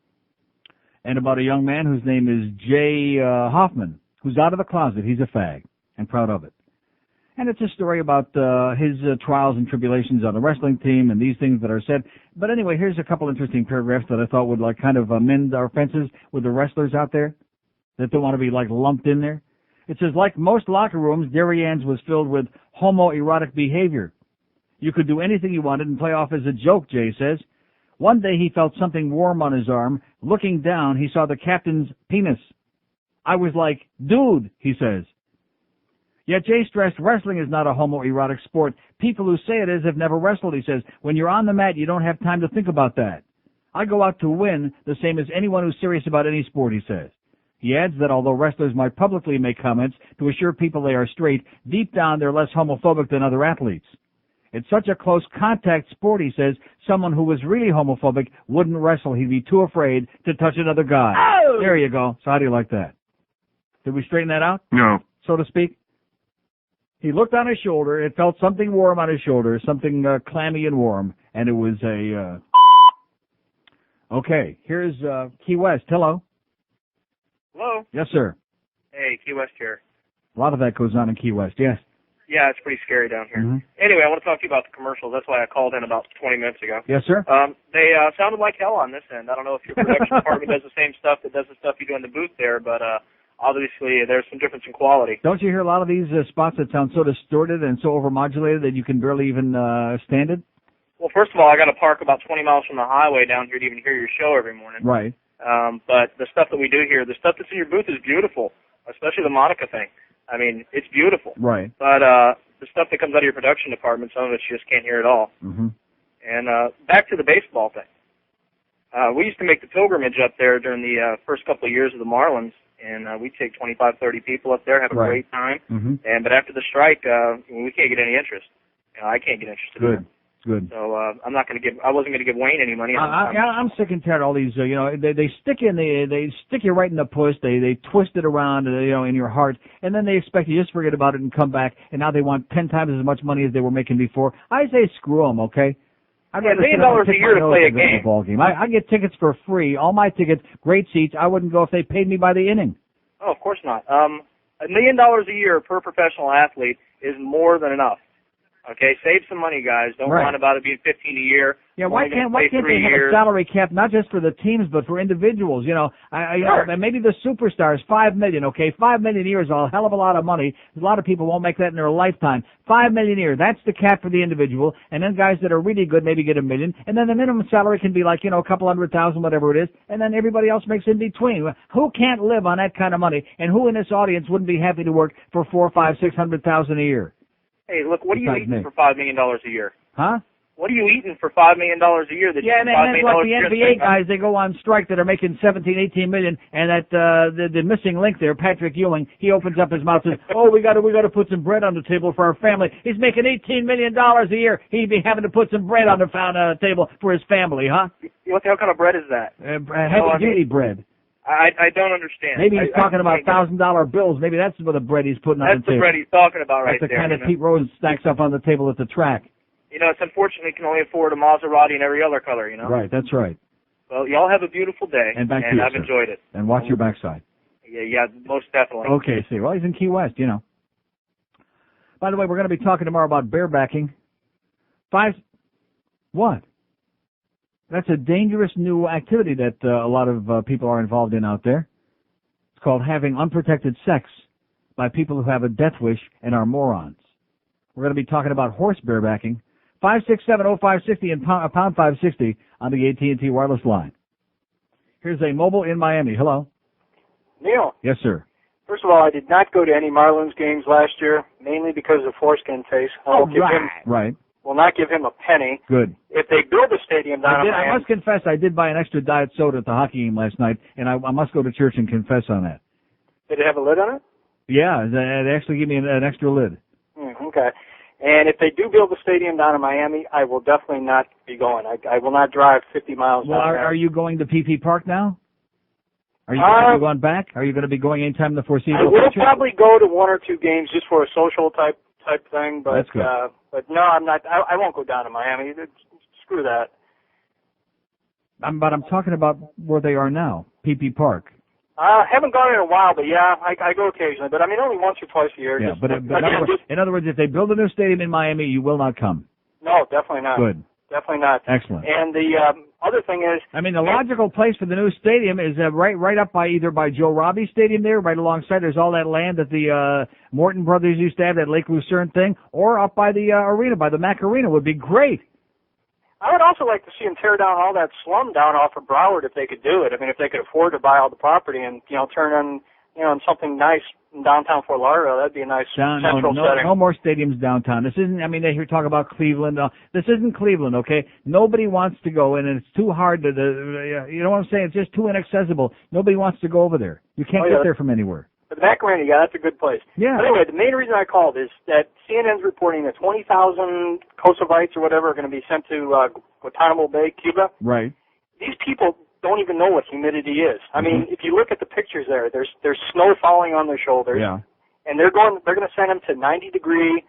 and about a young man whose name is Jay Hoffman, who's out of the closet. He's a fag and proud of it. And it's a story about his trials and tribulations on the wrestling team and these things that are said. But anyway, here's a couple interesting paragraphs that I thought would like kind of mend our fences with the wrestlers out there that don't want to be like lumped in there. It says, like most locker rooms, Darien's was filled with homoerotic behavior. You could do anything you wanted and play off as a joke, Jay says. One day he felt something warm on his arm. Looking down, he saw the captain's penis. I was like, dude, he says. Yet Jay stressed wrestling is not a homoerotic sport. People who say it is have never wrestled, he says. When you're on the mat, you don't have time to think about that. I go out to win the same as anyone who's serious about any sport, he says. He adds that although wrestlers might publicly make comments to assure people they are straight, deep down they're less homophobic than other athletes. It's such a close contact sport, he says, someone who was really homophobic wouldn't wrestle. He'd be too afraid to touch another guy. Oh! There you go. So how do you like that? Did we straighten that out? No. So to speak? He looked on his shoulder. It felt something warm on his shoulder, something clammy and warm, and it was a... Okay, here's Key West. Hello. Hello? Yes, sir. Hey, Key West here. A lot of that goes on in Key West, yes. Yeah, it's pretty scary down here. Mm-hmm. Anyway, I want to talk to you about the commercials. That's why I called in about 20 minutes ago. Yes, sir. They sounded like hell on this end. I don't know if your production department does the same stuff that does the stuff you do in the booth there, but obviously there's some difference in quality. Don't you hear a lot of these spots that sound so distorted and so overmodulated that you can barely even stand it? Well, first of all, I got to park about 20 miles from the highway down here to even hear your show every morning. Right. But the stuff that we do here, the stuff that's in your booth is beautiful, especially the Monica thing. I mean, it's beautiful. Right. But the stuff that comes out of your production department, some of it you just can't hear at all. Mm-hmm. And back to the baseball thing. We used to make the pilgrimage up there during the first couple of years of the Marlins, and we'd take 25, 30 people up there, have a great time. Mm-hmm. But after the strike, we can't get any interest. I can't get interested. Good. Good. So I wasn't going to give Wayne any money. I'm sick and tired of all these. They stick you they stick you right in the puss. They twist it around, in your heart, and then they expect you to just forget about it and come back. And now they want 10 times as much money as they were making before. I say screw them, okay? $1 million a year to play a game. Ball game. I get tickets for free. All my tickets, great seats. I wouldn't go if they paid me by the inning. Oh, of course not. $1 million a year per professional athlete is more than enough. Okay, save some money, guys. Don't whine about it being $15 a year. Yeah, why can't they have a salary cap not just for the teams but for individuals? Maybe the superstars, $5 million. Okay, $5 million a year is a hell of a lot of money. A lot of people won't make that in their lifetime. $5 million a year, that's the cap for the individual. And then guys that are really good maybe get $1 million. And then the minimum salary can be like a couple $100,000, whatever it is. And then everybody else makes in between. Who can't live on that kind of money? And who in this audience wouldn't be happy to work for $400,000, $500,000, $600,000 a year? Hey, look, what are you eating for $5 million a year? Huh? What are you eating for $5 million a year? And that's like the NBA guys, they go on strike that are making 17, 18 million, and that the missing link there, Patrick Ewing, he opens up his mouth and says, "Oh, we got to put some bread on the table for our family." He's making $18 million a year. He'd be having to put some bread on the table for his family, huh? What the hell kind of bread is that? Heavy-duty bread. I don't understand. Maybe he's talking about $1,000 bills. Maybe that's what the bread he's putting on the table. That's the bread he's talking about right there. That's the kind that you know? Pete Rose stacks up on the table at the track. It's unfortunate he can only afford a Maserati in every other color, Right, that's right. Well, y'all have a beautiful day, and back to you, I've sir. enjoyed it. And watch your backside. Yeah, most definitely. Okay, see. Well, he's in Key West, By the way, we're going to be talking tomorrow about barebacking. What? That's a dangerous new activity that a lot of people are involved in out there. It's called having unprotected sex by people who have a death wish and are morons. We're going to be talking about horse barebacking. 567-0560 and pound 560 on the AT&T wireless line. Here's a mobile in Miami. Hello. Neil. Yes, sir. First of all, I did not go to any Marlins games last year, mainly because of foreskin taste. Oh, right. will not give him a penny. Good. If they build a stadium down in Miami, I must confess, I did buy an extra diet soda at the hockey game last night, and I must go to church and confess on that. did it have a lid on it? Yeah, they actually gave me an extra lid. Okay. And if they do build a stadium down in Miami, I will definitely not be going. I will not drive 50 miles Well, down there. are you going to PP Park now? Are you going back? Are you going to be going anytime in the foreseeable I will future? probably go to one or two games just for a social type thing, but That's good. But no, I'm not. I won't go down to Miami. Screw that. But I'm talking about where they are now, PP Park. Haven't gone in a while, but yeah, I go occasionally. But I mean, only once or twice a year. Yeah, just, but in other words, if they build a new stadium in Miami, you will not come. No, definitely not. Good. Definitely not. Excellent. And the other thing is, I mean, the logical place for the new stadium is right up by either by Joe Robbie Stadium there, right alongside. There's all that land that the Morton brothers used to have, that Lake Lucerne thing, or up by the arena, by the Mac Arena would be great. I would also like to see them tear down all that slum down off of Broward if they could do it. I mean, if they could afford to buy all the property and turn on something nice in downtown Fort Lauderdale, that'd be a nice central setting. No more stadiums downtown. This isn't. I mean, they hear talk about Cleveland. This isn't Cleveland, okay? Nobody wants to go, and it's too hard to. You know what I'm saying? It's just too inaccessible. Nobody wants to go over there. You can't get there from anywhere. But the Mac Arena, yeah, that's a good place. Yeah. But anyway, the main reason I called is that CNN's reporting that 20,000 Kosovites or whatever are going to be sent to Guantanamo Bay, Cuba. Right. These people don't even know what humidity is. I mean, if you look at the pictures there's snow falling on their shoulders. Yeah. And they're going to send them to 90-degree,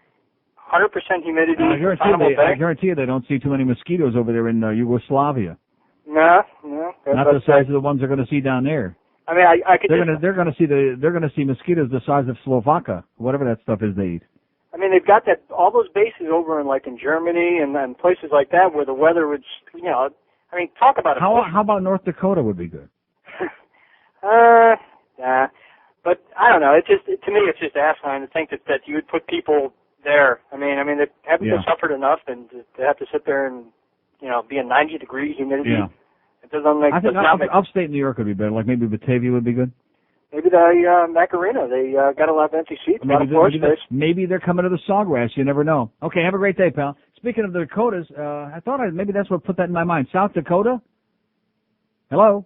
100% humidity. I guarantee you they don't see too many mosquitoes over there in Yugoslavia. No. Not the size of the ones they're going to see down there. I mean, I could. They're going to see mosquitoes the size of Slovakia, whatever that stuff is they eat. I mean, they've got all those bases over in Germany and places like that where the weather would, I mean, talk about it. How about North Dakota would be good? Nah. But I don't know. To me, it's just asinine to think that you would put people there. I mean, they haven't suffered enough, and they have to sit there and be in 90-degree humidity. Yeah. It doesn't make. I think upstate New York would be better. Like maybe Batavia would be good. Maybe the Mac Arena. They got a lot of empty seats, a lot of floor space. Maybe they're coming to the Sawgrass. You never know. Okay, have a great day, pal. Speaking of the Dakotas, I thought maybe that's what put that in my mind. South Dakota? Hello?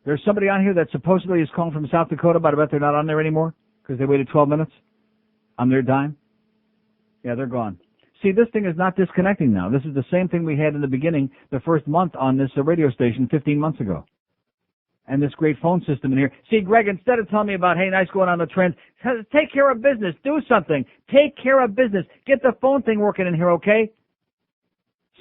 There's somebody on here that supposedly is calling from South Dakota, but I bet they're not on there anymore because they waited 12 minutes on their dime. Yeah, they're gone. See, this thing is not disconnecting now. This is the same thing we had in the beginning, the first month on this radio station 15 months ago. And this great phone system in here. See, Greg, instead of telling me about, hey, nice going on the trend, take care of business. Do something. Take care of business. Get the phone thing working in here, okay?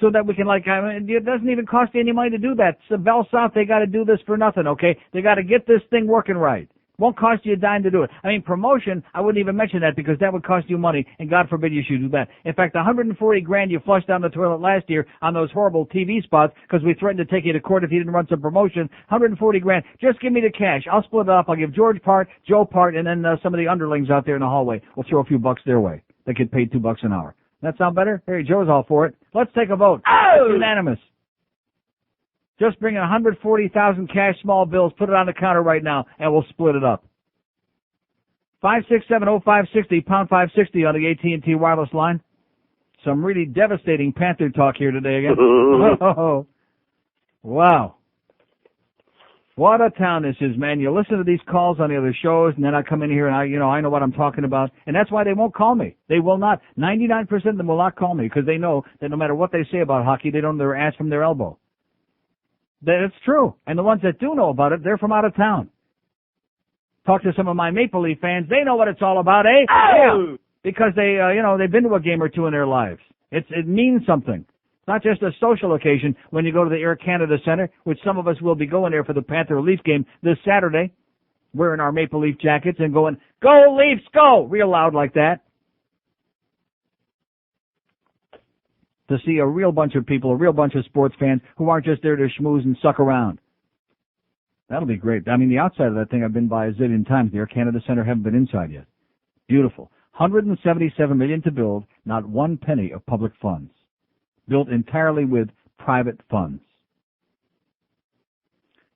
So that we can, it doesn't even cost you any money to do that. So Bell South, they got to do this for nothing, okay? They got to get this thing working right. Won't cost you a dime to do it. I mean, promotion, I wouldn't even mention that because that would cost you money, and God forbid you should do that. In fact, $140,000 you flushed down the toilet last year on those horrible TV spots because we threatened to take you to court if you didn't run some promotion. $140,000. Just give me the cash. I'll split it up. I'll give George part, Joe part, and then some of the underlings out there in the hallway. We'll throw a few bucks their way. They get paid $2 an hour. That sound better? Hey, Joe's all for it. Let's take a vote. It's unanimous. Just bring in 140,000 cash small bills, put it on the counter right now, and we'll split it up. 5670560, pound 560 on the AT&T wireless line. Some really devastating Panther talk here today again. Oh, wow. What a town this is, man. You listen to these calls on the other shows, and then I come in here and I know what I'm talking about. And that's why they won't call me. They will not. 99% of them will not call me because they know that no matter what they say about hockey, they don't know their ass from their elbow. That's true. And the ones that do know about it, they're from out of town. Talk to some of my Maple Leaf fans. They know what it's all about, eh? Yeah. Because they've been to a game or two in their lives. It means something. It's not just a social occasion when you go to the Air Canada Center, which some of us will be going there for the Panther Leaf game this Saturday, wearing our Maple Leaf jackets and going, "Go Leafs, go!" real loud like that. To see a real bunch of people, a real bunch of sports fans who aren't just there to schmooze and suck around. That'll be great. I mean, the outside of that thing I've been by a zillion times. The Air Canada Center, haven't been inside yet. Beautiful. $177 million to build, not one penny of public funds. Built entirely with private funds.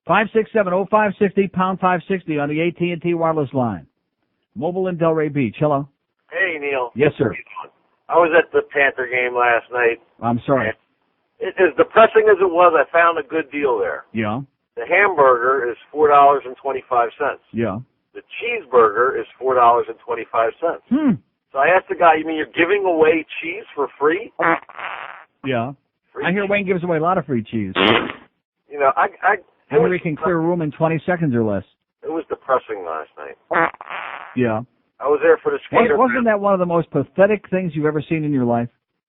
5670560, pound 560 on the AT&T wireless line. Mobile in Delray Beach. Hello. Hey, Neil. Yes, sir. I was at the Panther game last night. I'm sorry. As depressing as it was, I found a good deal there. Yeah. The hamburger is $4.25. Yeah. The cheeseburger is $4.25. So I asked the guy, you mean you're giving away cheese for free? Yeah. I hear Wayne gives away a lot of free cheese. You know, Henry can clear a room in 20 seconds or less. It was depressing last night. Yeah. I was there for the skater. Wasn't that one of the most pathetic things you've ever seen in your life?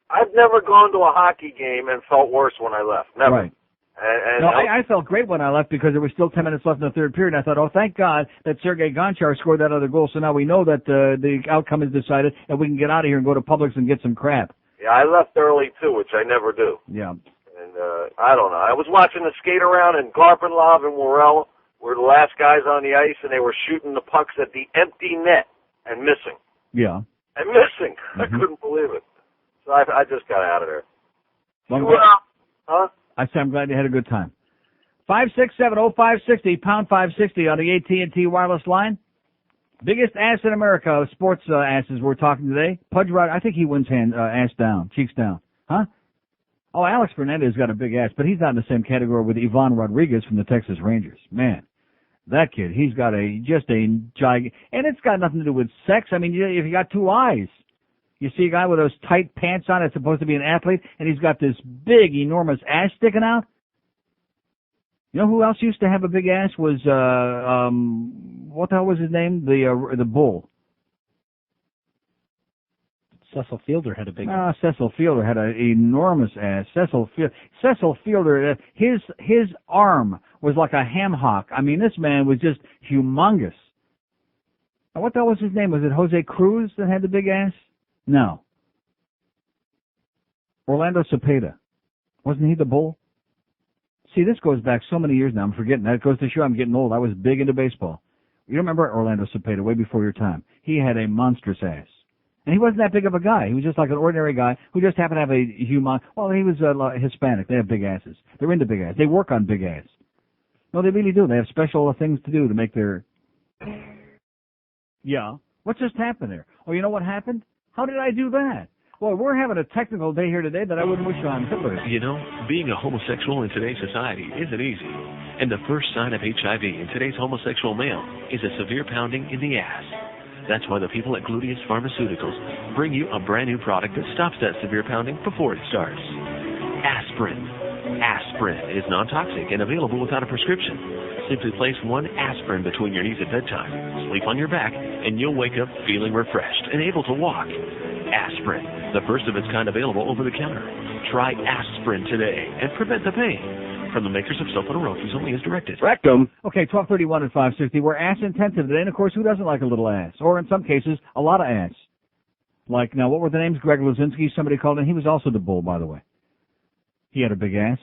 I've never gone to a hockey game and felt worse when I left. Never. Right. And I felt great when I left because there was still 10 minutes left in the third period. And I thought, oh, thank God that Sergei Gonchar scored that other goal. So now we know that the outcome is decided and we can get out of here and go to Publix and get some crap. Yeah, I left early too, which I never do. Yeah. And I don't know. I was watching the skate around, and Garpenlov and Worrell were the last guys on the ice, and they were shooting the pucks at the empty net and missing. Yeah. And missing. I couldn't believe it. So I just got out of there. Huh? I said I'm glad you had a good time. 5670560 pound 560 on the AT&T wireless line. Biggest ass in America, sports asses we're talking today. Pudge Rod, I think he wins ass down, cheeks down. Huh? Oh, Alex Fernandez got a big ass, but he's not in the same category with Ivan Rodriguez from the Texas Rangers. Man, that kid, he's got just a giant, and it's got nothing to do with sex. I mean, if you got two eyes, you see a guy with those tight pants on that's supposed to be an athlete, and he's got this big, enormous ass sticking out. You know who else used to have a big ass was, what the hell was his name? The Bull. Cecil Fielder had a big ass. Cecil Fielder had an enormous ass. Cecil Fielder, his arm was like a ham hock. I mean, this man was just humongous. Now, what the hell was his name? Was it Jose Cruz that had the big ass? No. Orlando Cepeda. Wasn't he the Bull? See, this goes back so many years now. I'm forgetting. That goes to show I'm getting old. I was big into baseball. You remember Orlando Cepeda, way before your time. He had a monstrous ass. And he wasn't that big of a guy. He was just like an ordinary guy who just happened to have a human. Well, he was Hispanic. They have big asses. They're into big ass. They work on big ass. No, they really do. They have special things to do to make their... Yeah. What just happened there? Oh, you know what happened? How did I do that? Well, we're having a technical day here today that I wouldn't wish on Hitler. You know, being a homosexual in today's society isn't easy. And the first sign of HIV in today's homosexual male is a severe pounding in the ass. That's why the people at Gluteus Pharmaceuticals bring you a brand new product that stops that severe pounding before it starts. Aspirin. Aspirin is non-toxic and available without a prescription. Simply place one aspirin between your knees at bedtime, sleep on your back, and you'll wake up feeling refreshed and able to walk. Aspirin, the first of its kind available over the counter. Try aspirin today and prevent the pain. From the makers of Sulfonyl only as directed. Rectum. Okay, 1231 and 560. We're ass intensive today, and of course, who doesn't like a little ass? Or in some cases, a lot of ass. Like, now, what were the names? Greg Luzinski, somebody called in. He was also the Bull, by the way. He had a big ass.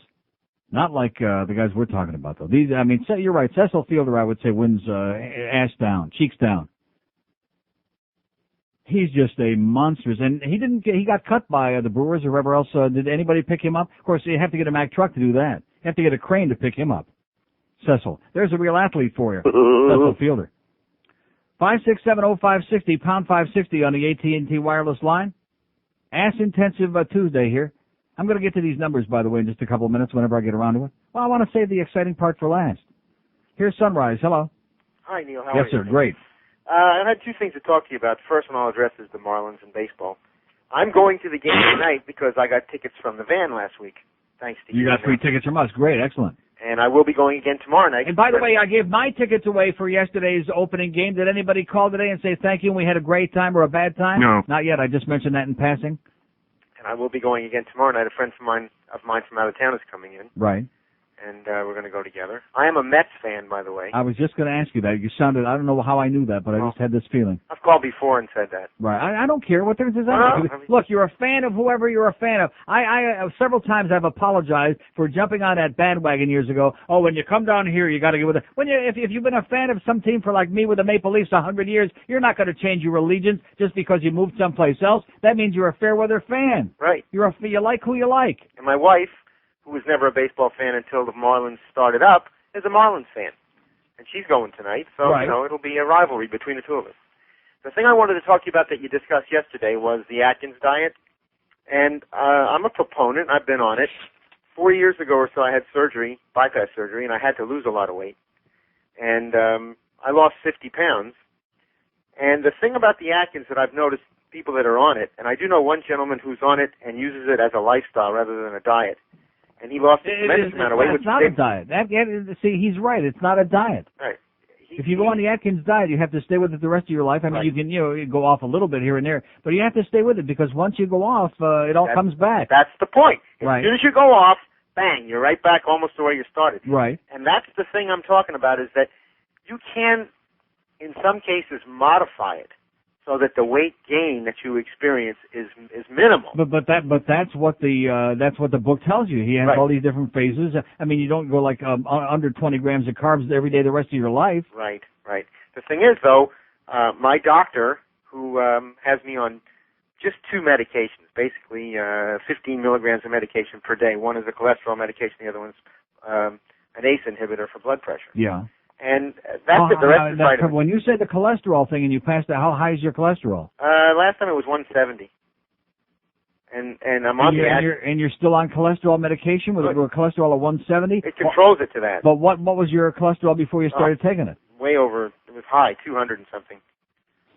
Not like the guys we're talking about, though. You're right. Cecil Fielder, I would say, wins ass down, cheeks down. He's just a monstrous, and he got cut by the Brewers or whoever else. Did anybody pick him up? Of course, you have to get a Mack truck to do that. You have to get a crane to pick him up. Cecil. There's a real athlete for you. Cecil Fielder. 5670560, pound 560 on the AT&T wireless line. Ass intensive Tuesday here. I'm going to get to these numbers, by the way, in just a couple of minutes whenever I get around to it. Well, I want to save the exciting part for last. Here's Sunrise. Hello. Hi, Neil. How are you? Yes, sir. Great. I had two things to talk to you about. The first one I'll address is the Marlins and baseball. I'm going to the game tonight because I got tickets from the van last week. Thanks to you. You got free tickets from us. Great. Excellent. And I will be going again tomorrow night. And by the way, I gave my tickets away for yesterday's opening game. Did anybody call today and say thank you and we had a great time or a bad time? No. Not yet. I just mentioned that in passing. And I will be going again tomorrow night. A friend of mine from out of town is coming in. Right. And we're going to go together. I am a Mets fan, by the way. I was just going to ask you that. You sounded, I don't know how I knew that, but I just had this feeling. I've called before and said that. Right. I don't care. What difference does that make? Look, you're a fan of whoever you're a fan of. I several times I've apologized for jumping on that bandwagon years ago. Oh, when you come down here, you got to get with it. If you've been a fan of some team for like me with the Maple Leafs 100 years, you're not going to change your allegiance just because you moved someplace else. That means you're a fair weather fan. Right. You like who you like. And my wife, who was never a baseball fan until the Marlins started up, is a Marlins fan. And she's going tonight, so, right. It'll be a rivalry between the two of us. The thing I wanted to talk to you about that you discussed yesterday was the Atkins diet. And I'm a proponent. I've been on it. 4 years ago or so, I had surgery, bypass surgery, and I had to lose a lot of weight. And I lost 50 pounds. And the thing about the Atkins that I've noticed, people that are on it, and I do know one gentleman who's on it and uses it as a lifestyle rather than a diet. And he lost a tremendous amount of weight. It's not a diet. See, he's right. It's not a diet. Right. If you go on the Atkins diet, you have to stay with it the rest of your life. I mean, you can, you go off a little bit here and there, but you have to stay with it because once you go off, it all comes back. That's the point. As Right. soon as you go off, bang, you're right back almost to where you started. Right. And that's the thing I'm talking about is that you can, in some cases, modify it so that the weight gain that you experience is minimal. But that's what the book tells you. He has Right. all these different phases. I mean, you don't go like under 20 grams of carbs every day the rest of your life. Right, right. The thing is, though, my doctor, who has me on just 2 medications, basically 15 milligrams of medication per day. One is a cholesterol medication, the other one's an ACE inhibitor for blood pressure. Yeah. And that's it. The rest is vitamins. When you say the cholesterol thing and you passed it, how high is your cholesterol? Last time it was 170. And I'm on and you're still on cholesterol medication with a cholesterol of 170? It controls it to that. But what was your cholesterol before you started taking it? Way over. It was high, 200 and something.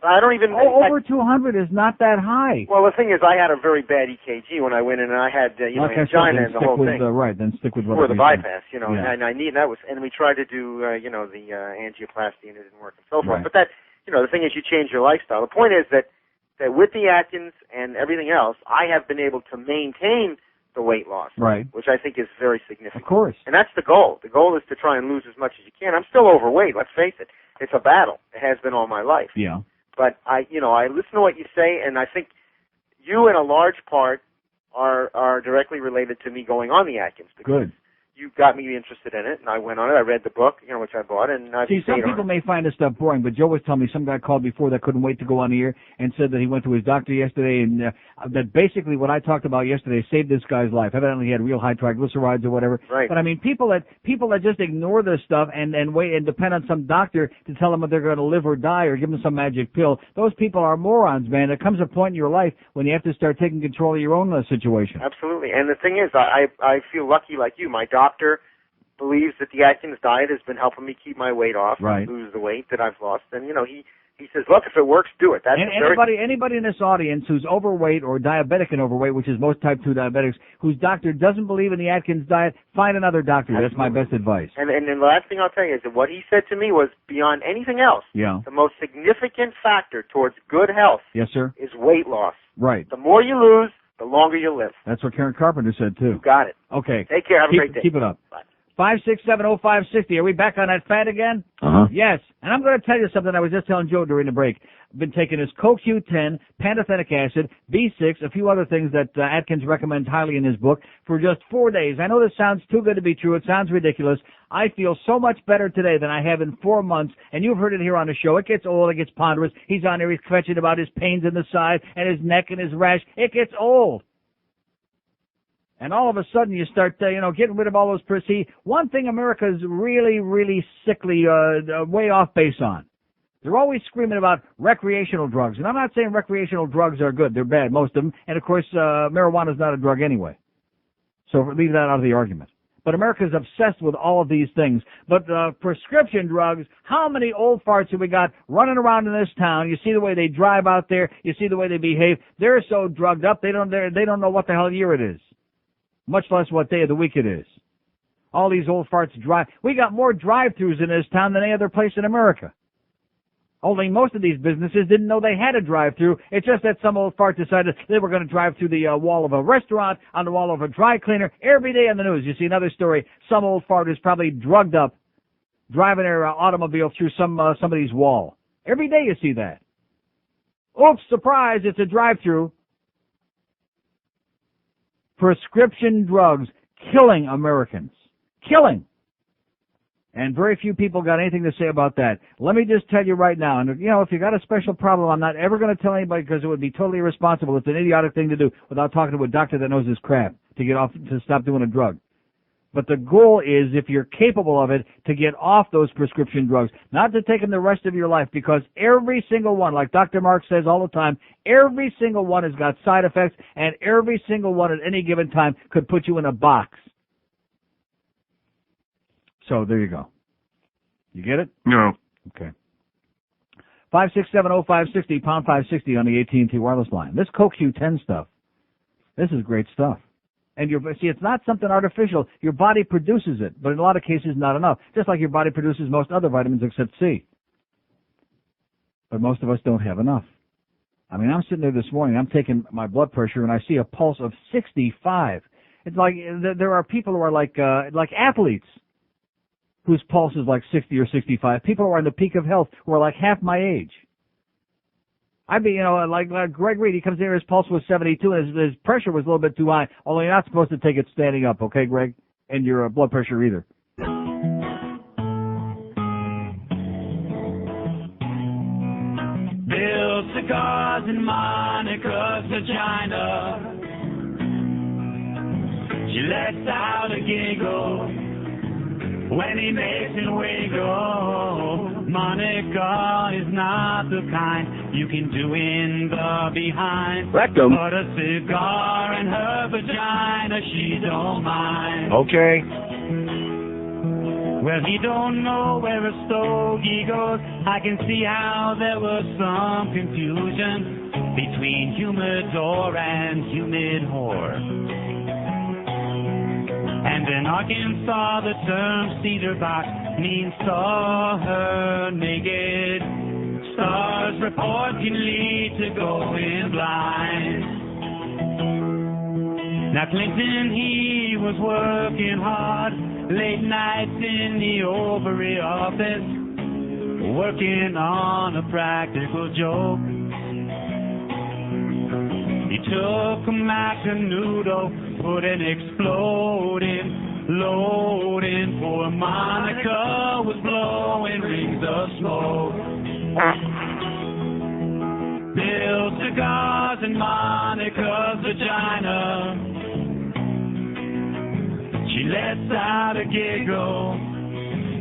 I don't even. Over 200 is not that high. Well, the thing is, I had a very bad EKG when I went in, and I had angina and the whole thing. Then stick with what for the bypass, Yeah. and I need that was, and we tried to do, the angioplasty, and it didn't work, and so forth. Right. But that, the thing is, you change your lifestyle. The point is that with the Atkins and everything else, I have been able to maintain the weight loss, Right. which I think is very significant. Of course. And that's the goal. The goal is to try and lose as much as you can. I'm still overweight. Let's face it. It's a battle. It has been all my life. Yeah. But I listen to what you say, and I think you, in a large part, are directly related to me going on the Atkins. Because Good. you got me interested in it, and I went on it. I read the book, which I bought, and I've See, some stayed on people it. may find this stuff boring, but Joe was telling me some guy called before that couldn't wait to go on the air and said that he went to his doctor yesterday and that basically what I talked about yesterday saved this guy's life. Evidently he had real high triglycerides or whatever. Right. But I mean, people that just ignore this stuff and wait and depend on some doctor to tell them if they're going to live or die or give them some magic pill, those people are morons, man. There comes a point in your life when you have to start taking control of your own situation. Absolutely. And the thing is, I feel lucky like you. My doctor believes that the Atkins diet has been helping me keep my weight off, Right. lose the weight that I've lost. And, he says, look, if it works, do it. That's Anybody in this audience who's overweight or diabetic and overweight, which is most type 2 diabetics, whose doctor doesn't believe in the Atkins diet, find another doctor. That's my best advice. And the last thing I'll tell you is that what he said to me was, beyond anything else, Yeah. the most significant factor towards good health Yes, sir. is weight loss. Right. The more you lose, the longer you live. That's what Karen Carpenter said, too. You got it. Okay. Take care. Have a great day. Keep it up. Bye. 5670560. Are we back on that fat again? Uh-huh. Yes. And I'm going to tell you something I was just telling Joe during the break. I've been taking this CoQ10, pantothenic acid, B6, a few other things that Atkins recommends highly in his book for just 4 days. I know this sounds too good to be true. It sounds ridiculous. I feel so much better today than I have in 4 months, and you've heard it here on the show. It gets old. It gets ponderous. He's on there. He's kvetching about his pains in the side and his neck and his rash. It gets old. And all of a sudden you start, getting rid of all those, see, one thing America's really, really sickly, way off base on. They're always screaming about recreational drugs. And I'm not saying recreational drugs are good. They're bad, most of them. And of course, marijuana's not a drug anyway. So leave that out of the argument. But America's obsessed with all of these things. But prescription drugs, how many old farts have we got running around in this town? You see the way they drive out there. You see the way they behave. They're so drugged up, they don't know what the hell year it is. Much less what day of the week it is. All these old farts drive. We got more drive-thrus in this town than any other place in America. Only most of these businesses didn't know they had a drive-thru. It's just that some old fart decided they were going to drive through the wall of a restaurant, on the wall of a dry cleaner. Every day in the news, you see another story. Some old fart is probably drugged up, driving their automobile through somebody's wall. Every day you see that. Oops, surprise, it's a drive-thru. Prescription drugs killing Americans. Killing. And very few people got anything to say about that. Let me just tell you right now, and if you got a special problem, I'm not ever going to tell anybody because it would be totally irresponsible. It's an idiotic thing to do without talking to a doctor that knows his crap to stop doing a drug. But the goal is, if you're capable of it, to get off those prescription drugs, not to take them the rest of your life, because every single one, like Dr. Mark says all the time, every single one has got side effects, and every single one at any given time could put you in a box. So there you go. You get it? No. Okay. 5670560, pound 560 on the AT&T wireless line. This CoQ10 stuff, this is great stuff. And see, it's not something artificial. Your body produces it, but in a lot of cases, not enough. Just like your body produces most other vitamins except C. But most of us don't have enough. I mean, I'm sitting there this morning, I'm taking my blood pressure, and I see a pulse of 65. It's like there are people who are like athletes whose pulse is like 60 or 65. People who are in the peak of health who are like half my age. I'd be, like Greg Reed, he comes in here, his pulse was 72, and his pressure was a little bit too high, although you're not supposed to take it standing up, okay, Greg? And your blood pressure either. Bill cigars in Monica's vagina. She lets out a giggle when he makes it wiggle. Monica is not the kind you can do in the behind. Rectum. But a cigar in her vagina, she don't mind. Okay. Well, he don't know where a stogie goes. I can see how there was some confusion between humidor and humid whore. And in Arkansas, the term cedar box means saw her naked. Stars report can lead to going blind. Now Clinton, he was working hard, late nights in the ovary office, working on a practical joke. He took a Macanudo, put an exploding load in. Poor Monica was blowing rings of smoke. Bill cigars in Monica's vagina. She lets out a giggle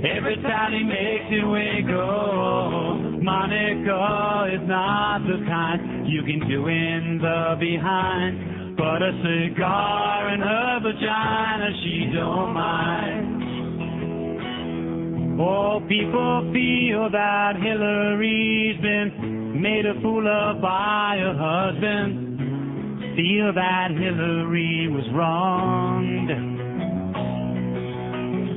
every time he makes it wiggle. Monica is not the kind you can do in the behind, but a cigar in her vagina, she don't mind. Oh, people feel that Hillary's been made a fool of by her husband. Feel that Hillary was wronged.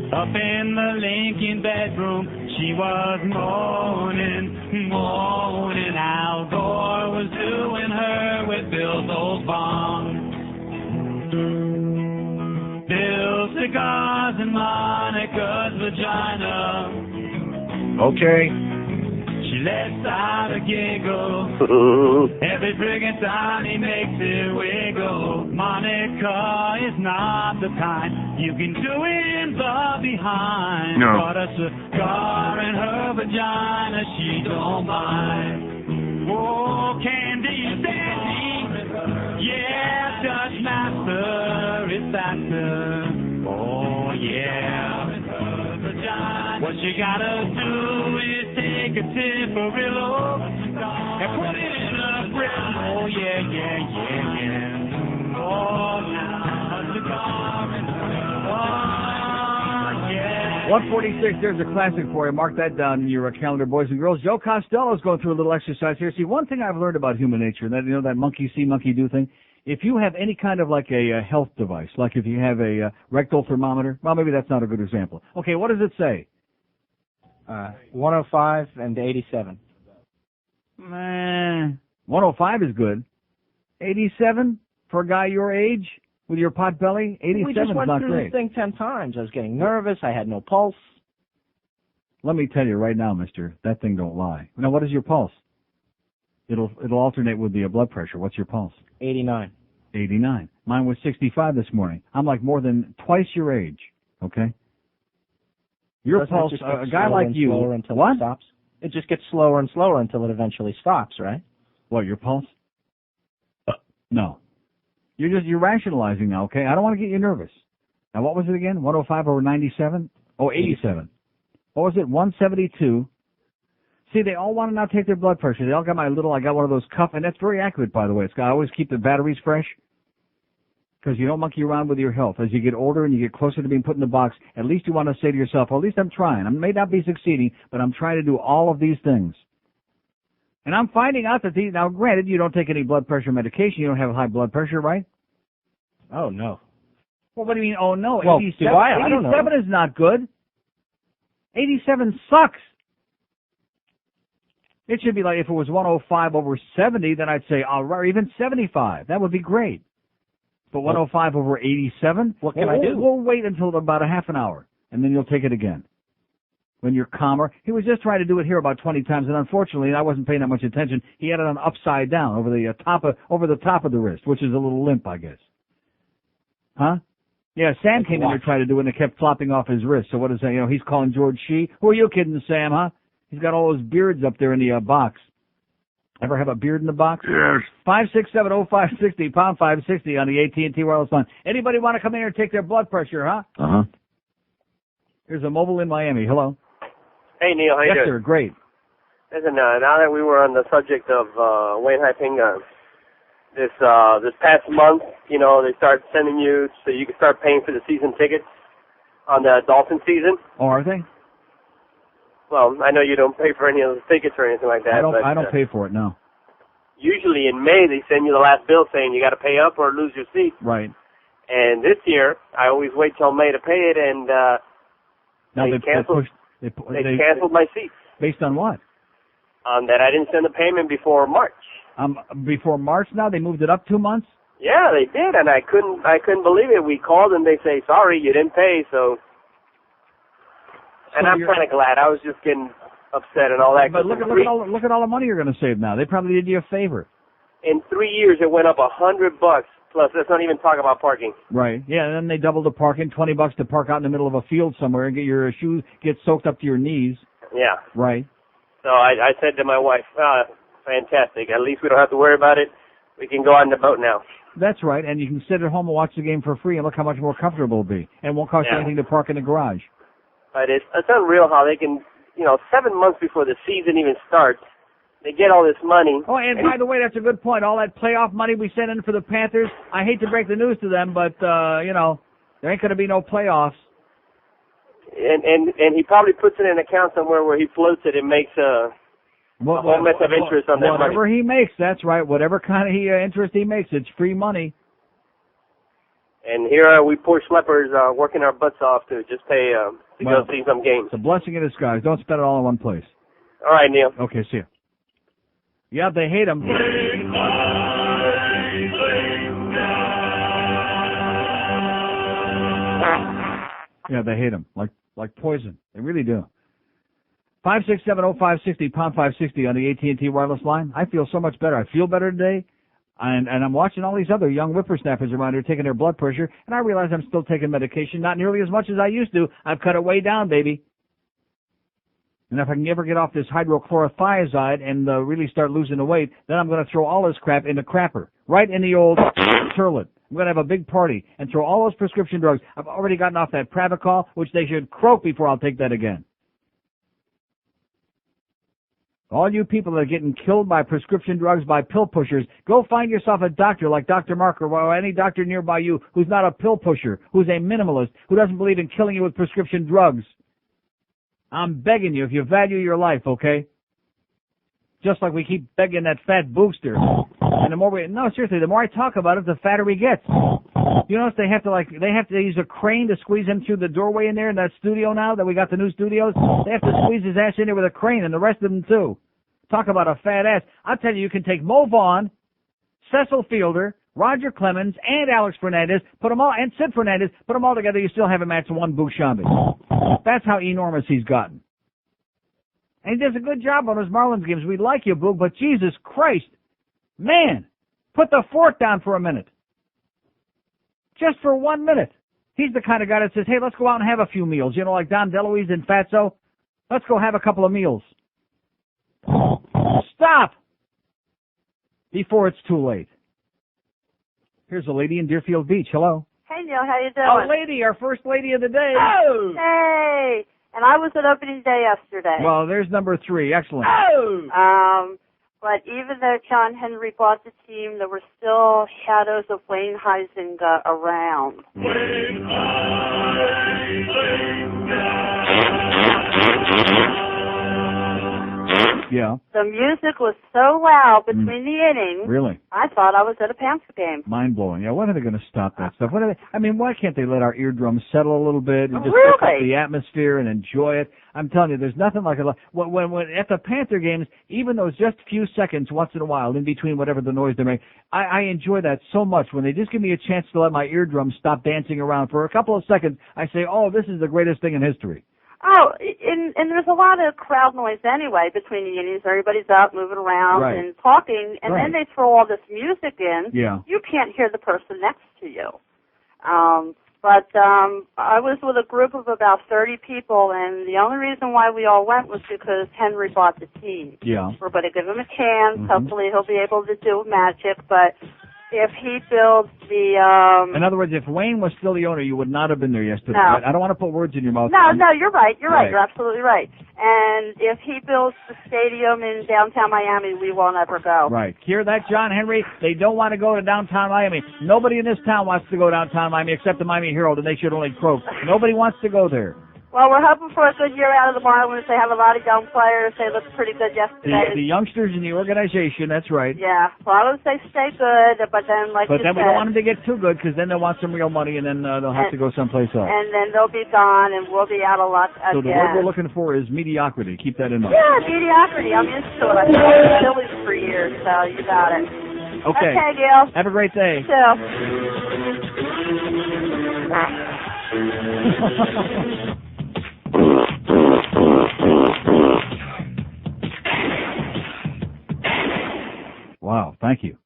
Up in the Lincoln bedroom, she was moaning, moaning. Al Gore was doing her with Bill's old bong. Bill cigars in Monica's vagina. Okay. She lets out a giggle every friggin' time he makes it wiggle. Monica is not the kind you can do in the behind. No. But a cigar in her vagina, she don't mind. Oh, Candy Sandy, yeah, Dutch Master is faster. Oh, yeah. What you gotta do is take a Tiparillo and put it in a grill. Oh, yeah, yeah, yeah, yeah. Oh, now, a cigar and oh, yeah. 146, there's a classic for you. Mark that down in your calendar, boys and girls. Joe Costello's going through a little exercise here. See, one thing I've learned about human nature, that that monkey see, monkey do thing, if you have any kind of like a health device, like if you have a rectal thermometer, well, maybe that's not a good example. Okay, what does it say? 105 and 87. 105 is good. 87 for a guy your age with your pot belly? 87 we just is went not through great. this thing 10 times. I was getting nervous. I had no pulse. Let me tell you right now, mister, that thing don't lie. Now, what is your pulse? It'll alternate with the blood pressure. What's your pulse? 89. 89. Mine was 65 this morning. I'm like more than twice your age, okay? Your Doesn't pulse, it just get a guy slower like and you, slower until what? It stops? It just gets slower and slower until it eventually stops, right? What, your pulse? No. You're rationalizing now, okay? I don't want to get you nervous. Now, what was it again? 105 over 97? Oh, 87. What was it? 172. See, they all want to now take their blood pressure. They all got I got one of those cuff, and that's very accurate, by the way. I always keep the batteries fresh because you don't monkey around with your health. As you get older and you get closer to being put in the box, at least you want to say to yourself, well, at least I'm trying. I may not be succeeding, but I'm trying to do all of these things. And I'm finding out that now granted, you don't take any blood pressure medication. You don't have high blood pressure, right? Oh, no. Well, what do you mean, oh, no? Well, 87, I don't know. 87 is not good. 87 sucks. It should be like if it was 105 over 70, then I'd say, or even 75. That would be great. But 105 over 87? What can I do? We'll wait until about a half an hour, and then you'll take it again. When you're calmer. He was just trying to do it here about 20 times, and unfortunately, I wasn't paying that much attention. He had it on upside down over the top of the wrist, which is a little limp, I guess. Huh? Yeah, Sam came in here trying to do it, and it kept flopping off his wrist. So what is that? You know, he's calling George Shee. Who are you kidding, Sam, huh? He's got all those beards up there in the box. Ever have a beard in the box? Yes. 5670560, pound 560 on the AT&T wireless line. Anybody want to come in here and take their blood pressure, huh? Uh-huh. Here's a mobile in Miami. Hello. Hey, Neil. How you yes, doing? sir. Great. Listen, now that we were on the subject of Wayne Huizenga, this past month, you know, they start sending you so you can start paying for the season tickets on the Dolphin season. Oh, are they? Well, I know you don't pay for any of the tickets or anything like that. I don't pay for it, no. Usually in May they send you the last bill saying you got to pay up or lose your seat. Right. And this year I always wait till May to pay it, and they canceled my seats. Based on what? That I didn't send the payment before March. Before March now? They moved it up 2 months? Yeah, they did, and I couldn't believe it. We called and they say, sorry, you didn't pay, so and I'm kind of glad. I was just getting upset and all that. But look at all the money you're going to save now. They probably did you a favor. In 3 years, it went up $100 plus. Let's not even talk about parking. Right. Yeah. And then they doubled the parking. $20 to park out in the middle of a field somewhere and get your shoes get soaked up to your knees. Yeah. Right. So I said to my wife, fantastic. At least we don't have to worry about it. We can go on the boat now. That's right. And you can sit at home and watch the game for free and look how much more comfortable it'll be. And it won't cost you anything to park in the garage. But it's unreal how they can, 7 months before the season even starts, they get all this money. Oh, and by the way, that's a good point. All that playoff money we sent in for the Panthers, I hate to break the news to them, but, there ain't going to be no playoffs. And he probably puts it in an account somewhere where he floats it and makes a whole mess of interest on that money. Whatever he makes, that's right. Whatever kind of interest he makes, it's free money. And here we poor schleppers working our butts off to just pay to go see some games. It's a blessing in disguise. Don't spend it all in one place. All right, Neil. Okay, see ya. Yeah, they hate him. Yeah, they hate him like poison. They really do. 5670560, pound 560 on the AT&T wireless line. I feel so much better. I feel better today. And I'm watching all these other young whippersnappers around here taking their blood pressure, and I realize I'm still taking medication, not nearly as much as I used to. I've cut it way down, baby. And if I can ever get off this hydrochlorothiazide and really start losing the weight, then I'm going to throw all this crap in the crapper, right in the old turlet. I'm going to have a big party and throw all those prescription drugs. I've already gotten off that Pravachol, which they should croak before I'll take that again. All you people that are getting killed by prescription drugs by pill pushers, go find yourself a doctor like Dr. Marker or any doctor nearby you who's not a pill pusher, who's a minimalist, who doesn't believe in killing you with prescription drugs. I'm begging you, if you value your life, okay? Just like we keep begging that fat booster. And seriously, the more I talk about it, the fatter he gets. You notice they have to use a crane to squeeze him through the doorway in there in that studio now that we got the new studios. They have to squeeze his ass in there with a crane, and the rest of them too. Talk about a fat ass. I'll tell you can take Mo Vaughn, Cecil Fielder, Roger Clemens, and Alex Fernandez, and Sid Fernandez, put them all together, you still haven't matched one Bouchambi. That's how enormous he's gotten. And he does a good job on his Marlins games. We like you, Boog, but Jesus Christ, man, put the fork down for a minute. Just for 1 minute. He's the kind of guy that says, hey, let's go out and have a few meals. Like Don DeLuise and Fatso. Let's go have a couple of meals. Stop! Before it's too late. Here's a lady in Deerfield Beach. Hello. Hey, Neil, how you doing? Oh, lady, our first lady of the day. Oh! Hey! And I was at opening day yesterday. Well, there's number 3. Excellent. Oh! But even though John Henry bought the team, there were still shadows of Wayne Huizenga around. Wayne Yeah. The music was so loud between the innings. Really? I thought I was at a Panther game. Mind-blowing. Yeah, when are they going to stop that stuff? When are they, I mean, why can't they let our eardrums settle a little bit and just pick up the atmosphere and enjoy it? I'm telling you, there's nothing like it. When at the Panther games, even though it's just a few seconds once in a while in between whatever the noise they make, I enjoy that so much. When they just give me a chance to let my eardrums stop dancing around for a couple of seconds, I say, oh, this is the greatest thing in history. Oh, and there's a lot of crowd noise anyway between the innings. Everybody's up, moving around and talking, and then they throw all this music in. Yeah. You can't hear the person next to you. But I was with a group of about 30 people, and the only reason why we all went was because Henry bought the team. Yeah. We're going to give him a chance. Hopefully he'll be able to do magic, but if he builds the... In other words, if Wayne was still the owner, you would not have been there yesterday. No. Right? I don't want to put words in your mouth. No, you're right. You're right. Right. You're absolutely right. And if he builds the stadium in downtown Miami, we won't ever go. Right. Hear that, John Henry? They don't want to go to downtown Miami. Nobody in this town wants to go downtown Miami except the Miami Herald, and they should only croak. Nobody wants to go there. Well, we're hoping for a good year out of the Marlins. They have a lot of young players. They looked pretty good yesterday. The youngsters in the organization, that's right. Yeah. Well, I would say stay good, but then, like But you then we said, don't want them to get too good, because then they'll want some real money, and then they'll have to go someplace else. and then they'll be gone, and we'll be out of luck So the again. word we're looking for is mediocrity. Keep that in mind. Yeah, mediocrity. I'm used to it. I've been with the Phillies for years, so you got it. Okay. Okay, Gil. Have a great day. You too. Wow, thank you.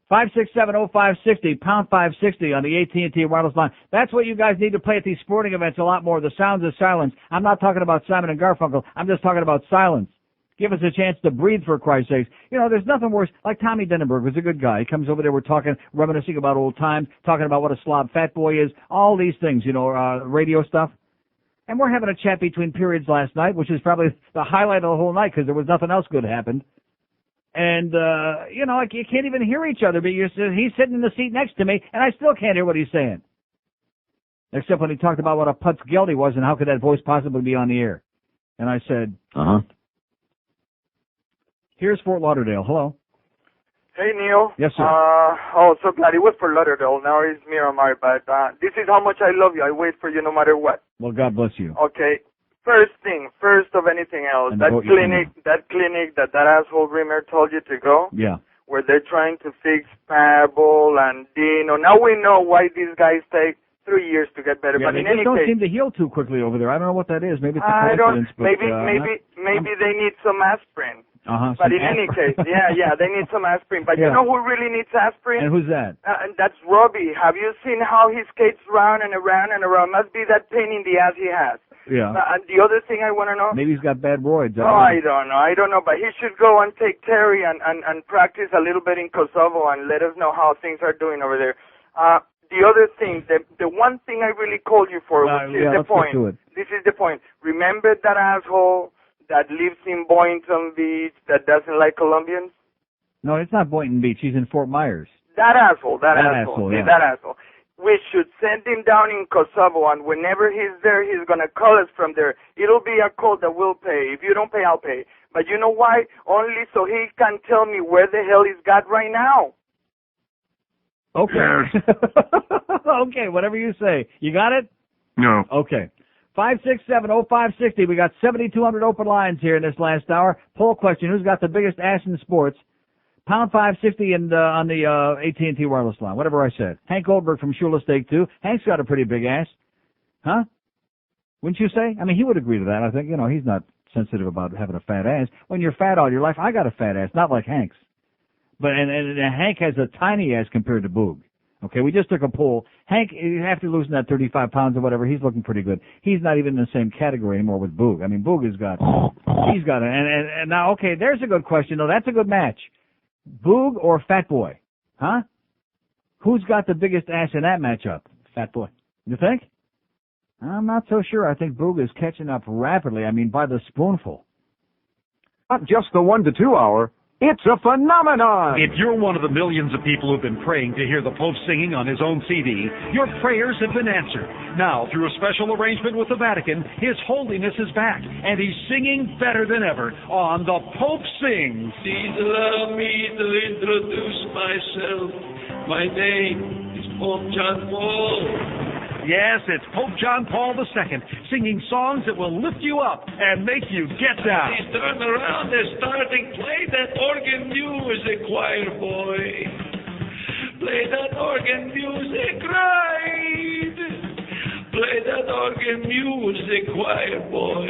567-0560, pound 560 on the AT&T wireless line. That's what you guys need to play at these sporting events a lot more, the sounds of silence. I'm not talking about Simon and Garfunkel. I'm just talking about silence. Give us a chance to breathe, for Christ's sakes. You know, there's nothing worse. Like Tommy Denenberg was a good guy. He comes over there, we're talking, reminiscing about old times, talking about what a slob fat boy is, all these things, you know, radio stuff. And we're having a chat between periods last night, which is probably the highlight of the whole night because there was nothing else good happened. And, you know, like you can't even hear each other, but he's sitting in the seat next to me, and I still can't hear what he's saying. Except when he talked about what a putz geld he was and how could that voice possibly be on the air. And I said, Here's Fort Lauderdale. Hello. Hey, Neil. Yes, sir. So glad it was for Lauderdale. Now it's Miramar, but this is how much I love you. I wait for you no matter what. Well, God bless you. Okay. First of anything else, And that vote you clinic that asshole Rimmer told you to go, Yeah. where they're trying to fix Pavel and Dino. Now we know why these guys take 3 years to get better. Yeah, but they in just any don't case, seem to heal too quickly over there. I don't know what that is. Maybe it's a I don't. coincidence. But, Maybe they need some aspirin. some But in any case, yeah, they need some aspirin. But Yeah. you know who really needs aspirin? And who's that? And that's Robbie. Have you seen how he skates round and around and around? Must be that pain in the ass he has. Yeah. And the other thing I want to know. Maybe he's got bad roids. I don't know. But he should go and take Terry and practice a little bit in Kosovo and let us know how things are doing over there. The other thing, the one thing I really called you for, which is the point. This is the point. Remember that asshole that lives in Boynton Beach that doesn't like Colombians? No, it's not Boynton Beach. He's in Fort Myers. That asshole. Yeah. That asshole. We should send him down in Kosovo, and whenever he's there, he's going to call us from there. It'll be a call that we'll pay. If you don't pay, I'll pay. But you know why? Only so he can tell me where the hell he's got right now. Okay. Okay, whatever you say. You got it? No. Okay. 567-0560. We got 7,200 open lines here in this last hour. Poll question, who's got the biggest ass in sports? Pound 560 and on the AT&T wireless line, whatever I said. Hank Goldberg from Shula Steak, too. Hank's got a pretty big ass. Huh? Wouldn't you say? I mean, he would agree to that. I think, you know, he's not sensitive about having a fat ass. When you're fat all your life, I got a fat ass, not like Hank's. But and Hank has a tiny ass compared to Boog. Okay, we just took a poll. Hank, after losing that 35 pounds or whatever, he's looking pretty good. He's not even in the same category anymore with Boog. I mean, Boog he's got it. And now, okay, there's a good question, though. That's a good match. Boog or Fat Boy? Huh? Who's got the biggest ass in that matchup? Fat Boy. You think? I'm not so sure. I think Boog is catching up rapidly. I mean, by the spoonful. Not just the 1 to 2 hour. It's a phenomenon! If you're one of the millions of people who've been praying to hear the Pope singing on his own CD, your prayers have been answered. Now, through a special arrangement with the Vatican, His Holiness is back, and he's singing better than ever on The Pope Sings. Please allow me to introduce myself. My name is Pope John Paul. Yes, it's Pope John Paul II, singing songs that will lift you up and make you get down. Please turn around and starting. Play that organ music, choir boy. Play that organ music right. Play that organ music, choir boy.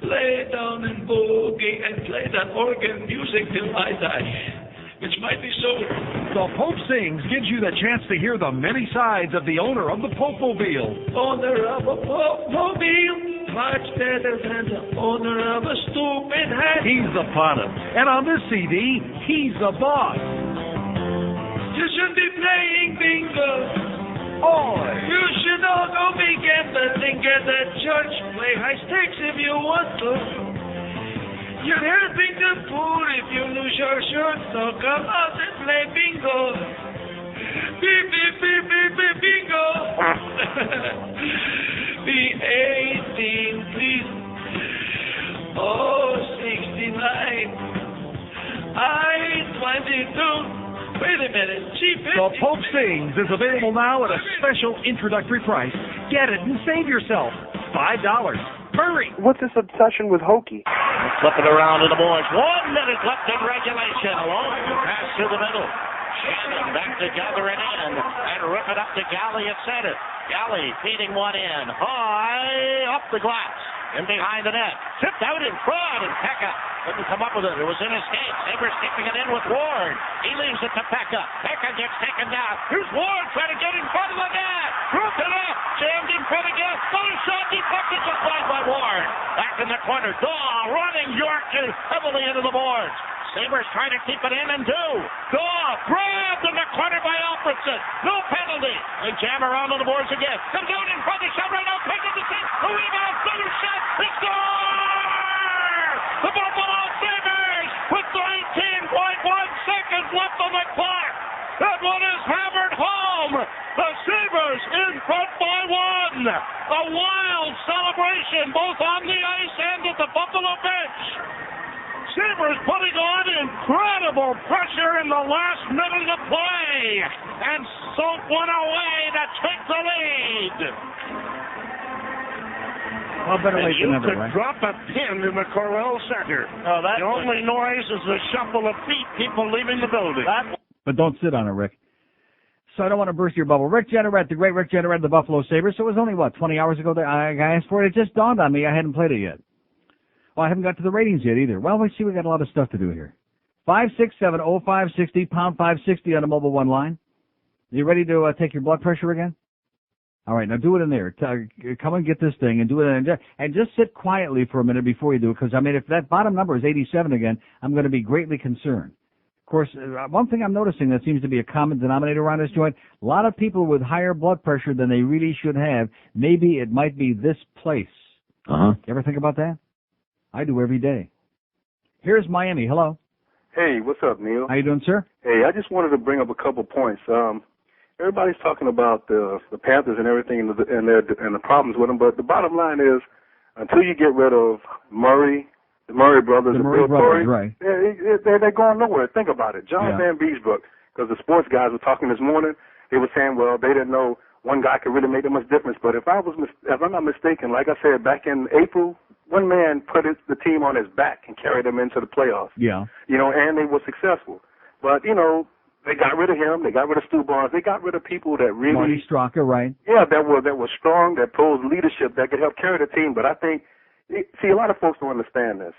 Lay down and boogie and play that organ music till I die. Which might be so. The Pope Sings gives you the chance to hear the many sides of the owner of the Pope-mobile. Owner of a Pope-mobile, much better than the owner of a stupid hat. He's the bottom, and on this CD, he's the boss. You shouldn't be playing bingo. Oh. You should all go be gambling at the church. Play high stakes if you want to. You're helping the poor if you lose your shirt, so come out and play bingo. Beep, beep, beep, beep, beep, bingo. Be 18, please. Oh, 69. I 22. Wait a minute. The Pope Sings is available now at a special introductory price. Get it and save yourself $5. Hurry! What's this obsession with hokey? Flip it around to the boys. 1 minute left in regulation. Long pass to the middle. Shannon back to gather it in and rip it up to Galley at center. Galley feeding one in. High up the glass. In behind the net. Tipped out in front, and Pekka couldn't come up with it. It was in his skate. Sabres keeping it in with Ward. He leaves it to Pekka. Pekka gets taken down. Here's Ward trying to get in front of the net. Roofed it up. Jammed in front again. Another shot. Deflected just wide by Ward. Back in the corner. Daw running York heavily into the boards. Sabres trying to keep it in and do. Daw grabbed in the corner by Alfredson. No penalty. They jam around on the boards again. Comes out in front of the shot right now. Pekka to the rebound. Another shot. They score! The Buffalo Sabres with 19.1 seconds left on the clock. That one is hammered home. The Sabres in front by 1. A wild celebration both on the ice and at the Buffalo bench. Sabres putting on incredible pressure in the last minute of play and soak one away to take the lead. Well, better late than never, could right? drop a pin in the Corral Center. The only noise is the shuffle of feet, people leaving the building. But don't sit on it, Rick. So I don't want to burst your bubble. Rick Jeanneret, the great Rick Jeanneret of the Buffalo Sabres. So it was only, 20 hours ago that I asked for it. It just dawned on me I hadn't played it yet. Well, I haven't got to the ratings yet either. Well, we got a lot of stuff to do here. 567-0560, pound 560 on the mobile one line. You ready to take your blood pressure again? All right, now do it in there. Come and get this thing and do it and just sit quietly for a minute before you do it, because, if that bottom number is 87 again, I'm going to be greatly concerned. Of course, one thing I'm noticing that seems to be a common denominator around this joint, a lot of people with higher blood pressure than they really should have. Maybe it might be this place. You ever think about that? I do every day. Here's Miami. Hello. Hey, what's up, Neil? How you doing, sir? Hey, I just wanted to bring up a couple points. Everybody's talking about the Panthers and everything and the problems with them, but the bottom line is, until you get rid of Murray, the Murray brothers, the Murray brothers, right? They're going nowhere. Think about it. John Van Beesbrook, because the sports guys were talking this morning, they were saying, well, they didn't know one guy could really make that much difference. But if I'm not mistaken, like I said back in April, one man put the team on his back and carried them into the playoffs. Yeah. And they were successful. But they got rid of him. They got rid of Stu Barnes. They got rid of people that really Marty Straka, right? Yeah, that were strong, that posed leadership, that could help carry the team. But I think, a lot of folks don't understand this.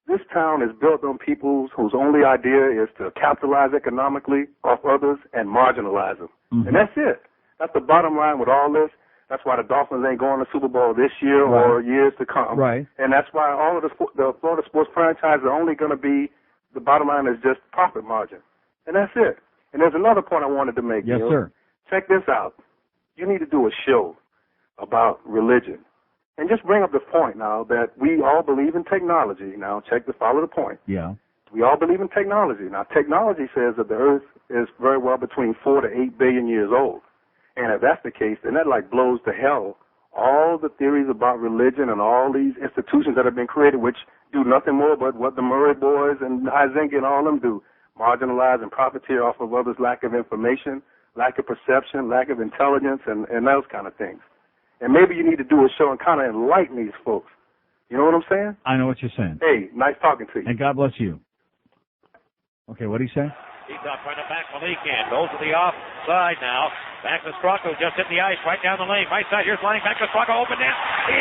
This town is built on people whose only idea is to capitalize economically off others and marginalize them. Mm-hmm. And that's it. That's the bottom line with all this. That's why the Dolphins ain't going to Super Bowl this year or years to come. Right. And that's why all of the Florida sports franchises are only going to be, the bottom line is just profit margin. And that's it. And there's another point I wanted to make. Yes, Neil. sir. Check this out. You need to do a show about religion. And just bring up the point now that we all believe in technology. Now, follow the point. Yeah. We all believe in technology. Now, technology says that the Earth is very well between 4 to 8 billion years old. And if that's the case, then that like blows to hell all the theories about religion and all these institutions that have been created, which do nothing more but what the Murray boys and Huizenga and all of them do, marginalize and profiteer off of others' lack of information, lack of perception, lack of intelligence, and those kind of things. And maybe you need to do a show and kind of enlighten these folks. You know what I'm saying? I know what you're saying. Hey, nice talking to you. And God bless you. Okay, what do you say? He's up trying to back Malik in. Goes to the offside now. Back to Strocco, just hit the ice, right down the lane. Right side, here's Lanning, back to Strocco, open net. He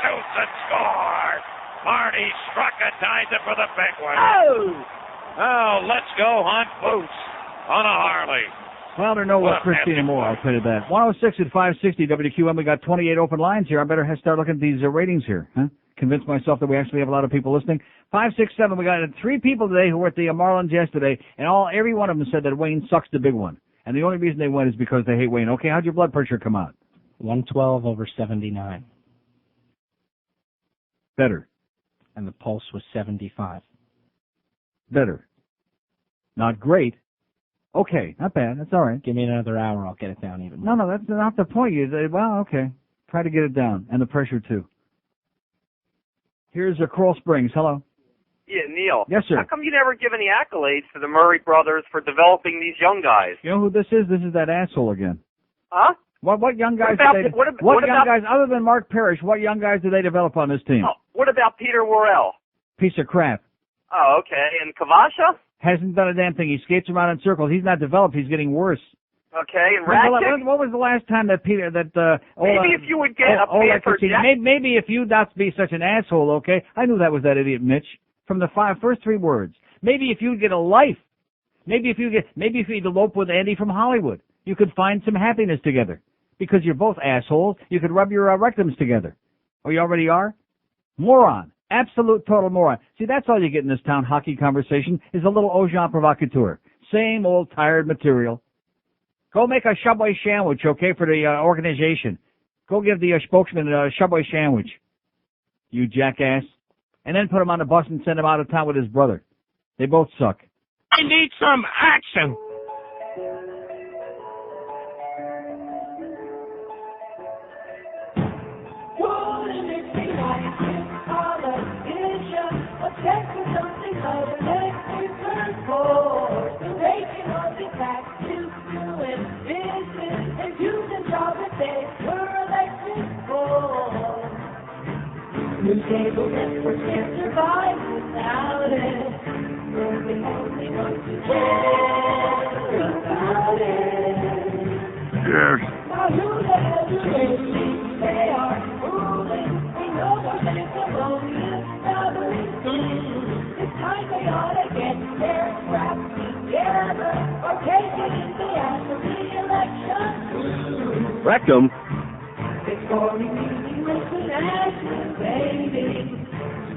shoots and scores. Marty Strocco ties it for the Penguins. Oh, let's go hunt boots on a Harley. Well, there know what Christina Moore, I'll tell you that. 106 at 560 WQAM. We got 28 open lines here. I better start looking at these ratings here, huh? Convince myself that we actually have a lot of people listening. 567. We got 3 people today who were at the Marlins yesterday, and every one of them said that Wayne sucks the big one. And the only reason they went is because they hate Wayne. Okay, how'd your blood pressure come out? 112/79. Better. And the pulse was 75. Better. Not great. Okay, not bad. That's all right. Give me another hour, I'll get it down even more. No, that's not the point. Well, okay. Try to get it down. And the pressure, too. Here's Coral Springs. Hello. Yeah, Neil. Yes, sir. How come you never give any accolades to the Murray brothers for developing these young guys? You know who this is? This is that asshole again. Huh? What young guys guys, other than Mark Parrish, what young guys do they develop on this team? Oh, what about Peter Worrell? Piece of crap. Oh, okay. And Kavasha? Hasn't done a damn thing. He skates around in circles. He's not developed. He's getting worse. Okay, and Radkick? What was the last time that maybe if you would get a Panther maybe if you'd not be such an asshole, okay? I knew that was that idiot Mitch from the first 3 words. Maybe if you'd get a life. Maybe if you'd elope with Andy from Hollywood, you could find some happiness together. Because you're both assholes, you could rub your rectums together. Or you already are? Moron. Absolute total moron. See, that's all you get in this town hockey conversation is a little agent provocateur. Same old tired material. Go make a Subway sandwich, okay, for the organization. Go give the spokesman a Subway sandwich, you jackass. And then put him on the bus and send him out of town with his brother. They both suck. I need some action. Newscable networks can't survive without it. We're the only ones who care about it. Yes. Now who the hell do they think they are fooling? We know they're Thessalonians, it's time they ought to get their crap together or take it in the ass of the election. Rectum. It's boring, meaningless, and aggravating.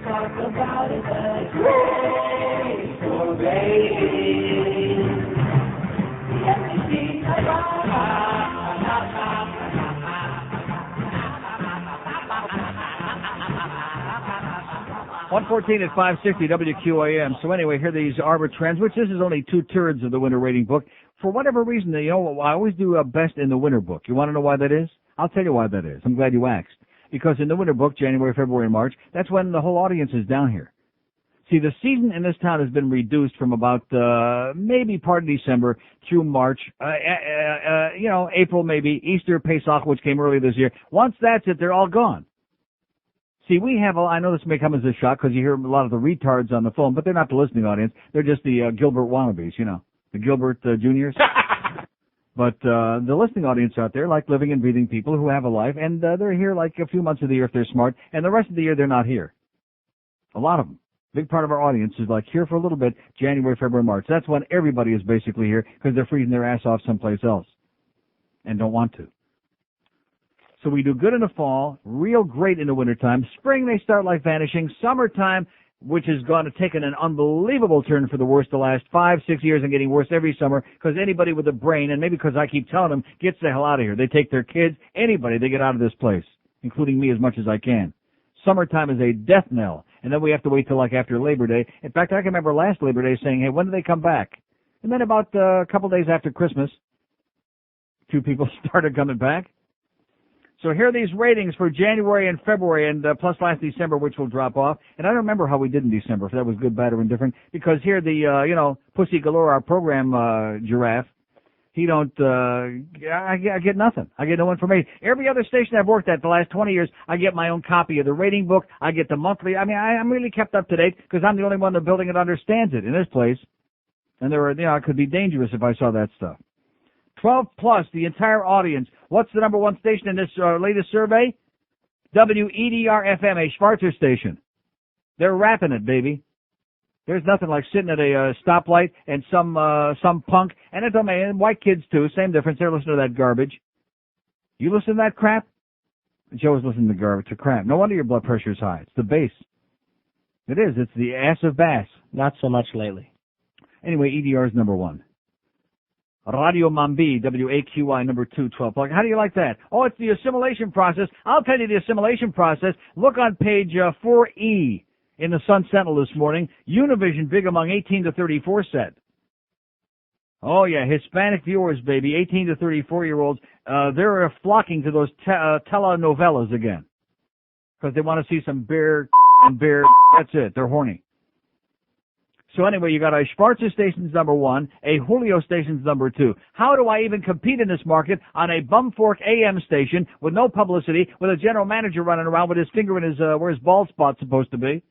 Talk about it, but it's great for ratings. The FCC, 114 at 560 WQAM. So anyway, here are these Arbor Trends, which this is only 2/3 of the winter rating book. For whatever reason, I always do best in the winter book. You want to know why that is? I'll tell you why that is. I'm glad you asked. Because in the winter book, January, February, and March, that's when the whole audience is down here. See, the season in this town has been reduced from about maybe part of December through March, April maybe, Easter, Pesach, which came early this year. Once that's it, they're all gone. See, we have, I know this may come as a shock because you hear a lot of the retards on the phone, but they're not the listening audience. They're just the Gilbert wannabes, the Gilbert Juniors. But the listening audience out there like living and breathing people who have a life, and they're here like a few months of the year if they're smart, and the rest of the year they're not here. A lot of them. Big part of our audience is like here for a little bit, January, February, March. That's when everybody is basically here because they're freezing their ass off someplace else and don't want to. So we do good in the fall, real great in the wintertime. Spring, they start like vanishing. Summertime, which has taken an unbelievable turn for the worse the last 5-6 years and getting worse every summer because anybody with a brain, and maybe because I keep telling them, gets the hell out of here. They take their kids, anybody, they get out of this place, including me as much as I can. Summertime is a death knell, and then we have to wait till like after Labor Day. In fact, I can remember last Labor Day saying, hey, when do they come back? And then about a couple days after Christmas, 2 people started coming back. So here are these ratings for January and February and plus last December, which will drop off. And I don't remember how we did in December, if that was good, bad, or indifferent, because here the, Pussy Galore, our program giraffe, he don't, I get nothing. I get no information. Every other station I've worked at the last 20 years, I get my own copy of the rating book. I get the monthly. I mean, I'm really kept up to date because I'm the only one in the building that understands it in this place. And it could be dangerous if I saw that stuff. 12 plus, the entire audience. What's the number one station in this latest survey? WEDR-FM, a Schwarzer station. They're rapping it, baby. There's nothing like sitting at a stoplight and some punk, and it's and white kids too, same difference. They're listening to that garbage. You listen to that crap? Joe's listening to crap. No wonder your blood pressure is high. It's the bass. It is. It's the ass of bass. Not so much lately. Anyway, EDR is number 1. Radio Mambi, WAQI, number 2, 12. How do you like that? Oh, it's the assimilation process. I'll tell you the assimilation process. Look on page 4E in the Sun Sentinel this morning. Univision, big among 18 to 34 set. Oh, yeah, Hispanic viewers, baby, 18 to 34-year-olds. They're flocking to those telenovelas again because they want to see some beer and beer. That's it. They're horny. So anyway, you got a Schwarzer station's number 1, a Julio station's number 2. How do I even compete in this market on a bumfork AM station with no publicity, with a general manager running around with his finger in his where his bald spot's supposed to be?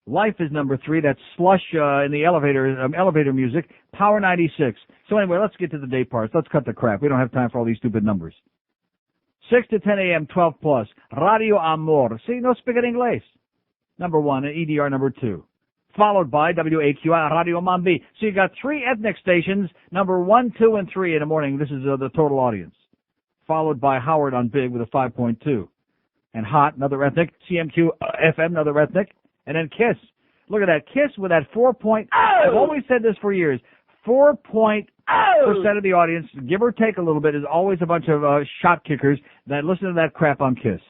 Life is number 3. That's Slush in the elevator music. Power 96. So anyway, let's get to the day parts. Let's cut the crap. We don't have time for all these stupid numbers. 6 to 10 a.m., 12 plus. Radio Amor. See, no speaking English. Number 1, and EDR number 2. Followed by WAQI, Radio Mambi. So you got 3 ethnic stations, number 1, 2, and 3 in the morning. This is the total audience. Followed by Howard on Big with a 5.2. And Hot, another ethnic. CMQ FM, another ethnic. And then Kiss. Look at that. Kiss with that 4. I've always said this for years. 4% of the audience, give or take a little bit, is always a bunch of shot kickers that listen to that crap on Kiss.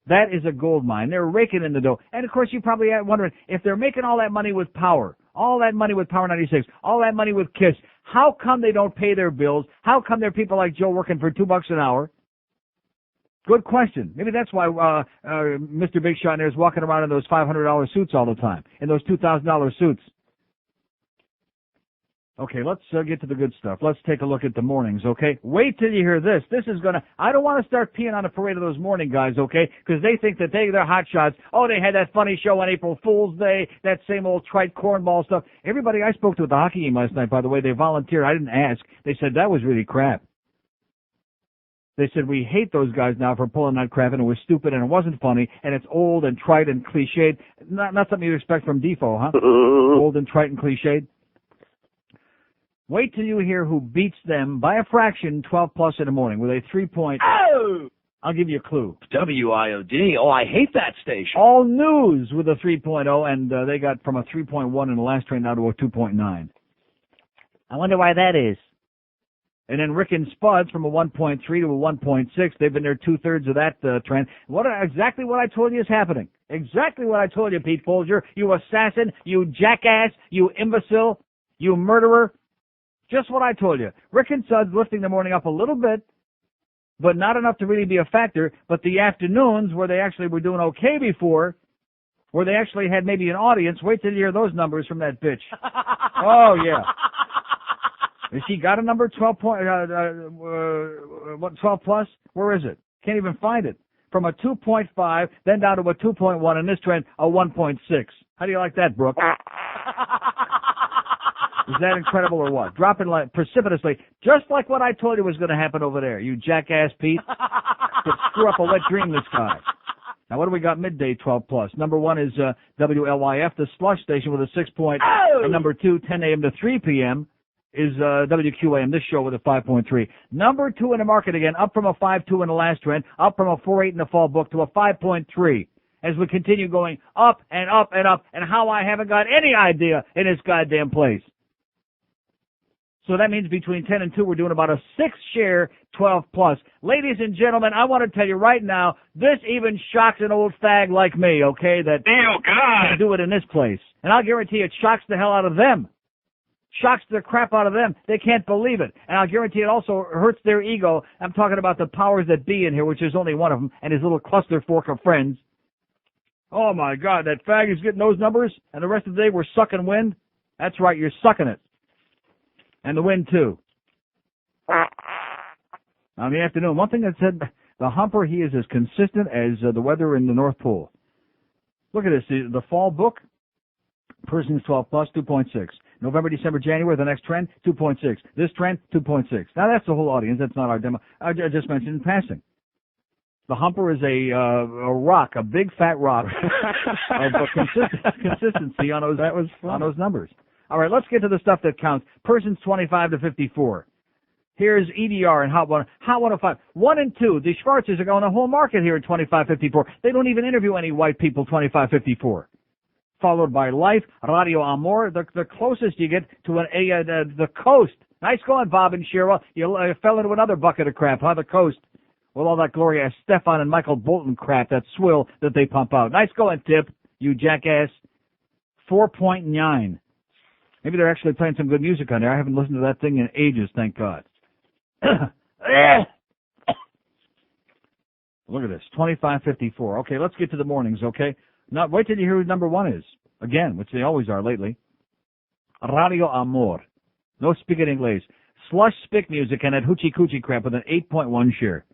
That is a gold mine. They're raking in the dough. And, of course, you probably are wondering, if they're making all that money with Power, all that money with Power 96, all that money with Kiss, how come they don't pay their bills? How come there are people like Joe working for $2 an hour? Good question. Maybe that's why Mr. Big Shot there is walking around in those $500 suits all the time, in those $2,000 suits. Okay, let's get to the good stuff. Let's take a look at the mornings, okay? Wait till you hear this. This is I don't want to start peeing on a parade of those morning guys, okay? Because they think that they're hot shots. Oh, they had that funny show on April Fool's Day, that same old trite cornball stuff. Everybody I spoke to at the hockey game last night, by the way, they volunteered. I didn't ask. They said that was really crap. They said, we hate those guys now for pulling that crap, and it was stupid, and it wasn't funny, and it's old and trite and cliched. Not something you'd expect from Defoe, huh? Old and trite and cliched. Wait till you hear who beats them by a fraction 12 plus in the morning with a 3-point. Oh! I'll give you a clue. WIOD. Oh, I hate that station. All News with a 3.0, and they got from a 3.1 in the last train now to a 2.9. I wonder why that is. And then Rick and Spuds from a 1.3 to a 1.6. They've been there 2/3 of that trend. Exactly what I told you is happening. Exactly what I told you, Pete Folger. You assassin, you jackass, you imbecile, you murderer. Just what I told you. Rick and Suds lifting the morning up a little bit, but not enough to really be a factor. But the afternoons, where they actually were doing okay before, where they actually had maybe an audience, wait till you hear those numbers from that bitch. Oh, yeah. Has she got a number 12 plus? Where is it? Can't even find it. From a 2.5, then down to a 2.1, and this trend, a 1.6. How do you like that, Brooke? Is that incredible or what? Dropping like precipitously, just like what I told you was going to happen over there, you jackass Pete. Could screw up a wet dream, this guy. Now, what do we got midday 12 plus? Number 1 is WLYF, the slush station with a 6 point. Oh! And number 2, 10 a.m. to 3 p.m. is WQAM, this show with a 5.3. Number 2 in the market again, up from a 5.2 in the last trend, up from a 4.8 in the fall book to a 5.3. as we continue going up and up and up, and how I haven't got any idea in this goddamn place. So that means between 10 and 2, we're doing about a 6-share 12 plus. Ladies and gentlemen, I want to tell you right now, this even shocks an old fag like me, okay, that can do it in this place. And I'll guarantee it shocks the hell out of them. Shocks the crap out of them. They can't believe it. And I'll guarantee it also hurts their ego. I'm talking about the powers that be in here, which is only one of them, and his little cluster fork of friends. Oh, my God, that fag is getting those numbers, and the rest of the day we're sucking wind? That's right, you're sucking it. And the wind, too. On the afternoon, one thing that said, the humper, he is as consistent as the weather in the North Pole. Look at this. The fall book, persons 12 plus, 2.6. November, December, January, the next trend, 2.6. This trend, 2.6. Now, that's the whole audience. That's not our demo. I just mentioned in passing. The humper is a rock, a big fat rock of consistency on those numbers. All right, let's get to the stuff that counts. Persons 25 to 54. Here's EDR and Hot 105. 1 and 2, the Schwarzes are going the whole market here at 25-54. They don't even interview any white people 25-54. Followed by Life, Radio Amor, the closest you get to the Coast. Nice going, Bob and Cheryl. You fell into another bucket of crap, huh, the Coast. With all that Gloria Estefan and Michael Bolton crap, that swill that they pump out. Nice going, Tip, you jackass. 4.9. Maybe they're actually playing some good music on there. I haven't listened to that thing in ages, thank God. Look at this, 25-54. Okay, let's get to the mornings, okay? Now, wait till you hear who number 1 is. Again, which they always are lately. Radio Amor. No speak in English. Slush spick music and that hoochie coochie crap with an 8.1 share.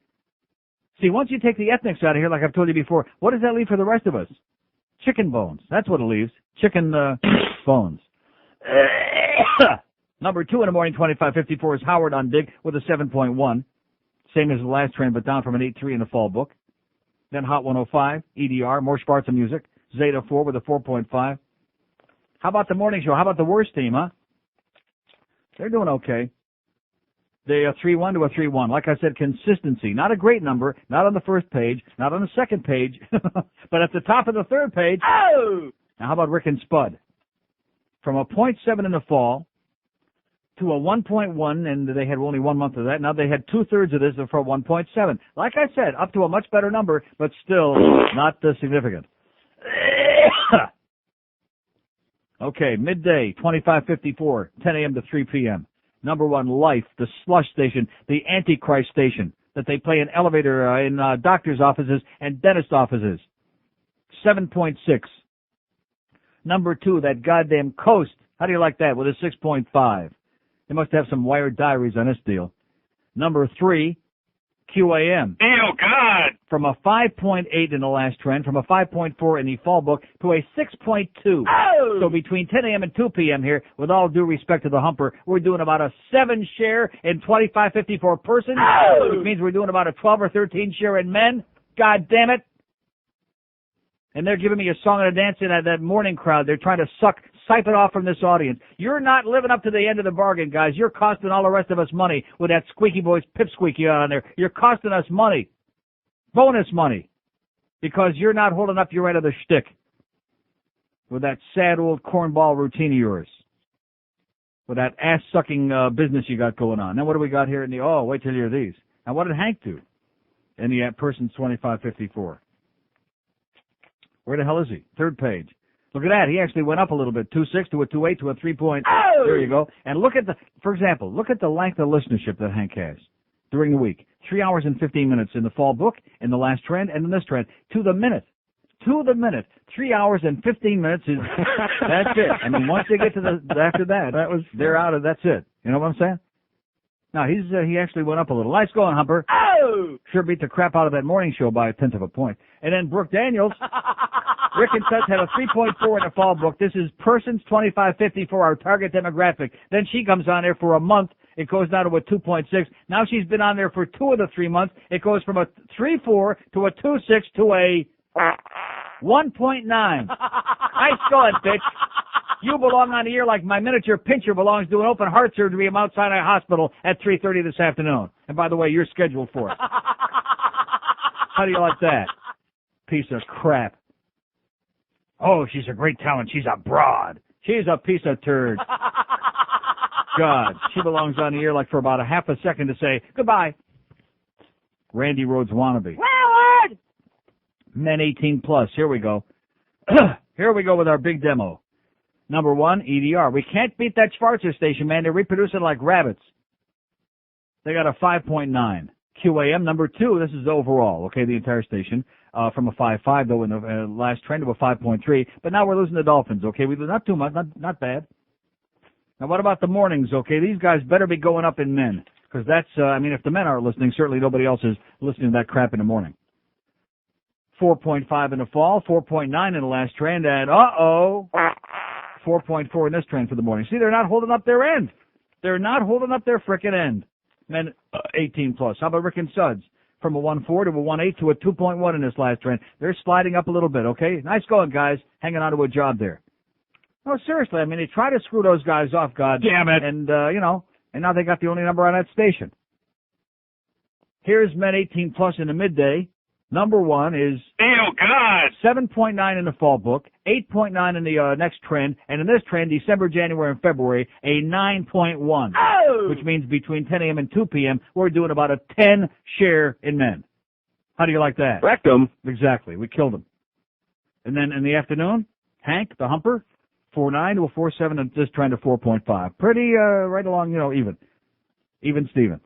See, once you take the ethnics out of here, like I've told you before, what does that leave for the rest of us? Chicken bones. That's what it leaves. Chicken bones. Number 2 in the morning, 25-54, is Howard on Big with a 7.1. Same as the last trend, but down from an 8.3 in the fall book. Then Hot 105, EDR, more Sparta music. Zeta 4 with a 4.5. How about the morning show? How about the worst team, huh? They're doing okay. They are 3-1 to a 3-1. Like I said, consistency. Not a great number. Not on the first page. Not on the second page. But at the top of the third page. Oh! Now, how about Rick and Spud? From a 0.7 in the fall to a 1.1, and they had only 1 month of that. Now they had 2/3 of this for 1.7. Like I said, up to a much better number, but still not significant. Okay, midday, 25-54, 10 a.m. to 3 p.m. Number 1, Life, the slush station, the Antichrist station that they play in elevator, in doctor's offices and dentist offices. 7.6. Number 2, that goddamn Coast. How do you like that with a 6.5? They must have some wired diaries on this deal. Number 3, QAM. Oh, God! From a 5.8 in the last trend, from a 5.4 in the fall book, to a 6.2. Oh! So between 10 a.m. and 2 p.m. here, with all due respect to the humper, we're doing about a 7 share in 25-54 persons, which means we're doing about a 12 or 13 share in men. God damn it. And they're giving me a song and a dance in that morning crowd. They're trying to siphon off from this audience. You're not living up to the end of the bargain, guys. You're costing all the rest of us money with that Squeaky Boys pipsqueaky on there. You're costing us money. Bonus money. Because you're not holding up your end of the shtick with that sad old cornball routine of yours. With that ass-sucking business you got going on. Now what do we got here in the, wait till you hear these. Now what did Hank do in the persons 25-54? Where the hell is he? Third page. Look at that. He actually went up a little bit. 2.6 to a 2.8 to a 3. Oh! There you go. And look at for example, look at the length of listenership that Hank has during the week. 3 hours and 15 minutes in the fall book, in the last trend, and in this trend. To the minute. 3 hours and 15 minutes is, that's it. I mean, once they get to after that, they're out of, that's it. You know what I'm saying? Now, he actually went up a little. Nice going, Humper. Oh! Sure beat the crap out of that morning show by 1/10 of a point. And then Brooke Daniels, Rick and Such had a 3.4 in the fall book. This is persons 25-54, for our target demographic. Then she comes on there for a month. It goes down to a 2.6. Now she's been on there for 2 of the 3 months. It goes from a 3.4 to a 2.6 to a 1.9. Nice going, bitch. You belong on the air like my miniature pincher belongs doing open heart surgery at Mount Sinai Hospital at 3:30 this afternoon. And by the way, you're scheduled for it. How do you like that? Piece of crap. Oh, she's a great talent. She's a broad. She's a piece of turd. God, she belongs on the air like for about a half a second to say goodbye. Randy Rhoads wannabe. Howard! Men 18 plus. Here we go. Here we go with our big demo. Number 1, EDR. We can't beat that Schwarzer station, man. They're reproducing like rabbits. They got a 5.9. QAM. Number 2, this is overall, okay, the entire station, from a 5.5, though, in the last trend to a 5.3. But now we're losing the Dolphins, okay? We not too much, not bad. Now, what about the mornings, okay? These guys better be going up in men, because that's, if the men aren't listening, certainly nobody else is listening to that crap in the morning. 4.5 in the fall, 4.9 in the last trend, and 4.4 in this trend for the morning. See, they're not holding up their end. They're not holding up their frickin' end. Men 18 plus. How about Rick and Suds? From a 1.4 to a 1.8 to a 2.1 in this last trend. They're sliding up a little bit, okay? Nice going, guys. Hanging on to a job there. No, seriously, they try to screw those guys off, God damn it. And, and now they got the only number on that station. Here's Men 18 plus in the midday. Number 1 is 7.9 in the fall book, 8.9 in the next trend, and in this trend, December, January, and February, a 9.1, which means between 10 a.m. and 2 p.m., we're doing about a 10 share in men. How do you like that? Wrecked them. Exactly. We killed them. And then in the afternoon, Hank, the humper, 4.9 to a 4.7, and this trend to 4.5. Pretty right along, even. Even Steven.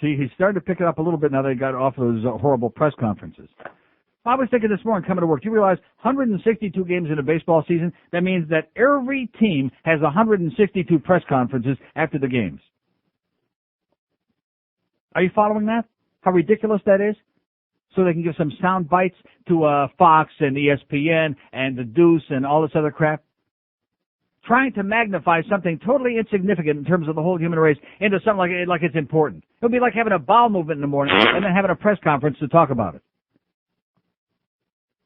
See, he's starting to pick it up a little bit now that he got off those horrible press conferences. I was thinking this morning coming to work, do you realize 162 games in a baseball season? That means that every team has 162 press conferences after the games. Are you following that? How ridiculous that is? So they can give some sound bites to Fox and ESPN and the Deuce and all this other crap. Trying to magnify something totally insignificant in terms of the whole human race into something like it's important. It would be like having a bowel movement in the morning and then having a press conference to talk about it.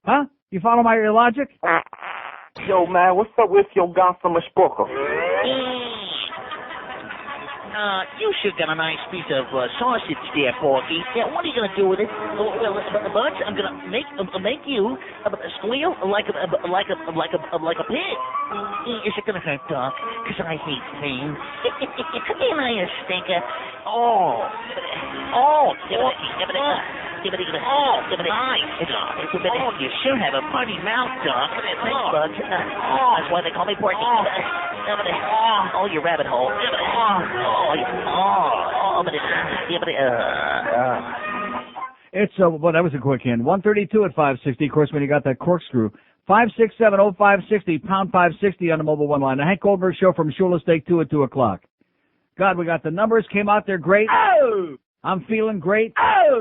Huh? You follow my logic? Yo, man, what's up with your gossamer spoker? You should get a nice piece of sausage there, Porky. Yeah, what are you gonna do with it? Well, Bugs, I'm gonna make you squeal like a pig. Is it gonna hurt, Doc? 'Cause I hate pain. Ain't I a stinker? Oh, you sure have a funny mouth, Doc. Thanks, Bugs. That's why they call me Porky. Oh, you rabbit hole. It's well, that was a quick end. 132 at 560. Of course, when you got that corkscrew, 567-0560 pound 560 on the mobile one line. The Hank Goldberg Show from Shula Steak 2 at 2 o'clock. God, we got the numbers came out there great. I'm feeling great.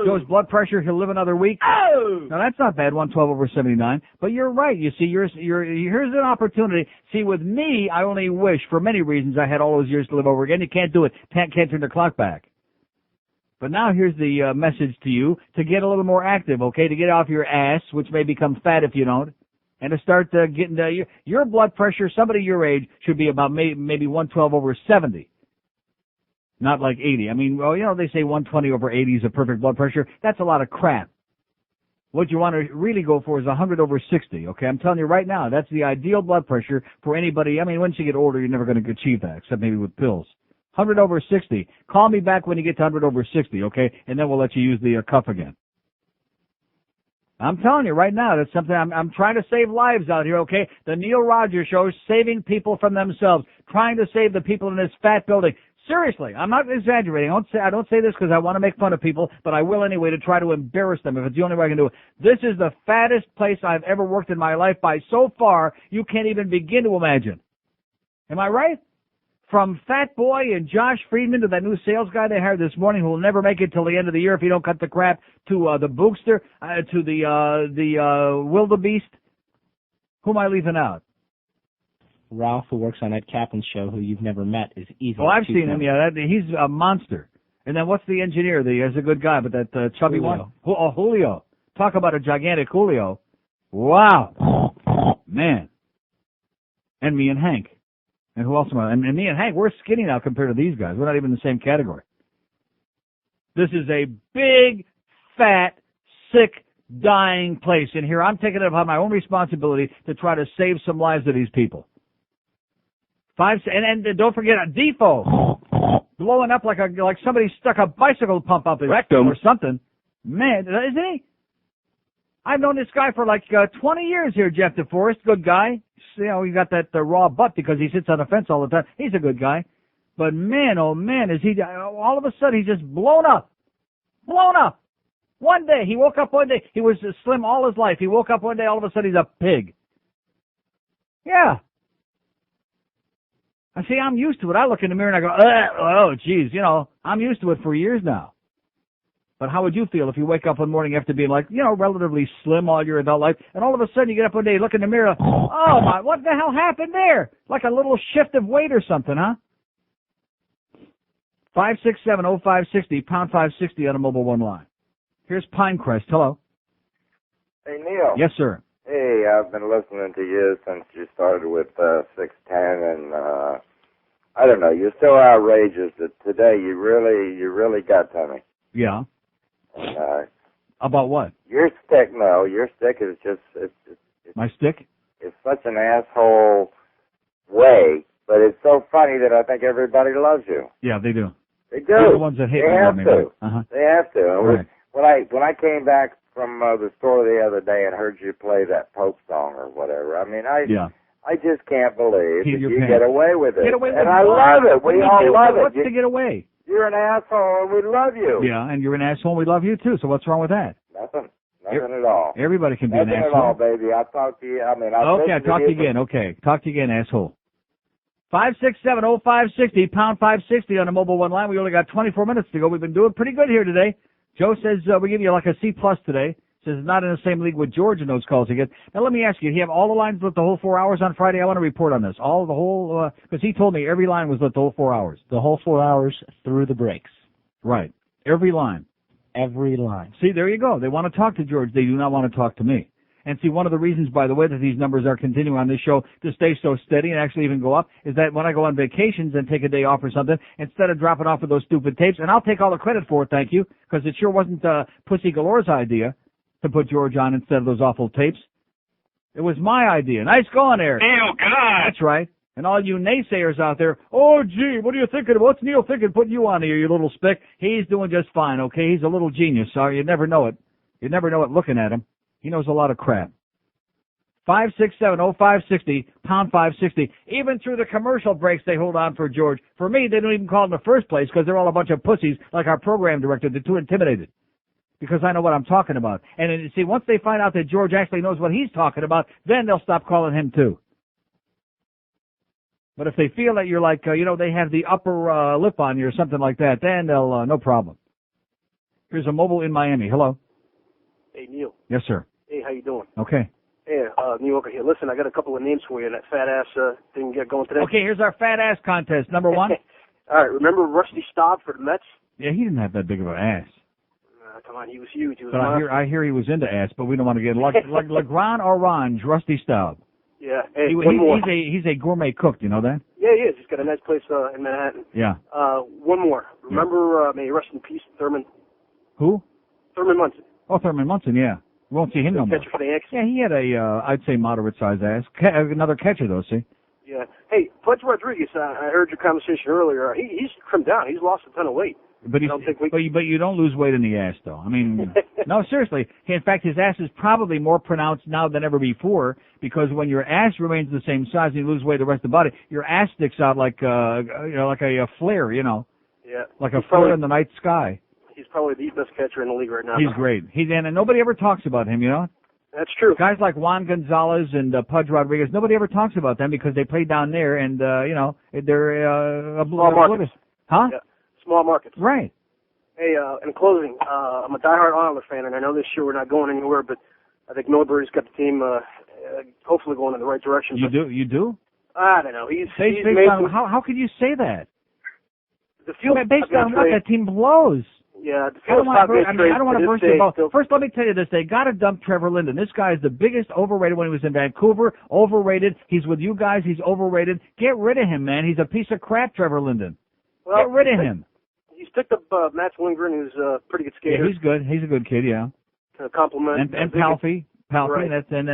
Joe's blood pressure, he'll live another week. Now that's not bad, 112/79. But you're right. You see, here's an opportunity. See, with me, I only wish, for many reasons, I had all those years to live over again. You can't do it. Can't turn the clock back. But now here's the message to you to get a little more active, okay? To get off your ass, which may become fat if you don't, and to start getting your blood pressure. Somebody your age should be about maybe 112/70. Not like 80. They say 120/80 is a perfect blood pressure. That's a lot of crap. What you want to really go for is 100/60, okay? I'm telling you right now, that's the ideal blood pressure for anybody. Once you get older, you're never going to achieve that, except maybe with pills. 100/60. Call me back when you get to 100/60, okay? And then we'll let you use the cuff again. I'm telling you right now, that's something I'm trying to save lives out here, okay? The Neil Rogers Show is saving people from themselves, trying to save the people in this fat building. Seriously, I'm not exaggerating. I don't say this because I want to make fun of people, but I will anyway to try to embarrass them if it's the only way I can do it. This is the fattest place I've ever worked in my life by so far you can't even begin to imagine. Am I right? From Fat Boy and Josh Friedman to that new sales guy they hired this morning who will never make it till the end of the year if he don't cut the crap, to the Bookster, to the Wildebeest. Who am I leaving out? Ralph, who works on Ed Kaplan's show, who you've never met, is easily. Oh, I've seen him. Yeah, he's a monster. And then what's the engineer? He's a good guy, but that chubby Julio. one. Oh, Julio. Talk about a gigantic Julio. Wow, man. And me and Hank. And who else am I? And me and Hank, we're skinny now compared to these guys. We're not even in the same category. This is a big, fat, sick dying place. And here I'm taking it upon my own responsibility to try to save some lives of these people. And don't forget Defoe blowing up like somebody stuck a bicycle pump up his Rectum or something. Man, isn't he? I've known this guy for 20 years here, Jeff DeForest. Good guy. You know, he got that raw butt because he sits on the fence all the time. He's a good guy. But man, oh man, is he, all of a sudden he's just blown up. Blown up. One day, he woke up one day, he was slim all his life. He woke up one day, all of a sudden he's a pig. Yeah. I see, I'm used to it. I look in the mirror and I go, oh, geez, you know, I'm used to it for years now. But how would you feel if you wake up one morning after being relatively slim all your adult life, and all of a sudden you get up one day, you look in the mirror, oh my, what the hell happened there? Like a little shift of weight or something, huh? 567-0560, pound 560 on a mobile one line. Here's Pinecrest. Hello. Hey, Neil. Yes, sir. Hey, I've been listening to you since you started with 610, and I don't know, you're so outrageous that today you really got to me. Yeah. And, about what? Your stick is just it's my stick. It's such an asshole way, but it's so funny that I think everybody loves you. Yeah, they do. They do. They're the ones that hate they me. have to. Uh-huh. They have to. And right. When I came back from the store the other day and heard you play that Pope song or whatever, I mean, I just can't believe that you get away with it. Get away with and it. I love it. We all love it. What's to get away? You're an asshole and we love you. Yeah, and you're an asshole and we love you too, so what's wrong with that? Nothing at all. Everybody can be Nothing an asshole. at all, baby. I'll talk to you. I mean, okay, I'll talk to you again. Okay, talk to you again, asshole. 567-0560, pound 560 on the mobile one line. We only got 24 minutes to go. We've been doing pretty good here today. Joe says we give you like a C+ today. Says it's not in the same league with George in those calls he gets. Now let me ask you, do you have all the lines lit the whole 4 hours on Friday? I want to report on this. Because he told me every line was lit the whole 4 hours. The whole 4 hours through the breaks. Right. Every line. Every line. See, there you go. They want to talk to George. They do not want to talk to me. And see, one of the reasons, by the way, that these numbers are continuing on this show to stay so steady and actually even go up is that when I go on vacations and take a day off or something, instead of dropping off with those stupid tapes, and I'll take all the credit for it, thank you, because it sure wasn't Pussy Galore's idea to put George on instead of those awful tapes. It was my idea. Nice going, Eric. Neil, God. That's right. And all you naysayers out there, oh, gee, what are you thinking? What's Neil thinking putting you on here, you little spick? He's doing just fine, okay? He's a little genius, sorry. You never know it. You never know it looking at him. He knows a lot of crap. 567-0560, pound 560. Even through the commercial breaks, they hold on for George. For me, they don't even call him in the first place because they're all a bunch of pussies like our program director. They're too intimidated because I know what I'm talking about. And see, once they find out that George actually knows what he's talking about, then they'll stop calling him too. But if they feel that you're like, they have the upper lip on you or something like that, then they'll, no problem. Here's a mobile in Miami. Hello. Hey, Neil. Yes, sir. Hey, how you doing? Okay. Hey, New Yorker here. Listen, I got a couple of names for you. That fat ass didn't get going today. Okay, here's our fat ass contest. Number one. All right, remember Rusty Staub for the Mets? Yeah, he didn't have that big of an ass. Come on, he was huge. He was but I hear he was into ass, but we don't want to get like Legrand Orange, Rusty Staub. Yeah. Hey, he's a gourmet cook. You know that? Yeah, he is. He's got a nice place in Manhattan. Yeah. One more. Remember, may he rest in peace, Thurman? Who? Thurman Munson. Oh, Thurman Munson, yeah. We won't see him no more. Catcher for the Yankees. Yeah, he had I'd say moderate-sized ass. Another catcher, though, see? Yeah. Hey, Pudge Rodriguez, I heard your conversation earlier. He's trimmed down. He's lost a ton of weight. But you don't lose weight in the ass, though. I mean, no, seriously. In fact, his ass is probably more pronounced now than ever before because when your ass remains the same size and you lose weight the rest of the body, your ass sticks out like like a flare, Yeah. Like a flare in the night sky. He's probably the best catcher in the league right now. He's great. And nobody ever talks about him, That's true. Guys like Juan Gonzalez and Pudge Rodriguez, nobody ever talks about them because they play down there and, they're small markets. Huh? Yeah. Small markets. Right. Hey, in closing, I'm a diehard Islander fan, and I know this year we're not going anywhere, but I think Norbert's got the team hopefully going in the right direction. You do? I don't know. He's how could you say that? The field based on what that team blows. Yeah, I don't want to burst your bubble. First, let me tell you this. They got to dump Trevor Linden. This guy is the biggest overrated when he was in Vancouver. Overrated. He's with you guys. He's overrated. Get rid of him, man. He's a piece of crap, Trevor Linden. Well, get rid of him. He's picked up Matt Lindgren, who's a pretty good skater. Yeah, he's good. He's a good kid, yeah. to compliment. And Palfy. Right. And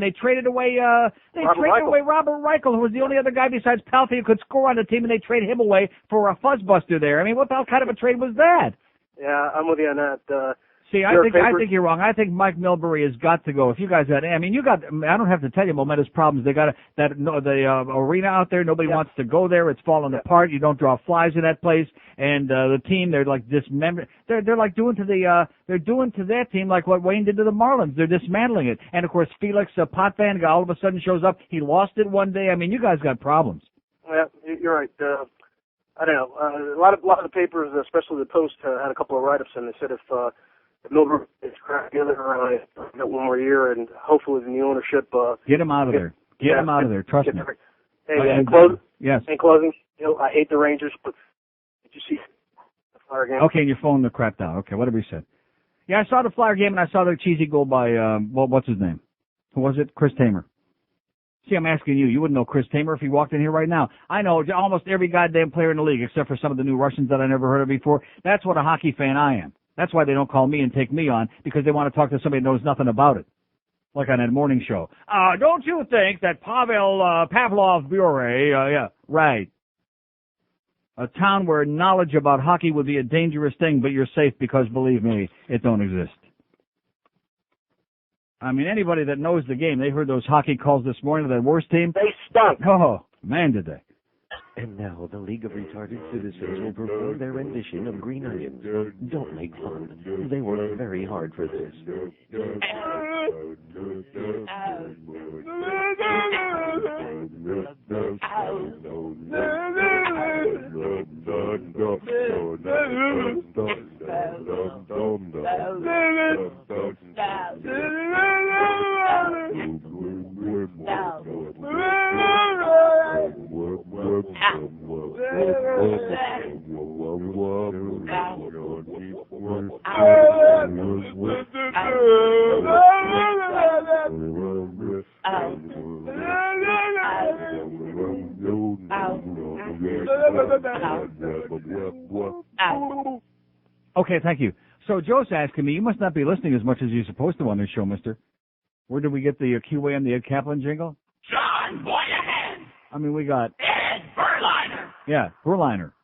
they traded away Robert Reichel, who was the only other guy besides Palfy who could score on the team, and they traded him away for a fuzzbuster there. I mean, what the hell kind of a trade was that? Yeah, I'm with you on that. See, I think you're wrong. I think Mike Milbury has got to go. If you guys had, I mean, I don't have to tell you Momentous problems. They got the arena out there. Nobody wants to go there. It's falling apart. You don't draw flies in that place. And the team, they're like dismembered. They're like doing to that team like what Wayne did to the Marlins. They're dismantling it. And of course, Felix Potvin all of a sudden shows up. He lost it one day. I mean, you guys got problems. Yeah, you're right. I don't know. A lot of the papers, especially the Post, had a couple of write-ups, and they said if Milbury is cracked together, got one more year, and hopefully the new ownership. Get him out of there. Get him out of there. Trust me. Hey, in closing, yes. In closing, I hate the Rangers, but did you see the Flyer game? Okay, and you're phoning the crap down. Okay, whatever you said. Yeah, I saw the Flyer game, and I saw the cheesy goal by what's his name? Who was it? Chris Tamer. See, I'm asking you. You wouldn't know Chris Tamer if he walked in here right now. I know almost every goddamn player in the league, except for some of the new Russians that I never heard of before. That's what a hockey fan I am. That's why they don't call me and take me on, because they want to talk to somebody who knows nothing about it. Like on that morning show. Don't you think that Pavel Bure, yeah, right. A town where knowledge about hockey would be a dangerous thing, but you're safe because, believe me, it don't exist. I mean, anybody that knows the game, they heard those hockey calls this morning to that worst team. They stunk. Oh, man, did they. And now the League of Retarded Citizens will perform their rendition of Green Onions. Don't make fun. They worked very hard for this. Okay, thank you. So Joe's asking me, you must not be listening as much as you're supposed to on this show, mister. Where did we get the QAM, the Ed Kaplan jingle? John Moynihan. I mean, we got... Ed Berliner. Yeah, Berliner.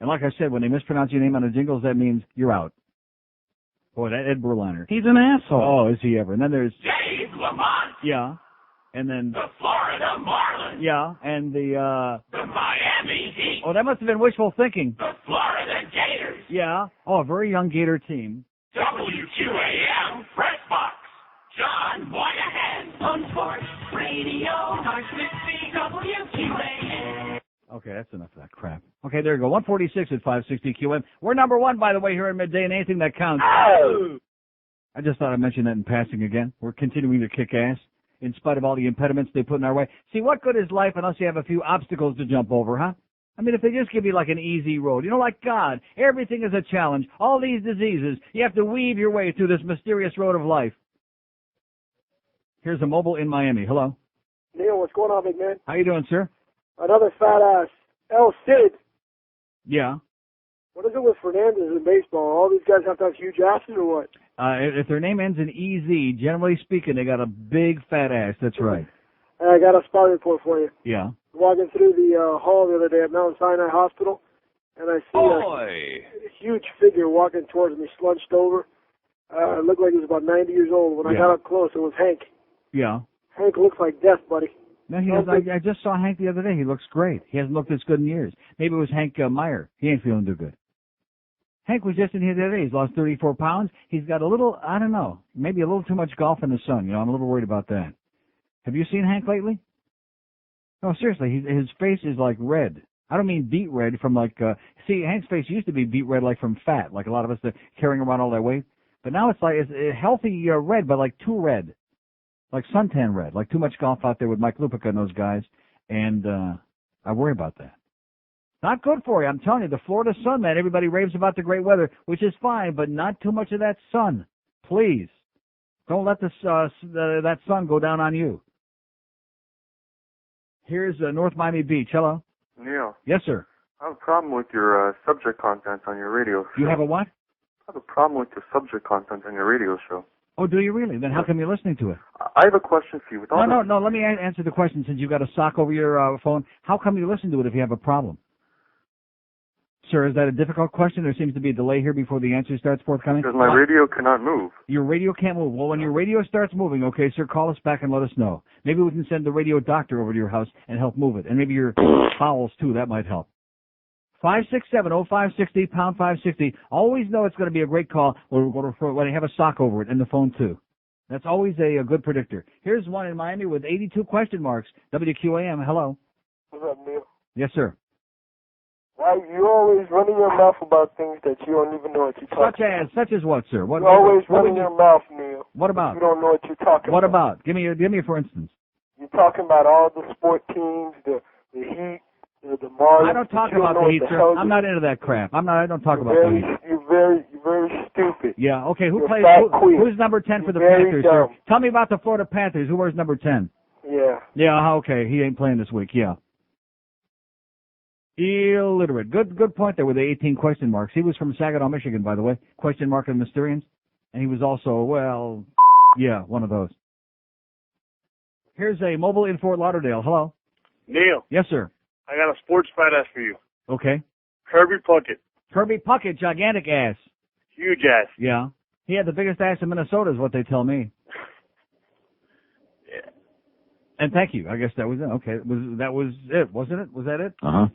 And like I said, when they mispronounce your name on the jingles, that means you're out. Boy, that Ed Berliner. He's an asshole. Oh, is he ever? And then there's... Dave Lamont. Yeah. And then... The Florida Marlins. Yeah, and the Miami Heat. Oh, that must have been wishful thinking. The Florida Gators. Yeah. Oh, a very young Gator team. WQAM Press Box. John Moynihan. On Sports Radio. 560 WQAM. Okay, that's enough of that crap. Okay, there you go. 146 at 560 QM. We're number one, by the way, here at midday, and anything that counts. Oh! I just thought I'd mention that in passing again. We're continuing to kick ass in spite of all the impediments they put in our way. See, what good is life unless you have a few obstacles to jump over, huh? I mean, if they just give you like an easy road, like God, everything is a challenge. All these diseases, you have to weave your way through this mysterious road of life. Here's a mobile in Miami. Hello. Neil, what's going on, big man? How you doing, sir? Another fat ass. El Cid. Yeah. What is it with Fernandez in baseball? All these guys have to have huge asses or what? If their name ends in EZ, generally speaking, they got a big fat ass. That's right. I got a spot report for you. Yeah. Walking through the hall the other day at Mount Sinai Hospital, and I see a huge figure walking towards me, slunched over. It looked like he was about 90 years old. When I got up close, it was Hank. Yeah. Hank looks like death, buddy. No, I just saw Hank the other day. He looks great. He hasn't looked this good in years. Maybe it was Hank Meyer. He ain't feeling too good. Hank was just in here the other day. He's lost 34 pounds. He's got a little, I don't know, maybe a little too much golf in the sun. I'm a little worried about that. Have you seen Hank lately? No, seriously, his face is like red. I don't mean beet red from see, Hank's face used to be beet red like from fat, like a lot of us are carrying around all that weight. But now it's like it's a healthy red, but like too red. Like suntan red, like too much golf out there with Mike Lupica and those guys. And I worry about that. Not good for you. I'm telling you, the Florida sun, man, everybody raves about the great weather, which is fine, but not too much of that sun. Please. Don't let that sun go down on you. Here's North Miami Beach. Hello. Neil. Yes, sir. I have a problem with your subject content on your radio show. You have a what? have a problem with the subject content on your radio show. Oh, do you really? Then how come you're listening to it? I have a question for you. With all No. Let me answer the question since you've got a sock over your phone. How come you listen to it if you have a problem? Sir, is that a difficult question? There seems to be a delay here before the answer starts forthcoming. Because my radio cannot move. Your radio can't move. Well, when your radio starts moving, okay, sir, call us back and let us know. Maybe we can send the radio doctor over to your house and help move it. And maybe your bowels, too. That might help. 567-0560, pound 560. Always know it's going to be a great call when you have a sock over it and the phone, too. That's always a good predictor. Here's one in Miami with 82 question marks. WQAM, hello. What's up, Neil? Yes, sir. Why you always running your mouth about things that you don't even know what you're talking about? Such as what, sir? You're always running your mouth, Neil. What about? You don't know what you're talking about. What about? Give me a for instance. You're talking about all the sport teams, the Heat, the Marlins. I don't talk about the Heat, sir. I'm not into that crap. I don't talk about the Heat. You're very stupid. Yeah, okay. Who's number 10 for the Very Panthers, dumb. sir? Tell me about the Florida Panthers. Who wears number 10? Yeah. Yeah, okay. He ain't playing this week, yeah. Illiterate. Good point there with the 18 question marks. He was from Saginaw, Michigan, by the way. Question mark and Mysterians. And he was also, well, yeah, one of those. Here's a mobile in Fort Lauderdale. Hello. Neil. Yes, sir. I got a sports fat ass for you. Okay. Kirby Puckett. Kirby Puckett, gigantic ass. Huge ass. Yeah. He had the biggest ass in Minnesota is what they tell me. Yeah. And thank you. I guess that was it. Okay. That was it, wasn't it? Was that it? Uh-huh.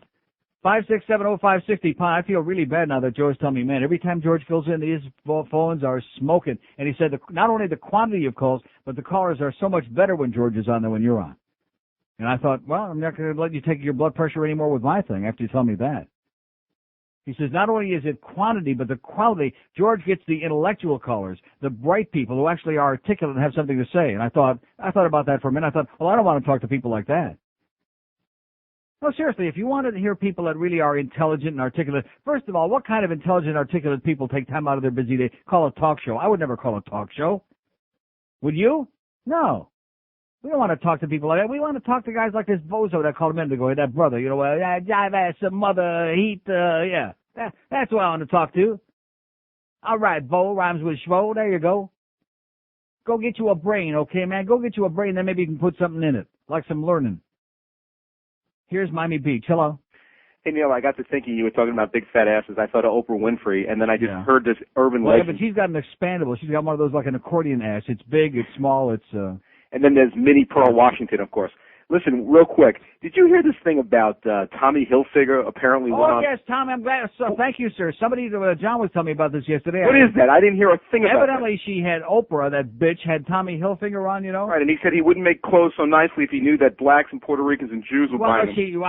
5670560. I feel really bad now that George told me, man, every time George fills in, these phones are smoking. And he said not only the quantity of calls, but the callers are so much better when George is on than when you're on. And I thought, well, I'm not going to let you take your blood pressure anymore with my thing after you tell me that. He says not only is it quantity, but the quality. George gets the intellectual callers, the bright people who actually are articulate and have something to say. And I thought about that for a minute. I thought, well, I don't want to talk to people like that. No, seriously, if you wanted to hear people that really are intelligent and articulate, first of all, what kind of intelligent, articulate people take time out of their busy day? Call a talk show. I would never call a talk show. Would you? No. We don't want to talk to people like that. We want to talk to guys like this bozo that called him in to go, that brother, jive ass, mother, heat, yeah. That's what I want to talk to. All right, Bo, rhymes with schwo. There you go. Go get you a brain, okay, man? Go get you a brain, then maybe you can put something in it, like some learning. Here's Miami Beach. Hello. Hey, Neil, I got to thinking you were talking about big fat asses. I thought of Oprah Winfrey, and then I just heard this urban legend. legend. But she's got an expandable. She's got one of those like an accordion ass. It's big, it's small, it's... And then there's Minnie Pearl Washington, of course. Listen, real quick, did you hear this thing about Tommy Hilfiger apparently went on? Oh, yes, Tom, I'm glad. So, thank you, sir. Somebody, John was telling me about this yesterday. What is that? I didn't hear a thing about it. Evidently, she had Oprah, that bitch, had Tommy Hilfiger on, you know? Right, and he said he wouldn't make clothes so nicely if he knew that blacks and Puerto Ricans and Jews would buy them. You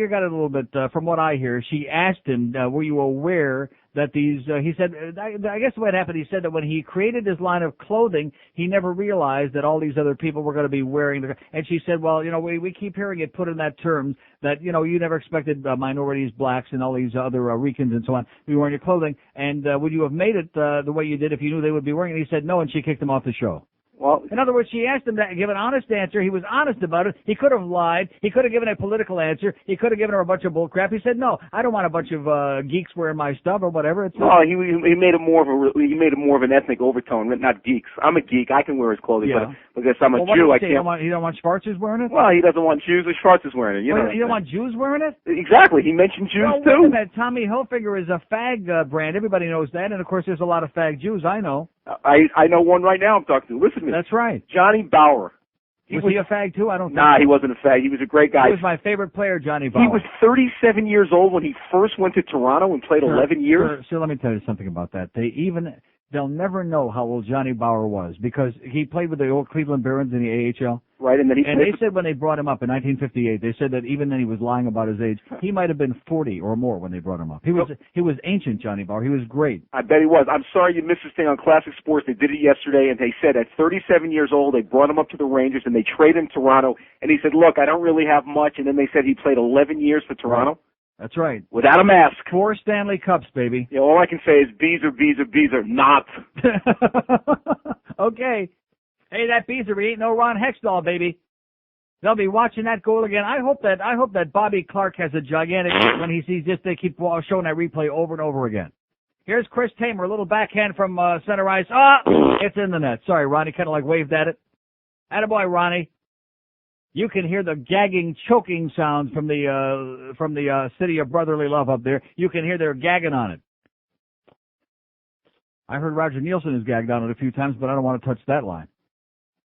got it a little bit, from what I hear. She asked him, were you aware that these, he said, I guess what happened, he said that when he created his line of clothing, he never realized that all these other people were going to be wearing and she said, well, we keep hearing it put in that term that, you never expected minorities, blacks, and all these other Ricans and so on to be wearing your clothing, and would you have made it the way you did if you knew they would be wearing it? He said no, and she kicked him off the show. Well, in other words, she asked him to give an honest answer. He was honest about it. He could have lied. He could have given a political answer. He could have given her a bunch of bull crap. He said, "No, I don't want a bunch of geeks wearing my stuff or whatever." It's he made it more of an ethnic overtone, not geeks. I'm a geek. I can wear his clothing, but because I'm a Jew, I can't. You don't want Schwarzers wearing it? Well, he doesn't want Jews or Schwarzers wearing it. You don't want Jews wearing it? Exactly. He mentioned Jews too. Wait a minute. Tommy Hilfiger is a fag brand. Everybody knows that, and of course, there's a lot of fag Jews. I know. I know one right now I'm talking to. Listen to me. That's right. Johnny Bauer. Was he a fag too? I don't think Nah, so. He wasn't a fag. He was a great guy. He was my favorite player, Johnny Bauer. He was 37 years old when he first went to Toronto and played 11 years. Sir, let me tell you something about that. They'll never know how old Johnny Bauer was because he played with the old Cleveland Barons in the AHL. Right, and then they said when they brought him up in 1958, they said that even then he was lying about his age. He might have been 40 or more when they brought him up. He was ancient, Johnny Bauer. He was great. I bet he was. I'm sorry you missed this thing on Classic Sports. They did it yesterday, and they said at 37 years old, they brought him up to the Rangers, and they traded him to Toronto. And he said, look, I don't really have much. And then they said he played 11 years for Toronto. That's right. Without a mask. 4 Stanley Cups, baby. Yeah, all I can say is Beezer, not. Okay. Hey, that Beezer, he ain't no Ron Hextall, baby. They'll be watching that goal again. I hope that Bobby Clark has a gigantic when he sees this. They keep showing that replay over and over again. Here's Chris Tamer, a little backhand from center ice. Ah, it's in the net. Sorry, Ronnie, kind of like waved at it. Attaboy, Ronnie. You can hear the gagging, choking sounds from the city of brotherly love up there. You can hear they're gagging on it. I heard Roger Nielsen has gagged on it a few times, but I don't want to touch that line.